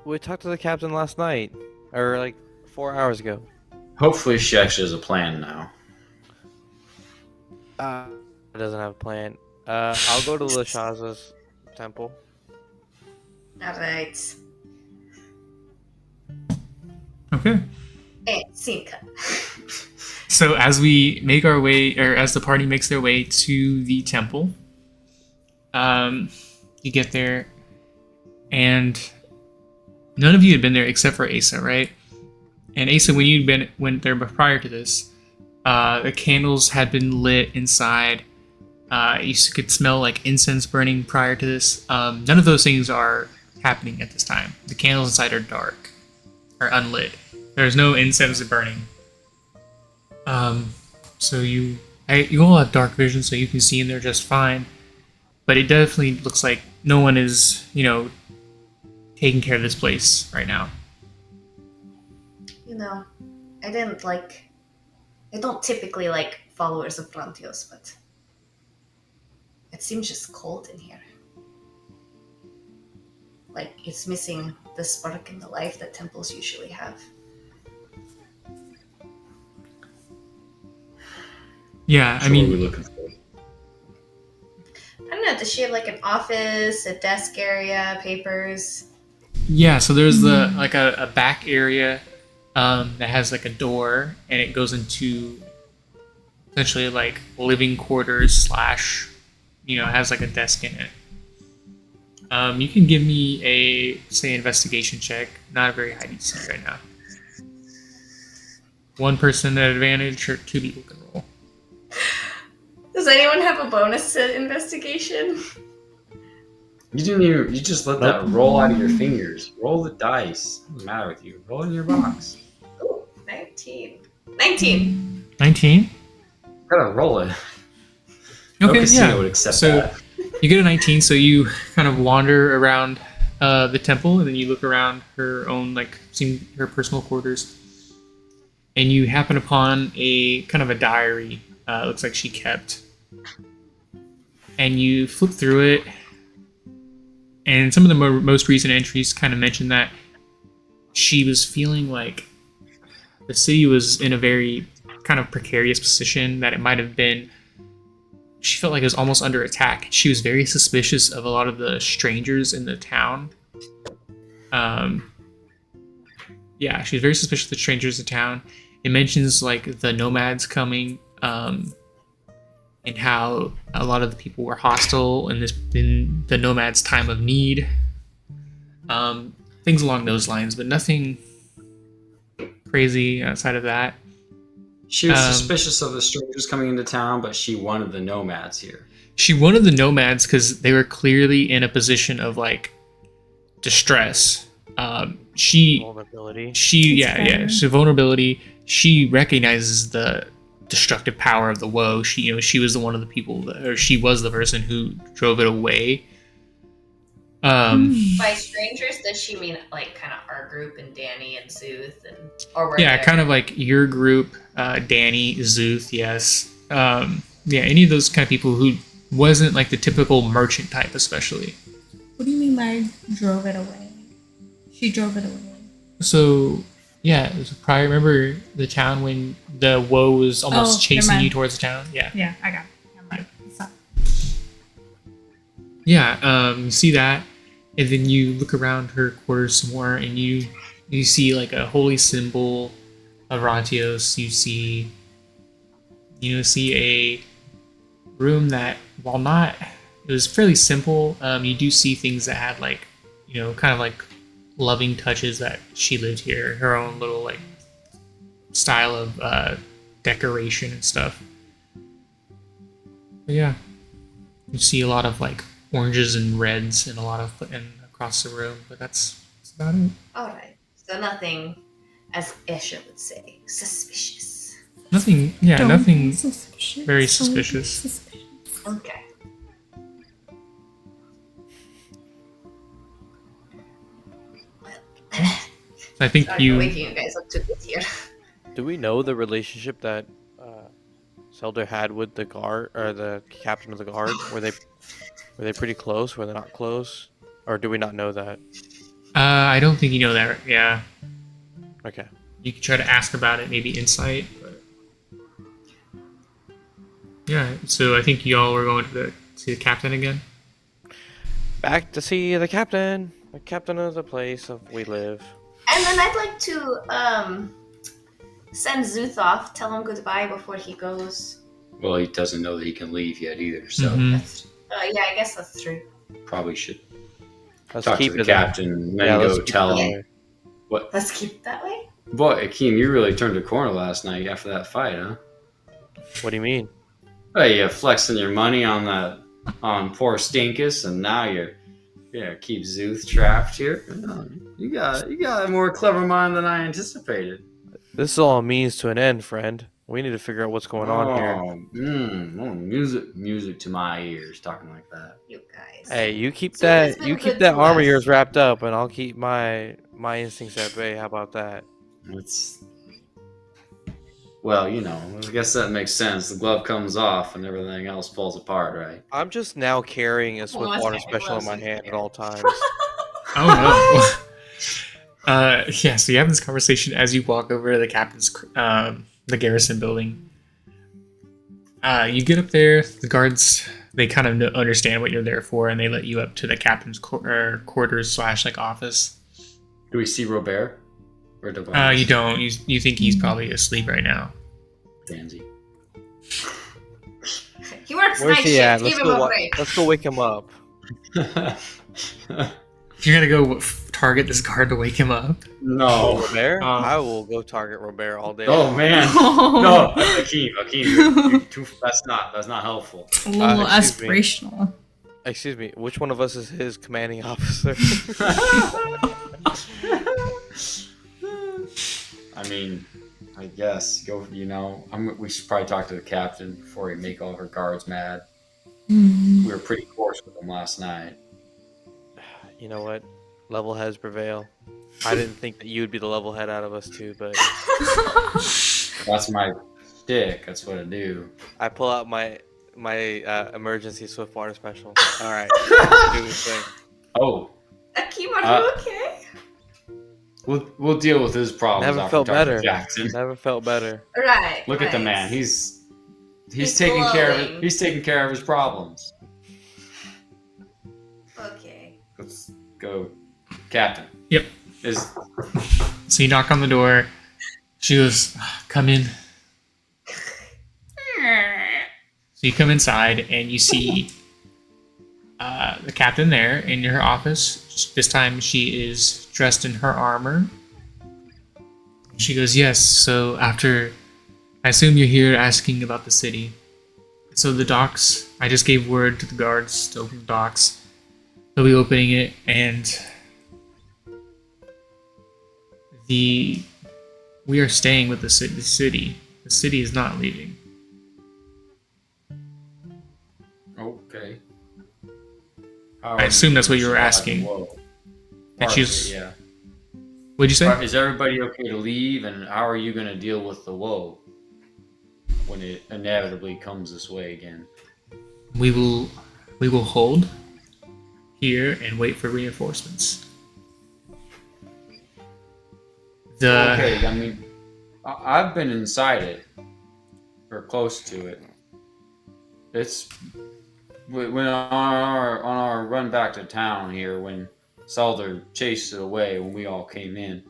We talked to the captain last night, or like 4 hours ago. Hopefully she actually has a plan now. It doesn't have a plan. I'll go to Lashaza's temple. Alright. Okay. Hey, Sinka. So as we make our way, or as the party makes their way to the temple, you get there, and none of you had been there except for Asa, right? And Asa, when you went there prior to this, the candles had been lit inside. You could smell like incense burning prior to this. None of those things are happening at this time. The candles inside are dark, are unlit. There's no incense burning. So you all have dark vision, so you can see in there just fine. But it definitely looks like no one is, taking care of this place right now. I don't typically like followers of Frontios, but it seems just cold in here. Like, it's missing the spark and the life that temples usually have. Yeah, So what are we looking for? I don't know, does she have like an office, a desk area, papers? Yeah, so there's a back area that has like a door, and it goes into essentially like living quarters / has like a desk in it. You can give me a investigation check. Not a very high DC right now. One person at advantage, or 2 people can roll. Does anyone have a bonus to investigation? You just let that roll out of your fingers. Roll the dice. What's the matter with you? Roll in your box. Ooh, 19. 19! 19? Gotta roll it. No Okay, casino yeah. would accept So that. you get a 19, so you kind of wander around the temple, and then you look around her own, her personal quarters, and you happen upon a kind of a diary. Looks like she kept. And you flip through it, and some of the most recent entries kind of mention that she was feeling like the city was in a very kind of precarious position, that it might have been, she felt like it was almost under attack. She was very suspicious of a lot of the strangers in the town. She was very suspicious of the strangers in town. It mentions like the nomads coming, and how a lot of the people were hostile in the nomads' time of need. Things along those lines, but nothing crazy outside of that. She was suspicious of the strangers coming into town, but she wanted the nomads here. She wanted the nomads because they were clearly in a position of like distress. Vulnerability. So vulnerability. She recognizes the destructive power of the woe. She was the one of the people, she was the person who drove it away. By strangers, does she mean like kind of our group and Danny and Zuth kind of like your group, Danny, Zuth, yes. Any of those kind of people who wasn't like the typical merchant type, especially. What do you mean by drove it away? She drove it away. So, yeah, it was probably, remember the town when the woe was almost chasing you towards the town? Yeah. Yeah, I got it. I'm right. Yeah, you see that, and then you look around her quarters some more, and you see like a holy symbol of Rontios. You see a room that, while not, it was fairly simple. You do see things that had like, kind of like loving touches that she lived here, her own little like style of decoration and stuff. But yeah, you see a lot of like oranges and reds and a lot of across the room, but that's about it. All right, so nothing, as Esha would say, suspicious. Nothing very suspicious. Okay. I think Sorry for waking you guys up to this here. Do we know the relationship that Zelda had with the guard or the captain of the guard? Were they pretty close? Were they not close? Or do we not know that? I don't think you know that. Yeah. Okay. You could try to ask about it, maybe insight. But yeah. So I think y'all were going to see the captain again. Back to see the captain of the place we live. And then I'd like to send Zuth off, tell him goodbye before he goes. Well, he doesn't know that he can leave yet either, so Yeah, I guess that's true. probably should Let's talk keep to the it captain and then go tell him. What? Let's keep it that way. Boy, Akeem, you really turned a corner last night after that fight, huh? What do you mean? Oh, you flexing your money on poor Stinkus, and now you're keep Zuth trapped here. You got a more clever mind than I anticipated. This all means to an end, friend. We need to figure out what's going on here. Music to my ears, talking like that. You guys. Hey, you keep So that it's been good arm to of us. yours wrapped up, and I'll keep my instincts at bay. How about that? Well, I guess that makes sense. The glove comes off and everything else falls apart, right? I'm just now carrying a Swift Well, Water that's special in my fine. hand at all times. Oh no. So you have this conversation as you walk over to the captain's, the garrison building. You get up there, the guards, they kind of understand what you're there for, and they let you up to the captain's quarters / like office. Do we see Robert? Or Devon? You don't. You think he's probably asleep right now. Danzy. He works Where's night he shift. at? Give him a break. Let's go wake him up. You're gonna go target this guard to wake him up? No. Robert? I will go target Robert all day. Oh man. No, Akeem, you're too, that's not helpful. A little excuse me. aspirational. Excuse me, which one of us is his commanding officer? I mean, I guess we should probably talk to the captain before we make all of our guards mad. We were pretty coarse with them last night. You know what? Level heads prevail. I didn't think that you would be the level head out of us two, but That's my stick. That's what I do. I pull out my emergency Swift Water special. All right, do this thing. Oh, Akeem, are you okay? we'll deal with his problems. Never after felt talking to better. Jackson. Never felt better. Right. Look at the right. man. He's He's taking care of glowing. He's taking care of his problems. Okay. Let's go, Captain. Yep. So you knock on the door. She goes, "Come in." So you come inside and you see the captain there in her office. This time she is dressed in her armor. She goes, yes, so after... I assume you're here asking about the city. So the docks, I just gave word to the guards to open the docks. They'll be opening it, and we are staying with the city. The city is not leaving. Okay. I assume that's what you were asking. Whoa. And she's... Yeah. What'd you say? Is everybody okay to leave, and how are you going to deal with the woe when it inevitably comes this way again? We will hold here and wait for reinforcements. Okay, I mean, I've been inside it, or close to it. It's when on our run back to town here, when Salder chased it away when we all came in.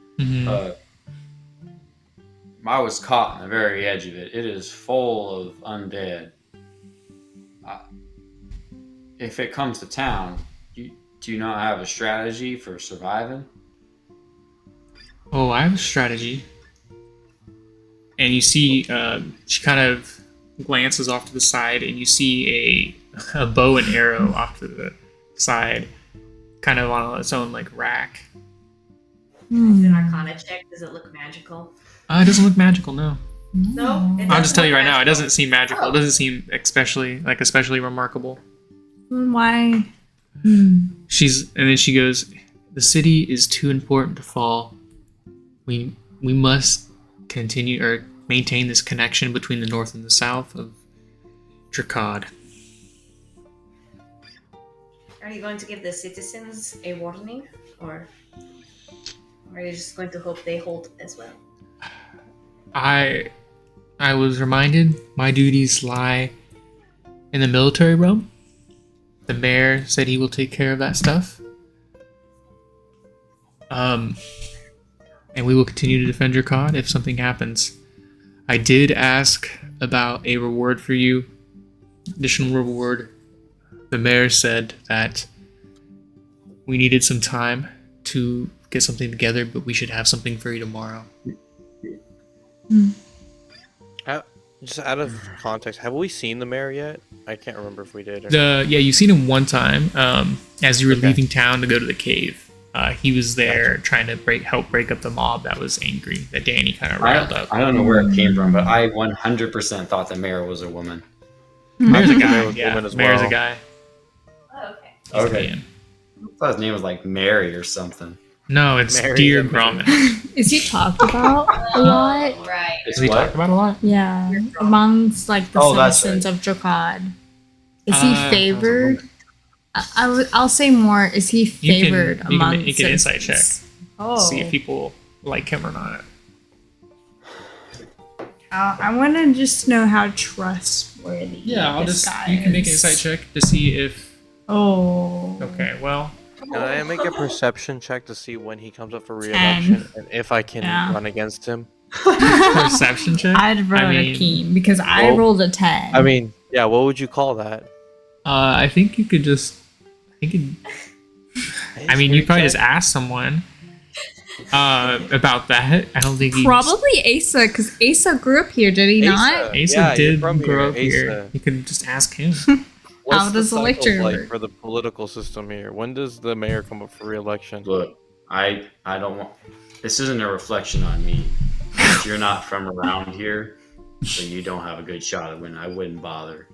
I was caught on the very edge of it. It is full of undead. If it comes to town, do you not have a strategy for surviving? Oh, I have a strategy. And you see, she kind of glances off to the side, and you see a bow and arrow off to the side, kind of on its own like rack. Is it an Arcana check? Does it look magical? It doesn't look magical, no. No. I'll just tell you right now, it doesn't doesn't seem magical. Oh. It doesn't seem especially remarkable. Why? And then she goes, the city is too important to fall. We must continue or maintain this connection between the north and the south of Drakaad. Are you going to give the citizens a warning, or are you just going to hope they hold as well? I was reminded my duties lie in the military realm. The mayor said he will take care of that stuff. And we will continue to defend your cod if something happens. I did ask about a reward for you, additional reward. The mayor said that we needed some time to get something together, but we should have something for you tomorrow. Just out of context, have we seen the mayor yet? I can't remember if we did. Or Yeah, you've seen him one time as you were leaving town to go to the cave. He was there trying to help break up the mob that was angry, that Danny kind of riled up. I don't know where it came from, but I 100% thought the mayor was a woman. Mayor's a The guy. mayor was Yeah, woman as Mayor's well. a guy. Oh, okay. He's a Okay. man. I thought his name was like Mary or something. No, it's Mary Dear and- Gromit. Is he talked about a lot? Right. It's Has he what? talked about a lot? Yeah, amongst like the Oh, that's citizens of Drakaad. Is he Uh, favored? I'll say more. Is he favored You can among make an insight check. Oh, See if people like him or not. I want to just know how trustworthy. this guy You can make an is. insight check to see if. Oh. Okay, well, Can I make a perception check to see when he comes up for re-election and if I can Yeah. run against him? perception check. I'd roll mean- a keen because I Well, rolled a 10. I mean, yeah, what would you call that? I think you could just. I mean, you probably just ask someone about that. I don't think he probably Asa, because Asa grew up here, did he not? Asa Yeah, you're did from grow up here, here. Asa. You could just ask him. What's How the does the cycle lecture like work? for the political system here? When does the mayor come up for re-election? Look, I don't want. This isn't a reflection on me. If you're not from around here, then you don't have a good shot at winning. I wouldn't bother.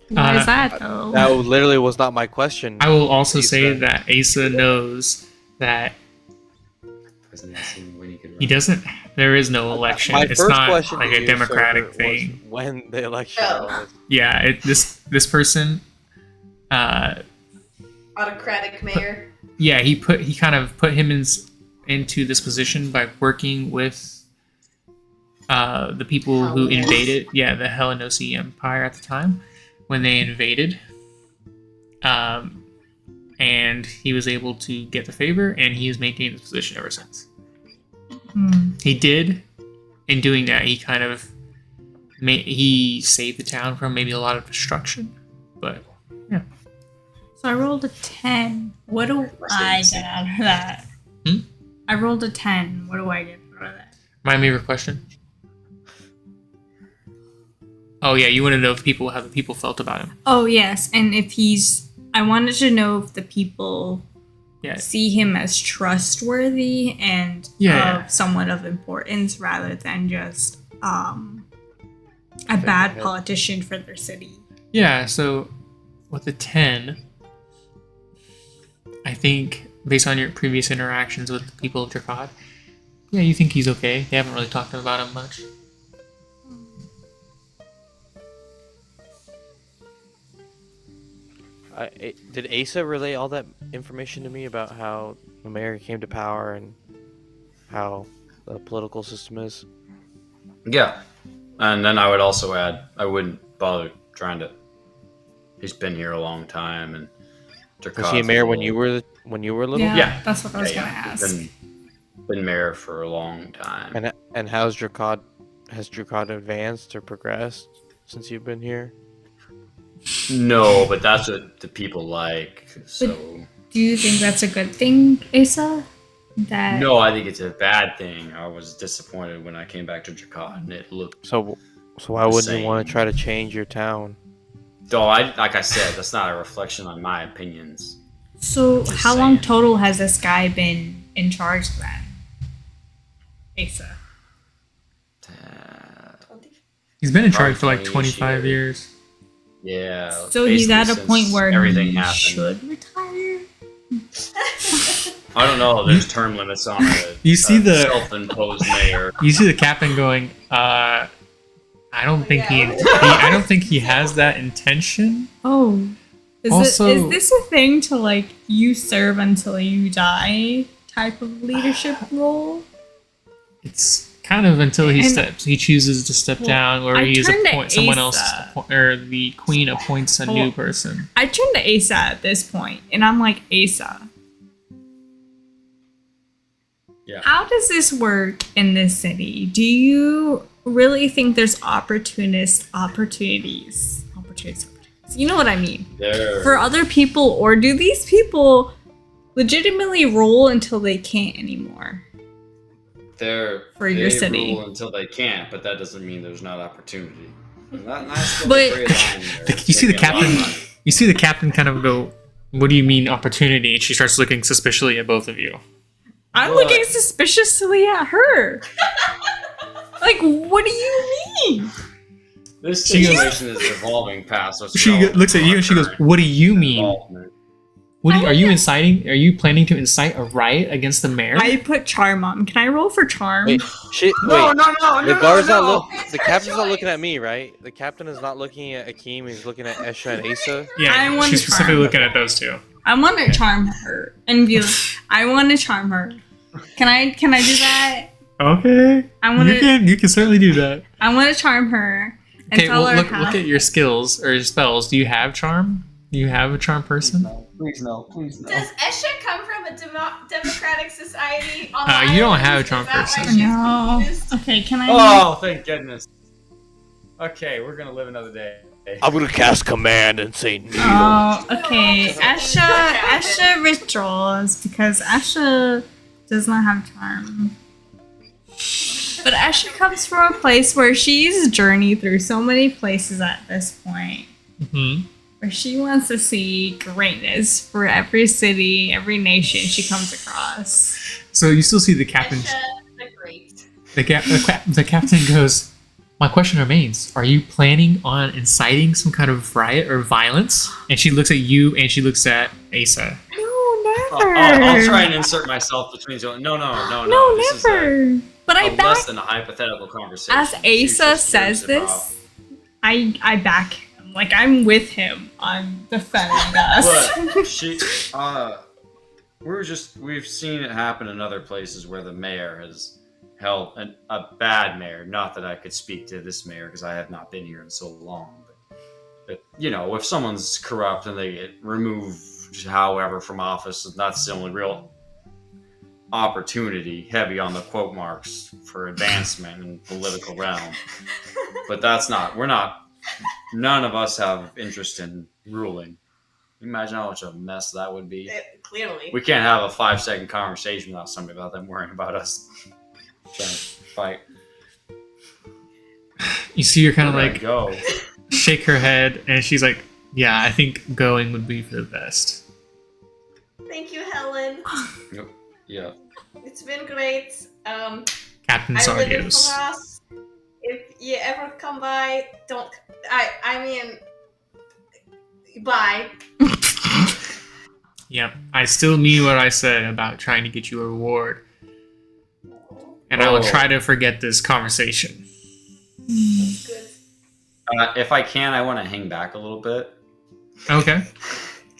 Why is that though? That literally was not my question. I will also say Asa. that Asa knows that Hasn't he seen when he could he run? doesn't. There is no election. My It's first not question like to a you, democratic sir, was thing. when the election Oh. was. Yeah, this person. Autocratic mayor. Yeah, he kind of put him into this position by working with the people who Hellenos. invaded. Yeah, the Hellenosi Empire at the time when they invaded. And he was able to get the favor, and he has maintained his position ever since. Hmm. He did, in doing that, he kind of he saved the town from maybe a lot of destruction. But yeah. So I rolled a 10. What do I get out of that? I rolled a 10. What do I get out of that? Remind me of your question. Oh yeah, you want to know how the people felt about him. Oh yes, and if I wanted to know if the people see him as trustworthy and somewhat of importance rather than just a bad politician for their city. Yeah, so with a 10, I think based on your previous interactions with the people of Drakaad, yeah, you think he's okay. They haven't really talked about him much. Did Asa relay all that information to me about how the mayor came to power and how the political system is? Yeah. And then I would also add, I wouldn't bother trying to... He's been here a long time, and... Was he a mayor when you were little? Yeah, that's what I was gonna ask. Been mayor for a long time. And how's Drakaad? Has Drakaad advanced or progressed since you've been here? No, but that's what the people like. So, do you think that's a good thing, Asa? No, I think it's a bad thing. I was disappointed when I came back to Drakaad, and it looked so why wouldn't you want to try to change your town? No, like I said, that's not a reflection on my opinions. So how long total has this guy been in charge then? Asa. He's been in charge for like 25 years. Yeah. So he's at a point where he should retire? I don't know. There's term limits on it. You see the self-imposed mayor. You see the captain going, I don't think he has that intention. Oh. Is this a thing to like you serve until you die type of leadership role? It's kind of until he chooses to step down, or someone else, or the queen appoints a new person. I turn to Asa at this point, and I'm like, Asa, how does this work in this city? Do you really think there's opportunities? You know what I mean? For other people, or do these people legitimately roll until they can't anymore? For your city. Rule until they can't, but that doesn't mean there's not opportunity. You see the captain kind of go, "What do you mean opportunity?" And she starts looking suspiciously at both of you. I'm looking suspiciously at her. Like, what do you mean? This situation is evolving past us. She looks at you and she goes, "What do you mean? Are you inciting? Are you planning to incite a riot against the mayor?" I put charm on. Can I roll for charm? No. The captain's not looking at me, right? The captain is not looking at Akeem. He's looking at Esha and Asa. Yeah, she's specifically looking at those two. I want to charm her and be like, I want to charm her. Can I do that? Okay. You can certainly do that. I want to charm her. And tell her look at your skills or your spells. Do you have charm? Do you have a charm person? Please no. Does Esha come from a democratic society? You don't have a charm person. No. Okay, can I? Oh, thank goodness. Okay, we're gonna live another day. I'm gonna cast command and say no. Oh, okay. Esha withdraws because Esha does not have charm. But Esha comes from a place where she's journeyed through so many places at this point. Mm-hmm. Where she wants to see greatness for every city, every nation she comes across. So you still see the captain. The captain goes, "My question remains: are you planning on inciting some kind of riot or violence?" And she looks at you, and she looks at Asa. No, never. I'll try and insert myself between you. No. Never. But I back. Less than a hypothetical conversation. As Asa says this, I back him. Like, I'm with him on defending us. But we've seen it happen in other places where the mayor has held a bad mayor. Not that I could speak to this mayor because I have not been here in so long. But if someone's corrupt and they get removed, however, from office, that's the only real. opportunity, heavy on the quote marks, for advancement in political realm. But that's not. We're not. None of us have interest in ruling. Imagine how much of a mess that would be. Clearly. We can't have a 5-second conversation without somebody about them worrying about us trying to fight. You see her kind of Where do I like go. shake her head, and she's like, "Yeah, I think going would be for the best." Thank you, Helen. Yeah. It's been great. Captain I live in Sardios. Paras. If you ever come by, don't. I mean, bye. Yep, I still mean what I said about trying to get you a reward, and I will try to forget this conversation. That's good. If I can, I want to hang back a little bit. Okay,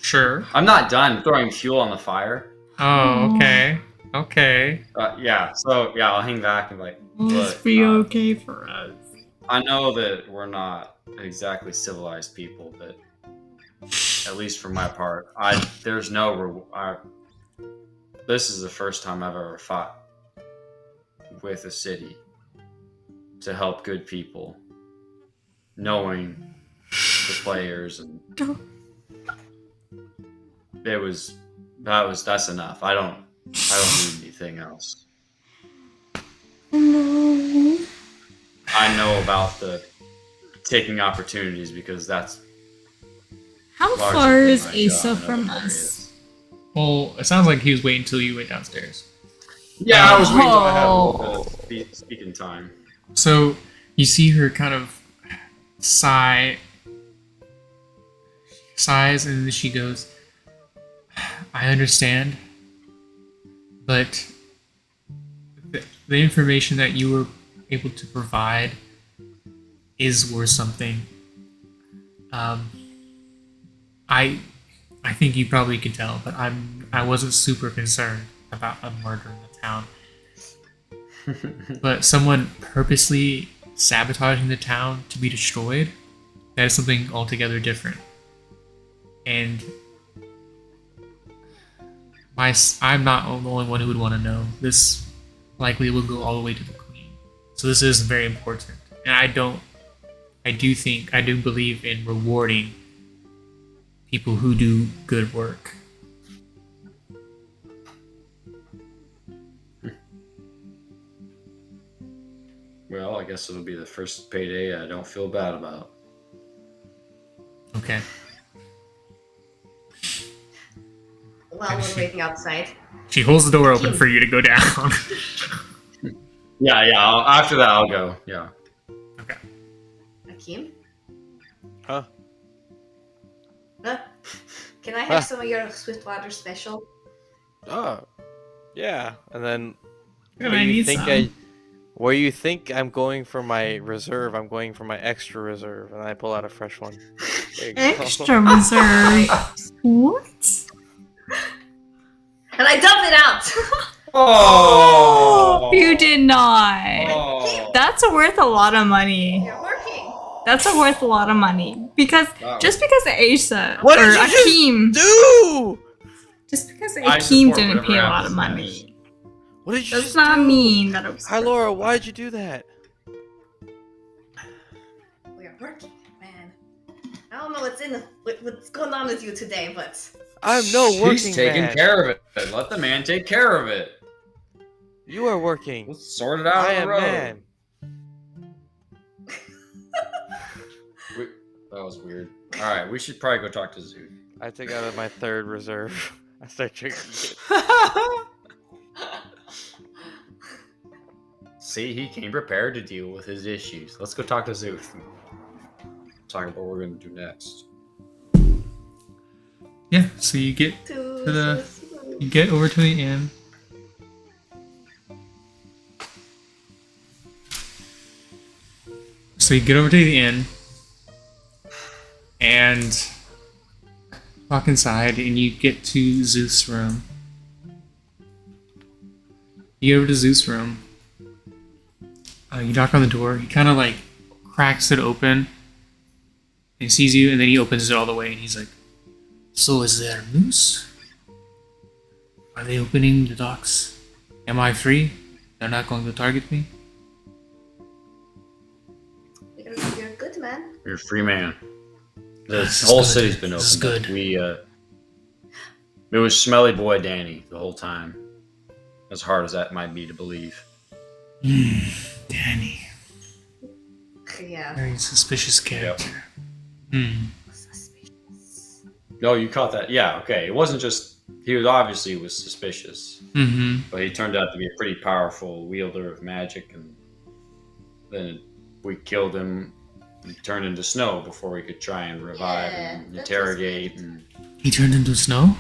sure. I'm not done throwing fuel on the fire. Oh, okay, okay. Yeah, so yeah, I'll hang back and like. Must Look, be okay for us. I know that we're not exactly civilized people, but at least for my part, there's no. This is the first time I've ever fought with a city to help good people, knowing the players, and that's enough. I don't need anything else. No. I know about the taking opportunities because that's How largely far been is my Asa job in from other us? areas. Well, it sounds like he was waiting until you went downstairs. Yeah, I was waiting until I had a little bit of speaking time. So you see her kind of sighs, and then she goes, "I understand, but the information that you were able to provide is worth something. I think you probably could tell, but I wasn't super concerned about a murder in the town. But someone purposely sabotaging the town to be destroyed, that is something altogether different. And I'm not the only one who would want to know. This likely will go all the way to the queen. So this is very important. And I do believe in rewarding people who do good work. Well, I guess it'll be the first payday I don't feel bad about. Okay. While we're waiting outside. She holds the door open for you to go down. Yeah. After that, I'll go. Yeah. Okay. Akeem? Huh? Can I have some of your Swiftwater special? Oh, yeah. And then Good, I need some. where you think I'm going for my reserve, I'm going for my extra reserve, and I pull out a fresh one. There you go. Extra reserve. What? And I dump it out! Oh! You did not. Oh. That's worth a lot of money. You're working! That's worth a lot of money. Because just because Asa What or did you just Akeem, do? just because I Akeem support didn't whatever pay a lot happens of money, What did you does just not do? mean that it was. Hi, Laura. Why did you do that? We're working, man. I don't know what's going on with you today, but I'm no working He's taking man. care of it. Let the man take care of it. You are working. Let's sort it out I on the am road. man. That was weird. All right, we should probably go talk to Zoot. I take out of my third reserve. I start drinking it. See, he came prepared to deal with his issues. Let's go talk to Zoot. Talk about what we're going to do next. Yeah, so you get you get over to the inn. So you get over to the inn and walk inside, and you get to Zeus' room. You get over to Zeus' room. You knock on the door. He kind of like cracks it open, and he sees you, and then he opens it all the way, and he's like, "So is there news? Are they opening the docks Am I free? They're not going to target me? You're a good man. You're a free man. The This is whole good. city's been This is opened. good. It was Smelly Boy Danny the whole time. As hard as that might be to believe. Danny. Yeah. Very suspicious character. Suspicious. No, you caught that. Yeah, okay. It wasn't just he was suspicious. Mm-hmm. But he turned out to be a pretty powerful wielder of magic, and then we killed him and turned into snow before we could try and revive and that was interrogate. good. And He turned into snow?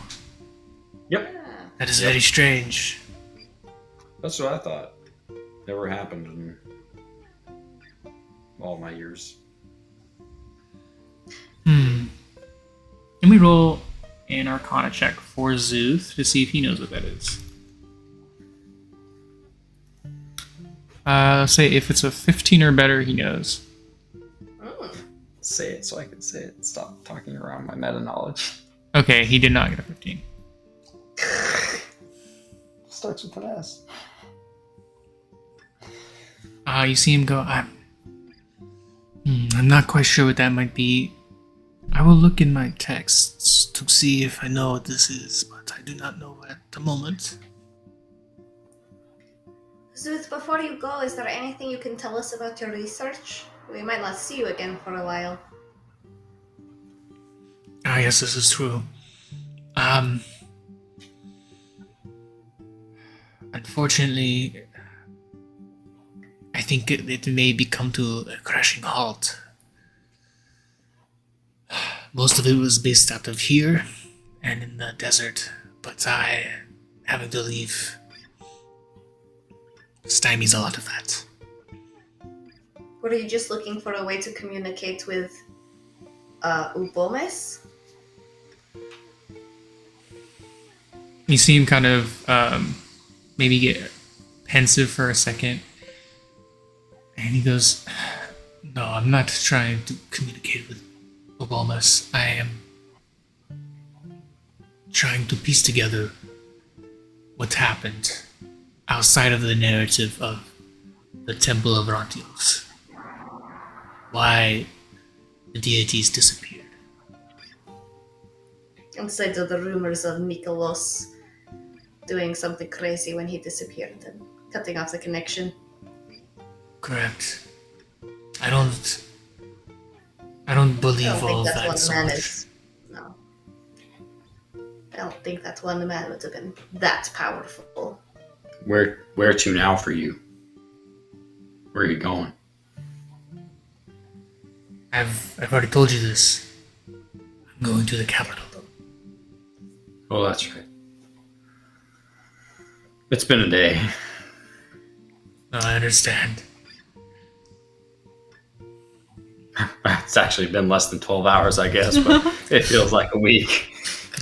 yep, Yeah. That is very strange. that's what I thought. Never happened in all my years. Can we roll an Arcana check for Zuth to see if he knows what that is? Say if it's a 15 or better, he knows. Say it so I can say it. Stop talking around my meta knowledge. Okay, he did not get a 15. Starts with an S. You see him go, I'm not quite sure what that might be. I will look in my texts to see if I know what this is, but I do not know at the moment. Zuth, before you go, is there anything you can tell us about your research? We might not see you again for a while. Ah, yes, this is true. Unfortunately, I think it may come to a crashing halt. Most of it was based out of here and in the desert, but having to leave, stymies a lot of that. Were you just looking for a way to communicate with Ubomes? You see him kind of maybe get pensive for a second, and he goes, "No, I'm not trying to communicate with Obalmas. I am trying to piece together what happened outside of the narrative of the Temple of Rontios. Why the deities disappeared." Instead of the rumors of Mikolos doing something crazy when he disappeared and cutting off the connection. Correct. I don't believe I don't all think of that that one so man much. is. No. I don't think that one man would have been that powerful. Where to now for you? Where are you going? I've already told you this. I'm going to the capital. Oh, that's right. It's been a day. No, I understand. It's actually been less than 12 hours, I guess, but it feels like a week.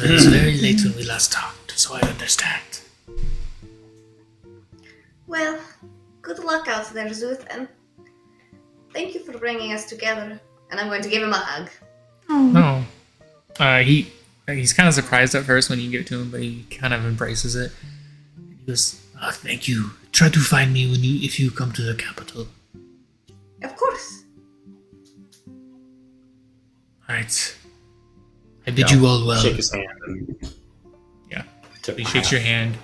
It was very late when we last talked, so I understand. Well, good luck out there, Zuth, and thank you for bringing us together. And I'm going to give him a hug. No. He's kind of surprised at first when you give it to him, but he kind of embraces it. He goes, "Oh, thank you. Try to find me if you come to the capital." Of course. Alright. I bid you all well. Shake his hand. And Yeah. tip He my shakes hat. your hand.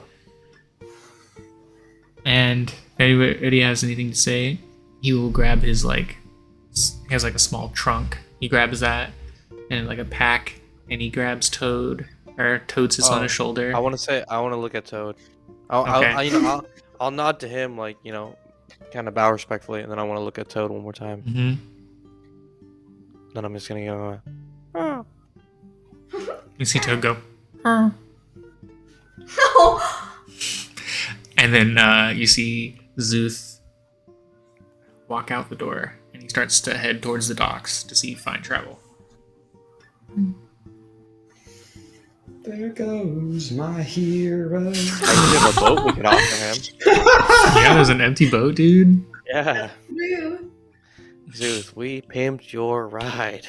And if anybody has anything to say, he will grab his, he has a small trunk. He grabs that and a pack, and he grabs Toad, or Toad sits on his shoulder. I want to look at Toad. Okay. I'll nod to him, kind of bow respectfully, and then I want to look at Toad one more time. Mm-hmm. Then I'm just gonna go. Oh. You see Toad go, No. and then you see Zuth walk out the door, and he starts to head towards the docks to see Fine Travel. There goes my hero. I actually have a boat we could offer him. Yeah, there's an empty boat, dude. Yeah. Rude. Zeus, we pimped your ride.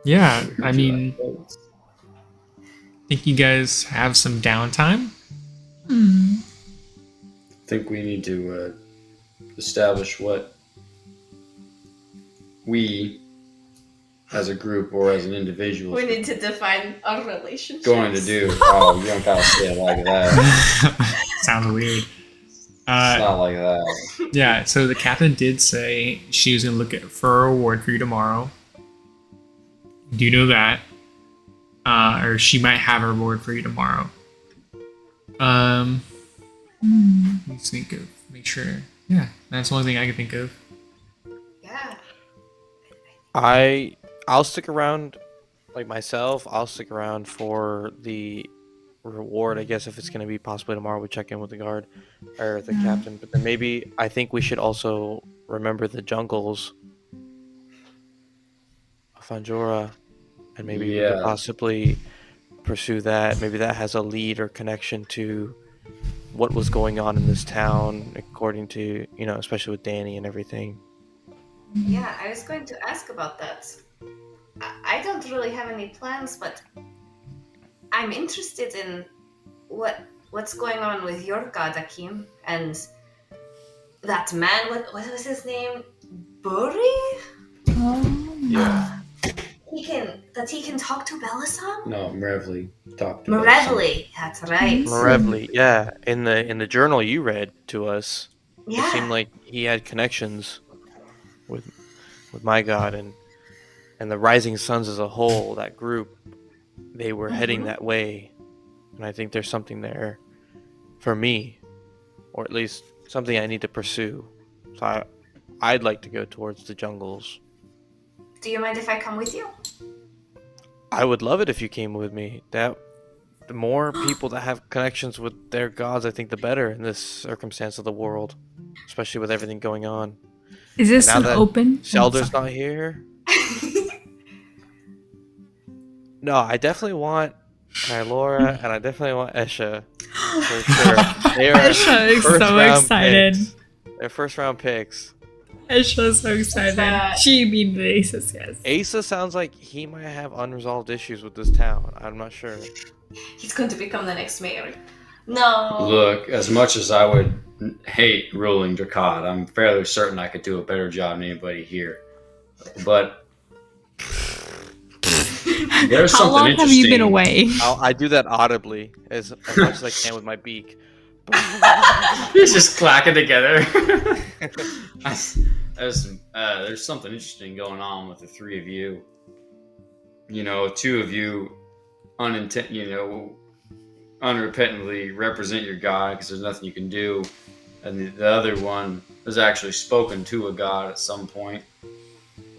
Yeah, I mean, think you guys have some downtime. Hmm. I think we need to establish what we, as a group or as an individual, We need to define our relationship. going to do. Oh, you don't gotta say it like that. Sounds weird. It's not like that. Yeah, so the captain did say she was going to look for a reward for you tomorrow. Do you know that? Or she might have a reward for you tomorrow. Let me think of, make sure. Yeah, that's the only thing I can think of. Yeah. I'll stick around, like myself. I'll stick around for the reward. I guess if it's gonna be possibly tomorrow, we check in with the guard or the captain. But then maybe I think we should also remember the jungles of Fanjora, and maybe we could possibly pursue that. Maybe that has a lead or connection to what was going on in this town, according to especially with Danny and everything. Yeah, I was going to ask about that. I don't really have any plans, but I'm interested in what's going on with your god, Akim, and that man. What was his name? Buri? Yeah. He can talk to Belisam? No, Merevli talked to Merevli, that's right. Marevli, yeah. In the journal you read to us, Yeah. it seemed like he had connections with my god and the Rising Suns as a whole. That group, they were heading that way, and I think there's something there for me, or at least something I need to pursue. So I'd like to go towards the jungles. Do you mind if I come with you? I would love it if you came with me. The more people that have connections with their gods, I think the better in this circumstance of the world, especially with everything going on. Is this And an now that open? Shelder's not here. No, I definitely want Kylora and I definitely want Esha. For sure. They are Esha is first so round excited. picks. They're first round picks. Esha's so excited. She immediately says yes. Asa sounds like he might have unresolved issues with this town. I'm not sure. He's going to become the next mayor. No. Look, as much as I would hate ruling Drakaad, I'm fairly certain I could do a better job than anybody here. But there's How something long have you been interesting. away? I do that audibly as much as I can with my beak. He's just clacking together. There's something interesting going on with the three of you. Two of you unrepentantly represent your god because there's nothing you can do, and the other one has actually spoken to a god at some point.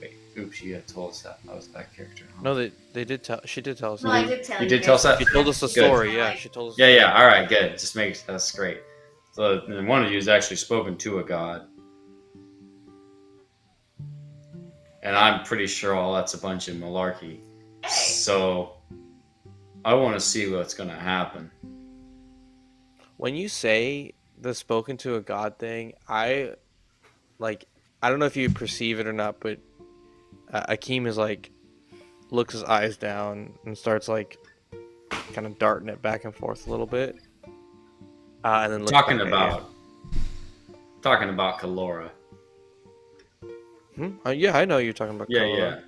Wait, oops, you had told us that. That was that character. Huh? No, they did tell. She did tell us. No, I did tell You you. did tell us that? She told us the Good. story. Yeah, she told us. Yeah. All right, good. Just that's great. So then one of you has actually spoken to a god, and I'm pretty sure all that's a bunch of malarkey. So I want to see what's going to happen. When you say the spoken to a god thing, I don't know if you perceive it or not, but Akeem is looks his eyes down and starts kind of darting it back and forth a little bit. And then Talking about Kylora. Yeah, I know you're talking about. Yeah, Kylora. yeah.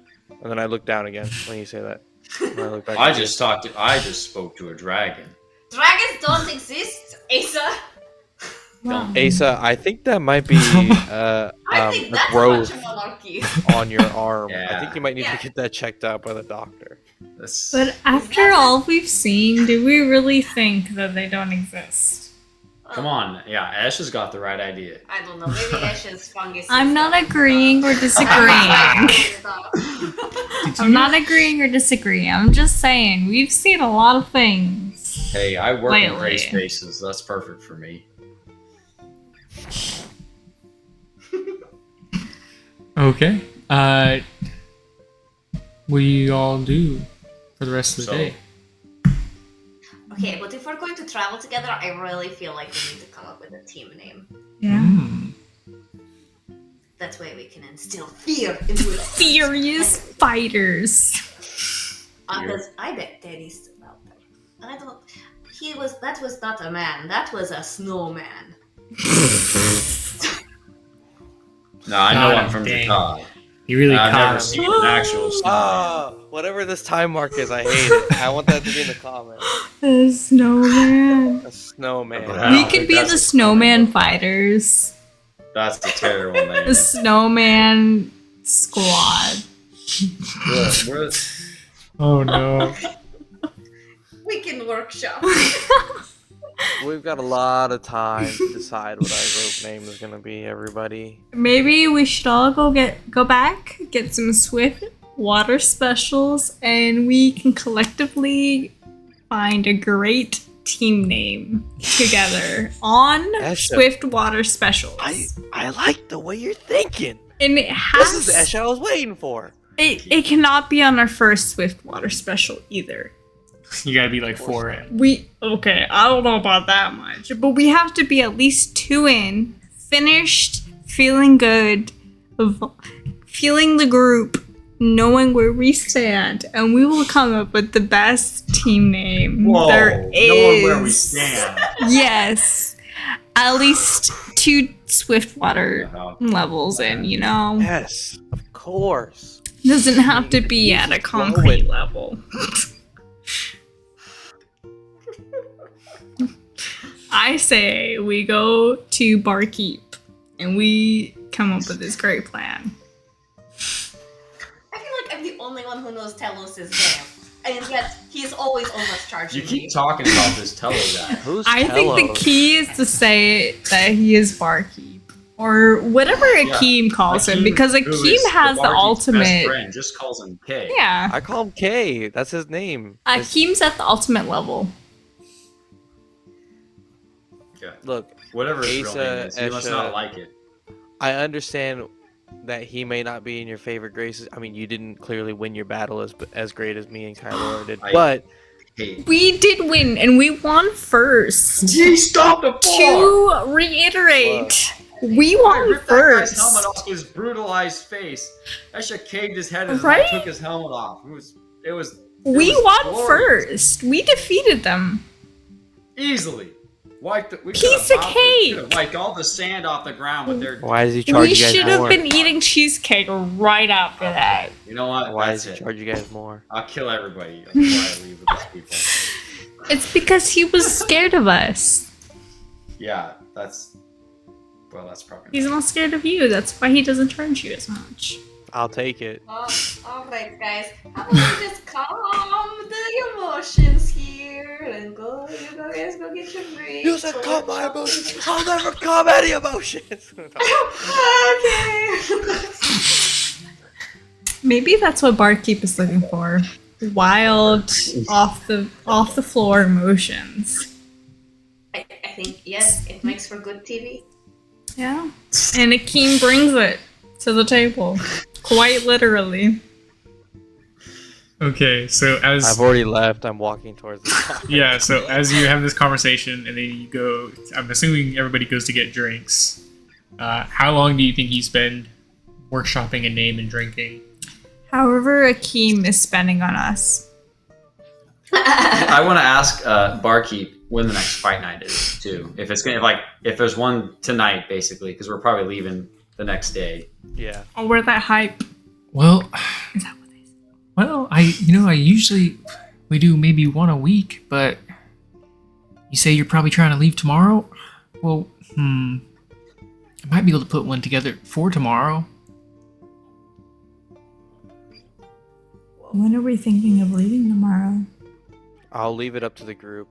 And then I look down again when you say that. And I look back. I at you. just spoke to a dragon. Dragons don't exist, Asa. Wow. Asa, I think that might be I think a that's a growth bunch of monarchy. on your arm. I Yeah. think you might need Yeah. to get that checked out by the doctor. But after all we've seen, do we really think that they don't exist? Come on, yeah, Ash has got the right idea. I don't know. Maybe Ashes fungus. I'm not agreeing or disagreeing. I'm not agreeing or disagreeing. I'm just saying we've seen a lot of things. Hey, I work in Lately. gray spaces. That's perfect for me. Okay. What do you all do for the rest of the day? Okay, but if we're going to travel together, I really feel like we need to come up with a team name. Yeah. Mm. That way we can instill fear into us. Furious fighters. Because I bet Daddy's still out there. I don't. That was not a man. That was a snowman. No, I Got know him, I'm from dang. Drakaad. You really I've caught never him. seen an actual snowman. Whatever this time mark is, I hate it. I want that to be in the comments. The snowman. A snowman. I We don't could think be that's the a snowman snowman book. fighters. That's a terrible name. The snowman squad. We're- Oh no. We can workshop. We've got a lot of time to decide what our group name is gonna be, everybody. Maybe we should all go back, get some Swift water specials, and we can collectively find a great team name together on Esha. Swift water specials. I like the way you're thinking. And it has This is the Esha I was waiting for. it cannot be on our first Swift water special either. You gotta be like 4 in. I don't know about that much, but we have to be at least 2 in, finished, feeling good, feeling the group, knowing where we stand, and we will come up with the best team name Whoa, there is. knowing where we stand. Yes, at least 2 Swiftwater levels in, you know? Yes, of course. Doesn't have to be at a concrete level. I say we go to Barkeep and we come up with this great plan. I feel like I'm the only one who knows Telos' name, and yet he's always almost charging You me. keep talking about this Tello guy. Who's I think the Telos? key is to say that he is Barkeep. Or whatever Akeem calls him, because who Akeem is has the Barkeep's ultimate. Best friend just calls him K. Yeah. I call him K. That's his name. Akeem's at the ultimate level. Yeah. Look, Whatever his real Asa, name is, he must Esha. not like it. I understand that he may not be in your favorite graces. I mean, you didn't clearly win your battle as great as me and Kylo did, but Hey. We did win, and we won first. He stopped the ball! To reiterate, Look. we I won ripped that guy's helmet first. off his brutalized face. Esha caved his head and Right? took his helmet off. It was We was won glorious. first. We defeated them. Easily. We Piece could've of cake. could've wiped all the sand off the ground with their. why does he charge We you guys should have more? been eating cheesecake right after that. You know what? Why That's does he it. charge you guys more? I'll kill everybody before I leave with these people. It's because he was scared of us. Yeah, that's probably. He's not scared of you. That's why he doesn't charge you as much. I'll take it. Alright, guys. How about we just calm the emotions here and go? You guys go get your drinks. You said calm my emotions. I'll never calm any emotions. Okay. Maybe that's what Barkeep is looking for. Wild, off the floor emotions. I think yes, it makes for good TV. Yeah. And Akeem brings it to the table. Quite literally. Okay, so I've already left. I'm walking towards the top. yeah, so as you have this conversation and then you go, I'm assuming everybody goes to get drinks. How long do you think you spend workshopping a name and drinking? However Akeem is spending on us. I want to ask Barkeep when the next fight night is too. If there's one tonight, basically, because we're probably leaving the next day. Yeah. Oh, we're that hype. Well, Is that what they say? well, I usually we do maybe one a week, but you say you're probably trying to leave tomorrow. Well, I might be able to put one together for tomorrow. When are we thinking of leaving tomorrow? I'll leave it up to the group.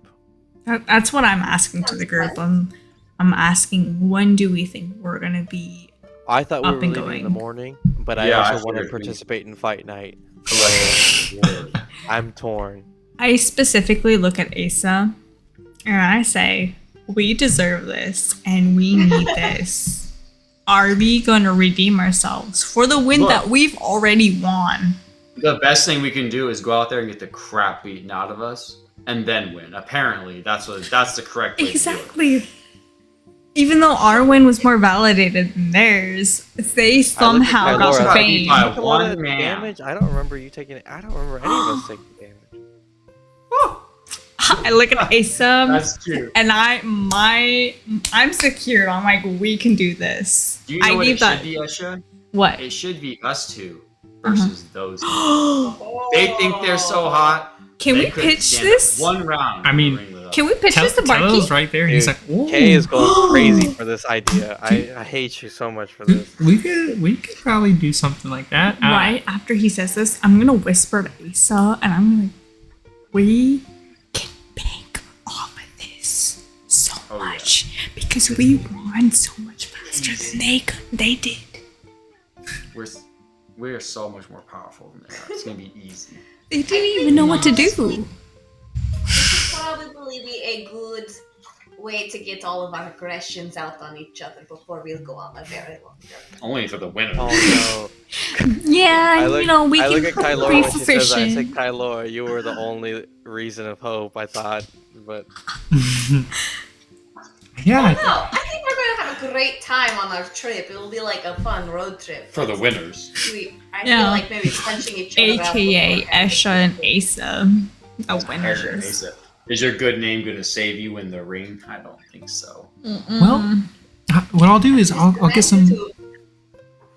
That's what I'm asking to the group. I'm asking, when do we think we're gonna be? I thought we Up were and leaving in the going. morning, but I Yeah, I also want to figured we- participate in fight night. Collectively. I'm torn. I specifically look at Asa and I say, we deserve this and we need this. Are we gonna redeem ourselves for the win Look. that we've already won? The best thing we can do is go out there and get the crap beaten out of us, and then win. Apparently, that's the correct way to do it. Exactly. Even though our win was more validated than theirs, they somehow I look got at the Kylo fame. Ren. Took a lot of One man. damage. I don't remember you taking it. I don't remember any of us taking damage. I look at Asa That's cute. and I'm secure. I'm like, we can do this. Do you know what gave it should be, Esha? What? It should be us two versus those two. They think they're so hot. Can they we could pitch stand this? One round. I mean, in the ring with us. Can we pitch this to Tello's Barky? right there. He's Dude, like, ooh. Kay is going crazy for this idea. I hate you so much for this. We could probably do something like that. Right after he says this, I'm gonna whisper to Asa, and I'm like, we can bank off of this so much because we won so much faster than they did. We're so much more powerful than they are. It's gonna be easy. They didn't even know what to do. This would probably be a good way to get all of our aggressions out on each other before we'll go on a very long journey. Only for the winner. Oh Yeah, no. we I can look at Kylor pray when for she says that. I fishing. say, Kylor, you were the only reason of hope, I thought. But Yeah. No, I think we're going to have a great time on our trip. It'll be like a fun road trip. For the winners. I Yeah. feel like maybe punching each other out AKA before- Esha and Asa, the Esha, winners. Asa. Is your good name gonna save you in the ring? I don't think so. Well, what I'll do is I'll get some.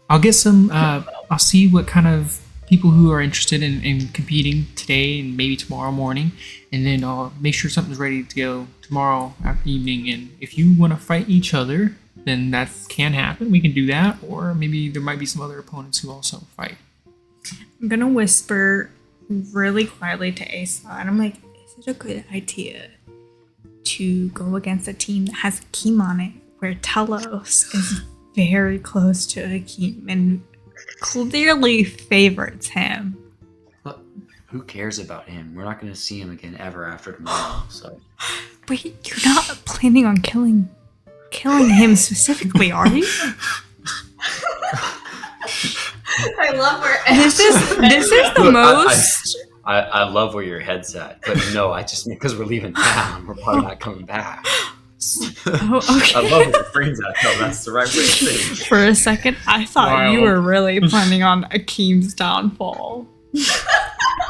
I'll see what kind of people who are interested in competing today and maybe tomorrow morning, and then I'll make sure something's ready to go tomorrow evening. And if you want to fight each other, then that can happen. We can do that, or maybe there might be some other opponents who also fight. I'm gonna whisper really quietly to Asa, and I'm like, is it a good idea to go against a team that has Akeem on it, where Telos is very close to Akeem and clearly favorites him? Look, who cares about him? We're not gonna see him again ever after tomorrow. So But you're not planning on killing him specifically, are you? I love where This is the Look, most. I love where your head's at, but no, I just because we're leaving town, we're probably not coming back. Oh, okay. I love where your brain's at. No, that's the right way to think. For a second, I thought you Wild. were really planning on Akeem's downfall.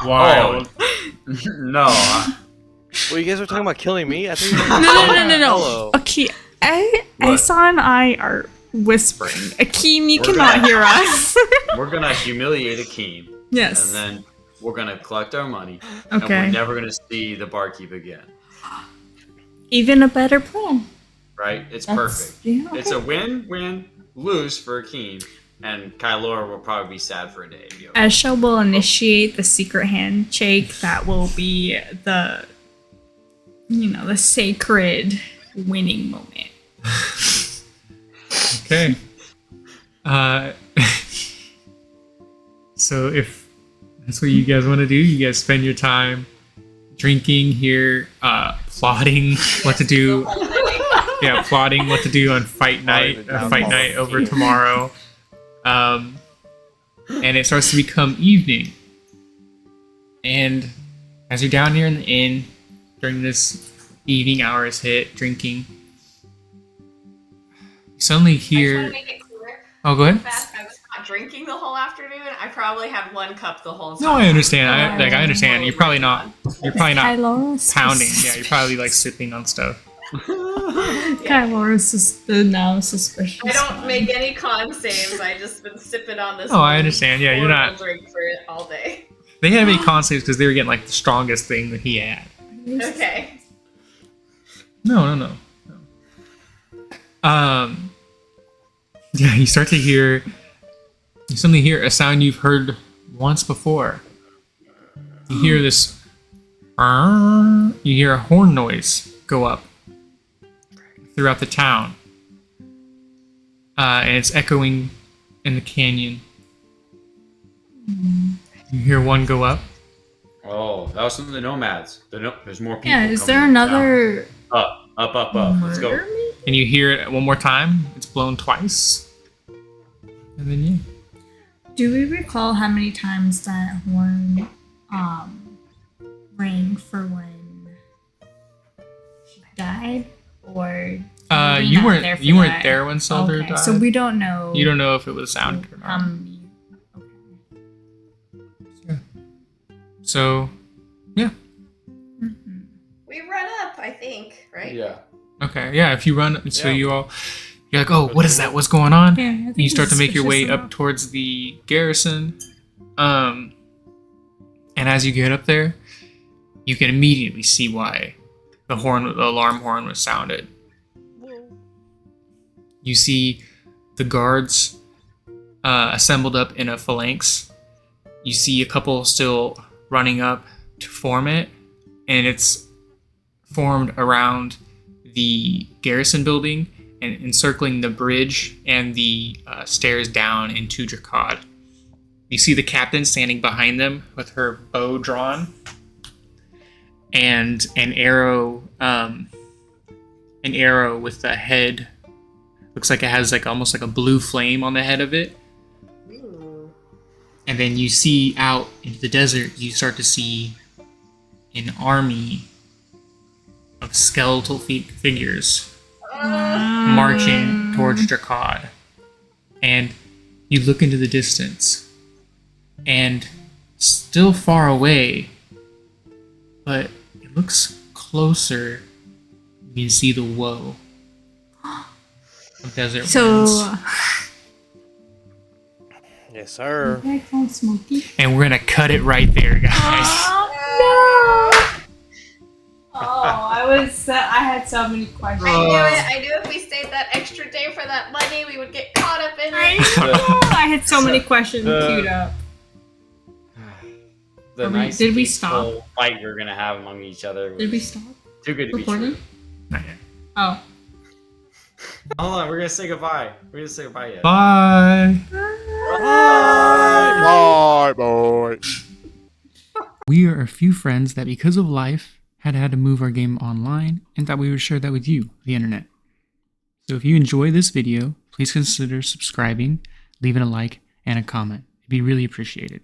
Wild. No, well, you guys were talking about killing me? I think you were No. Hello. Okay, What? Asa and I are whispering. Akeem, you We're cannot gonna- hear us. we're gonna humiliate Akeem, Yes. and then we're gonna collect our money, and we're Okay. never gonna see the barkeep again. Even a better plan. Right? It's That's- perfect. yeah, It's a okay. win-win-lose for Akeem, and Kylor will probably be sad for a day. Be okay. Esha will initiate the secret handshake that will be the sacred winning moment. Okay. So if that's what you guys want to do, you guys spend your time drinking here, plotting what to do. Yeah, plotting what to do on fight night. Fight night over tomorrow. And it starts to become evening. And as you're down here in the inn, during this evening hours hit, drinking, you suddenly I just want hear. to make it clear. Oh, go ahead. Fast, I was not drinking the whole afternoon. I probably had one cup the whole time. No, I understand. I understand. You're probably not pounding. Kylo's Yeah, you're probably like sipping on stuff. Kylo's just now suspicious. I don't make any con saves. I just been sipping on this. Oh, I understand. Yeah, you're horrible not. drink for it all day. They had to make con saves because they were getting like the strongest thing that he had. Okay. No. Yeah, you suddenly hear a sound you've heard once before. You hear this. You hear a horn noise go up throughout the town, and it's echoing in the canyon. You hear one go up. Oh, that was from the nomads. There's more people. Yeah, is coming there down. another Up. Let's go. murder me? And you hear it one more time. It's blown twice. And then yeah. Do we recall how many times that horn rang for when she died? Or were we You not weren't there for you weren't that? there when Soldier Okay, died. so we don't know. You don't know if it was sounded or not. Okay. So yeah. We I think, right? Yeah. Okay, yeah, if you run, so Yeah. you're like, oh, what is that? What's going on? Yeah, I think You start to it's make your way suspicious up enough. towards the garrison. And as you get up there, you can immediately see why the alarm horn was sounded. You see the guards assembled up in a phalanx. You see a couple still running up to form it, and it's formed around the garrison building and encircling the bridge and the stairs down into Drakaad. You see the captain standing behind them with her bow drawn and an arrow with the head. Looks like it has like almost like a blue flame on the head of it. Ooh. And then you see out into the desert, you start to see an army of skeletal figures marching towards Drakaad. And you look into the distance, and still far away, but it looks closer. You can see the woe of desert winds. So, Yes, sir. I call Smokey. And we're gonna cut it right there, guys. I had so many questions. I knew it. I knew if we stayed that extra day for that money, we would get caught up in it. I had so many questions queued up. The Are we- nice did we peaceful stop? fight we were gonna have among each other. Did we was stop Too good to be recording? true. Not yet. Oh. Hold on, we're gonna say goodbye. We're gonna say goodbye yet. Bye. Bye, boy. We are a few friends that, because of life, had to move our game online, and thought we would share that with you, the internet. So if you enjoy this video, please consider subscribing, leaving a like, and a comment. It'd be really appreciated.